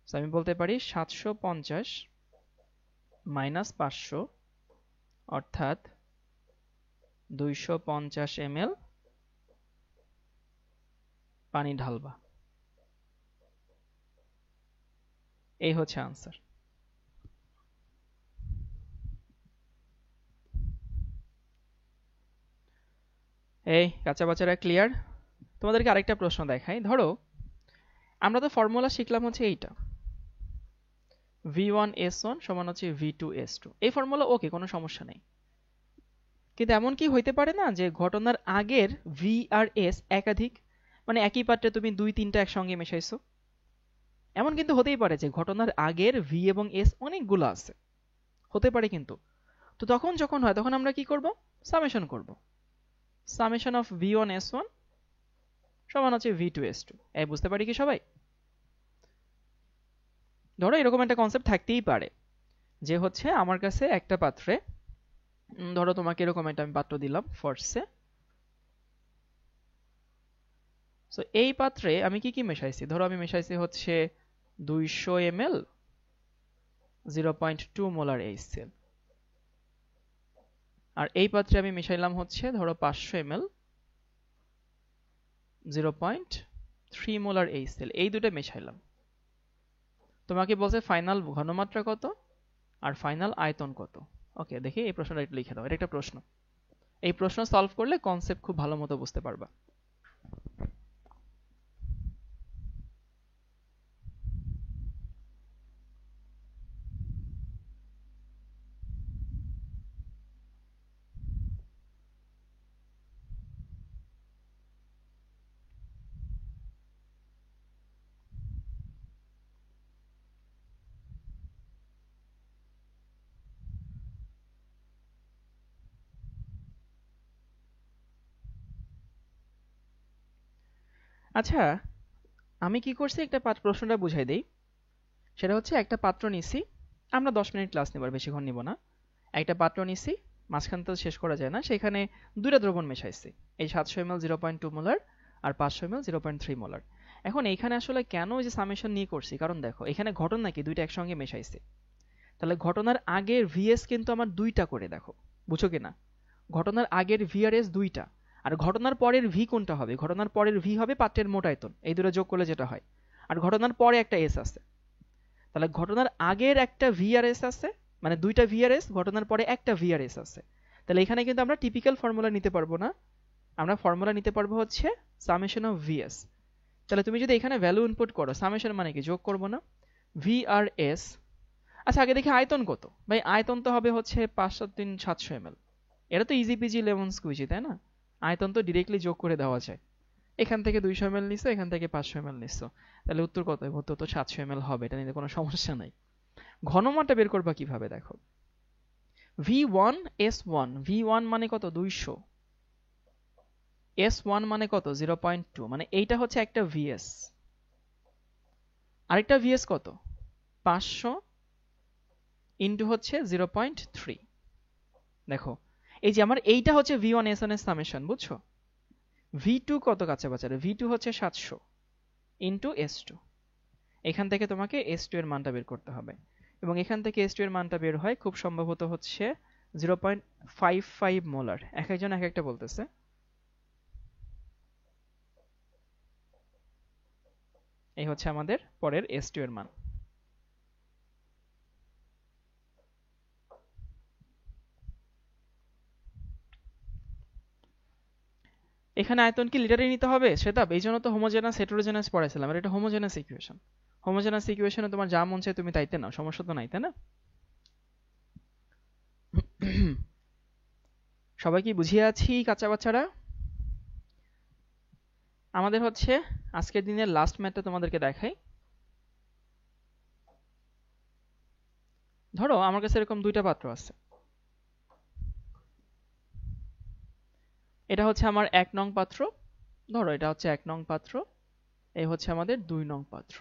সো আমি বলতে পারি 750 মাইনাস 500 অর্থাৎ 250 ml পানি ঢালবা। এই হচ্ছে আনসার। এই কাঁচা বাচ্চারা ক্লিয়ার? তোমাদেরকে আরেকটা প্রশ্ন দেখাই। ধরো আমরা তো ফর্মুলা শিখলাম হচ্ছে এইটা, V1S1 সমান হচ্ছে V2S2, এই ফর্মুলা ওকে, কোনো সমস্যা নেই। কিন্তু এমন কি হইতে পারে না যে ঘটনার আগের V আর S একাধিক, মানে একই পাত্রে তুমি 2-3টা একসঙ্গে মেশাইছো। এমন কিন্তু হতেই পারে যে ঘটনার আগের V এবং S অনেকগুলো আছে, হতে পারে কিন্তু। তো তখন যখন হয় তখন আমরা কি করব, সামেশন করব। সামেশন অফ V1S1 সমান হচ্ছে V2S2। এই বুঝতে পারি কি সবাই? ধরো এরকম একটা কনসেপ্ট থাকতেই পারে যে হচ্ছে আমার কাছে একটা পাত্রে, ধরো তোমাকে এরকম একটা আমি পাত্র দিলাম ফর্সে। সো এই পাত্রে আমি কি কি মেশাইছি, ধরো আমি মেশাইছি হচ্ছে 200 ml 0.2 মোলার HCl, আর এই পাত্রে আমি মেশাইলাম হচ্ছে ধরো 500 ml 0.3 মোলার HCl, এই দুটো মেশাইলাম। তোমাকে বলছে ফাইনাল ঘনমাত্রা কত আর ফাইনাল আয়তন কত। ওকে, দেখি এই প্রশ্নটা একটু লিখে দাও, এটা একটা প্রশ্ন। এই প্রশ্ন সলভ করলে কনসেপ্ট খুব ভালো মতো বুঝতে পারবা। আচ্ছা, আমি কি করছি একটা প্রশ্নটা বুঝাই দেই। সেটা হচ্ছে একটা পাত্র নিছি, আমরা 10 মিনিট ক্লাস নেব, বেশিক্ষণ নিব না। একটা পাত্র নিছি, মাঝখান তো শেষ করা যায় না, সেখানে দুইটা দ্রবণ মেশাইছি, এই 700 ml 0.2 মোলার আর 500 ml 0.3 মোলার। এখন এইখানে আসলে কেন ওই যে সামেশন নিয়ে করছি, কারণ দেখো এখানে ঘটনা কি দুইটা একসঙ্গে মেশাইছি, তাহলে ঘটনার আগের ভিএস কিন্তু আমার দুইটা করে, দেখো বুঝো কিনা, ঘটনার আগের ভি আর এস দুইটা, আর ঘটনার পরের ভি কোনটা হবে, ঘটনার পরের ভি হবে পাত্রের মোট আয়তন, এই দুটো যোগ করলে যেটা হয়, আর ঘটনার পরে একটা এস আছে। তাহলে ঘটনার আগের একটা ভিআরএস আছে, মানে দুইটা ভিআরএস, ঘটনার পরে একটা ভিআরএস আছে। তাহলে এখানে কিন্তু আমরা টিপিক্যাল ফর্মুলা নিতে পারবো না, আমরা ফর্মুলা নিতে পারবো হচ্ছে সামেশন অফ ভিএস। তাহলে তুমি যদি এখানে ভ্যালু ইনপুট করো, সামেশন মানে কি যোগ করবো না, ভিআরএস। আচ্ছা আগে দেখি আয়তন কত, ভাই আয়তন তো হবে হচ্ছে 5-3-700 ml, এটা তো ইজি পিজি লেমন স্কুইজি, তাই না? আয়তন তো ডিরেক্টলি যোগ করে দেওয়া যায়। এখান থেকে 200 ml নিছো, এখান থেকে 500 ml নিছো, তাহলে উত্তর কত, উত্তর তো 700 ml হবে, এটা নিতে কোনো সমস্যা নাই। ঘনমানটা বের করবা কিভাবে, দেখো V1S1, V1 মানে কত 200, S1 মানে কত 0.2, মানে এইটা হচ্ছে একটা VS, আরেকটা VS কত 500 ইন্টু হচ্ছে 0.3। দেখো এই যে আমার এইটা হচ্ছে V1S1 এর সামেশন, বুঝছো? V2 কত কাছে বাচ্চারা, V2 হচ্ছে 700 ইন্টু S2, এখান থেকে তোমাকে S2 এর মানটা বের করতে হবে, এবং এখান থেকে S2 এর মানটা বের হয় খুব সম্ভবত হচ্ছে 0.55 মোলার, এক একজন এক একটা বলতেছে। এই হচ্ছে আমাদের পরের S2 এর মান। এখানে আয়তন কি লিটারে নিতে হবে সেটা, এই জন্য তো হোমোজেনাস হেটেরোজেনাস পড়াইছিলাম, আর এটা হোমোজেনাস ইকুয়েশন। হোমোজেনাস ইকুয়েশনে তোমার যা মন চায় তুমি তাইতে নাও, সমস্যা তো নাই, তাই না? সবাই কি বুঝিয়ে আছি কাঁচা বাচ্চারা? আমাদের হচ্ছে আজকের দিনের লাস্ট ম্যাথটা তোমাদেরকে দেখাই। ধরো আমার কাছে এরকম দুইটা পাত্র আছে। এটা হচ্ছে আমার 1 নং পাত্র, ধরো এটা হচ্ছে 1 নং পাত্র, এই হচ্ছে আমাদের 2 নং পাত্র।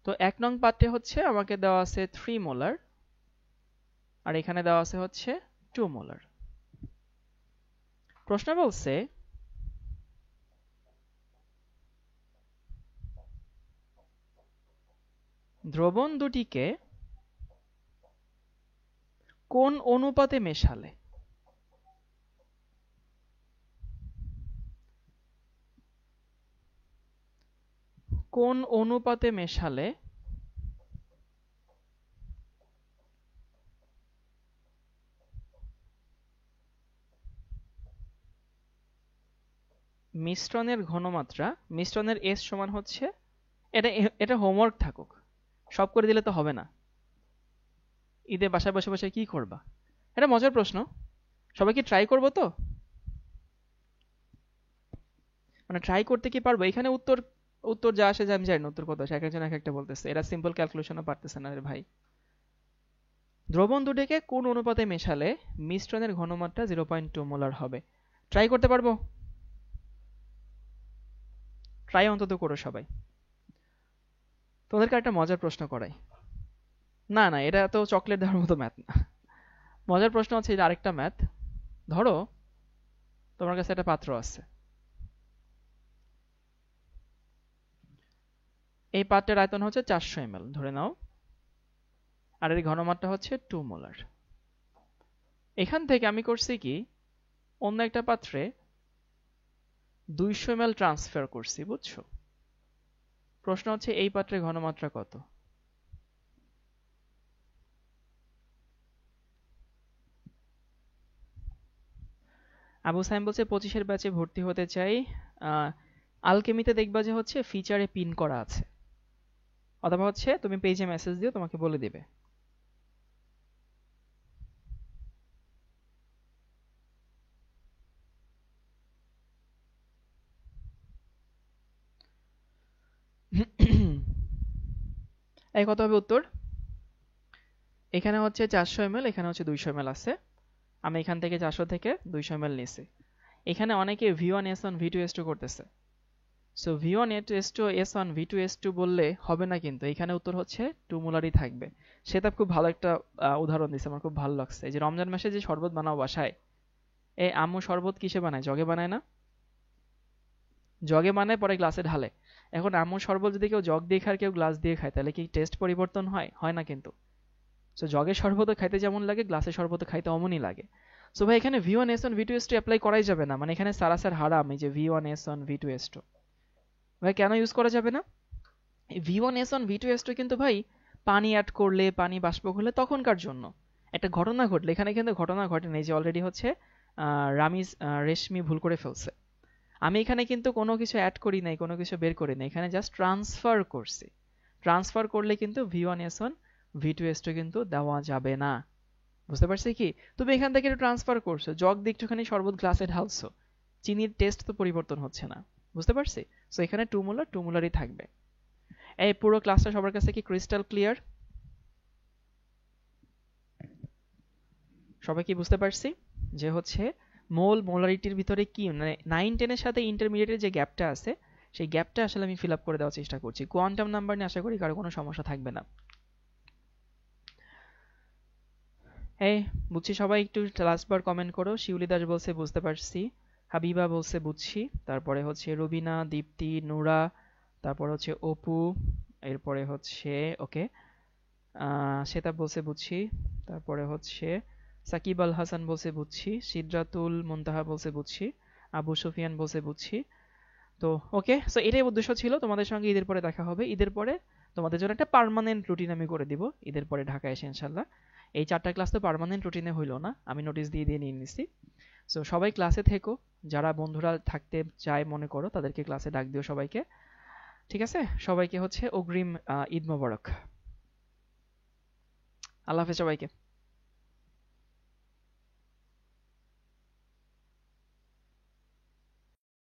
তো 1 নং পাত্রে হচ্ছে আমাকে দেওয়া আছে 3 মোলার, আর এখানে দেওয়া আছে হচ্ছে 2 মোলার। প্রশ্ন বলছে দ্রবণ দুটিকে কোন অনুপাতে মেশালে মিশ্রণের ঘনমাত্রা, মিশ্রণের S সমান হচ্ছে, এটা হোমওয়ার্ক থাকুক, সব করে দিলে তো হবে না। ঈদে বাসায় বসে বসে কি করবা? এটা মজার প্রশ্ন, সবাই কি ট্রাই করবো তো? মানে ট্রাই করতে কি পারবো? এখানে উত্তর উত্তর যা আসে, আমি জানি না উত্তর কত আসে, এক একজন এক একটা বলতেছে, এরা সিম্পল ক্যালকুলেশনও পারতেছে না রে ভাই। দ্রবণ দুটিকে কোন অনুপাতে মেশালে মিশ্রণের ঘনমাত্রা 0.2 মোলার হবে? ট্রাই করতে পারবো? ট্রাই অন্তত করো সবাই। তোমাদেরকে একটা মজার প্রশ্ন করাই। না না, এটা তো চকলেট দেওয়ার মতো ম্যাথ না। মজার প্রশ্ন হচ্ছে যে আরেকটা ম্যাথ। ধরো তোমার কাছে একটা পাত্র আছে, এই পাত্রের আয়তন হচ্ছে 400 ml ধরে নাও, আর এর ঘনমাত্রা হচ্ছে 2 মোলার। এখান থেকে আমি করছি কি, অন্য একটা পাত্রে 200 ml ট্রান্সফার করছি, বুঝছো? প্রশ্ন হচ্ছে এই পাত্রের ঘনমাত্রা কত? আবু সাইম বলছে 25-এর ব্যাচে ভর্তি হতে চাই। আলকেমিতে দেখবা যে হচ্ছে ফিচারে পিন করা আছে, অথবা হচ্ছে তুমি পেজে মেসেজ দিও, তোমাকে বলে দিবে। এই কত হবে উত্তর? এখানে হচ্ছে 400 ml, এখানে হচ্ছে 200 ml আছে। আমি এখান থেকে 400 থেকে 200 ml নিছি। এখানে অনেকে V1 S1 V2 S2 করতেছে। So V1 S2 S1 V2 S2 বললে হবে না, কিন্তু এখানে উত্তর হচ্ছে 2 মোলারই থাকবে। সেটা খুব ভালো একটা উদাহরণ দিছে, আমার খুব ভালো লাগছে। এই যে রমজান মাসে যে শরবত বানাও বাসায়, এই আম্মু শরবত কিসে বানায়? জগে বানায় না? জগে বানায়, পরে গ্লাসে ঢালে। এখন আম্মু শরবত যদি কেউ জগ দিয়ে খায়, কেউ গ্লাস দিয়ে খায়, তাহলে কি টেস্ট পরিবর্তন হয়? হয় না কিন্তু। সো জগের শরবত খাইতে যেমন লাগে, গ্লাসের শরবত খাইতে অমনই লাগে। সো ভাই এখানে V1 S1 V2 S2 apply করাই যাবে না, মানে এখানে সারাসার হারাম এই যে V1 S1 V2 S2। ভাই কেন ইউজ করা যাবে না? V1 S1 V2 S2 কিন্তু ভাই পানি অ্যাড করলে, পানি বাষ্প করলে তখনকার জন্য। একটা ঘটনা ঘটলে, এখানে কিন্তু ঘটনা ঘটেনি, যে অলরেডি হচ্ছে রেশমি ভুল করে ফেলছে। আমি এখানে কিন্তু কোনো কিছু অ্যাড করি নাই, কোনো কিছু বের করি নাই, এখানে জাস্ট ট্রান্সফার করছি। ট্রান্সফার করলে কিন্তু V1 S1 V2 S2 কিন্তু দেওয়া যাবে না। বুঝতে পারছি কি? তুমি এখান থেকে একটু ট্রান্সফার করছো, জগ দিয়ে একটুখানি শরবত গ্লাসে ঢালছো, চিনির টেস্ট তো পরিবর্তন হচ্ছে না। বুঝতে পারছি? সো এখানে 2 মোলার 2 মোলারই থাকবে। এই পুরো ক্লাসটা সবার কাছে কি ক্রিস্টাল ক্লিয়ার? সবাই কি বুঝতে পারছি যে হচ্ছে মোল মোলারিটির ভিতরে কি, মানে 9-10 এর সাথে ইন্টারমিডিয়েটের যে গ্যাপটা আছে, সেই গ্যাপটা আসলে আমি ফিল আপ করে দেওয়ার চেষ্টা করছি। কোয়ান্টাম নাম্বার নিয়ে আশা করি কারো কোনো সমস্যা থাকবে না। এই বুঝছি সবাই, একটু লাস্ট বার কমেন্ট করো। শিউলি দাস বলছে বুঝতে পারছি, হাবিবা বলছে বুঝছি, তারপরে হচ্ছে রুবিনা, দীপ্তি, নুরা, তারপর হচ্ছে অপু, এরপরে হচ্ছে ওকে শ্বেতা বলছে বুঝছি, তারপরে হচ্ছে সাকিব আল হাসান বলছে বুঝছি, সিদ্রাতুল মুনতাহা বলছে বুঝছি, আবু সুফিয়ান বলছে বুঝছি। তো ওকে, সো এটাই উদ্দেশ্য ছিল, তোমাদের সঙ্গে ঈদের পরে দেখা হবে। ঈদের পরে তোমাদের জন্য একটা পার্মানেন্ট রুটিন আমি করে দিব ঈদের পরে ঢাকা এসে ইনশাল্লাহ। এই 4টা ক্লাস তো পার্মানেন্ট রুটিনে হইলো না, আমি নোটিশ দিয়ে দিয়ে নিয়ে নিছি। সো সবাই ক্লাসে থেকো, যারা বন্ধুরা থাকতে চায় মনে করো তাদেরকে ক্লাসে ডাক দিও সবাইকে। ঠিক আছে, সবাইকে হচ্ছে অগ্রিম ঈদ মোবারক। আল্লাহ হাফেজ সবাইকে।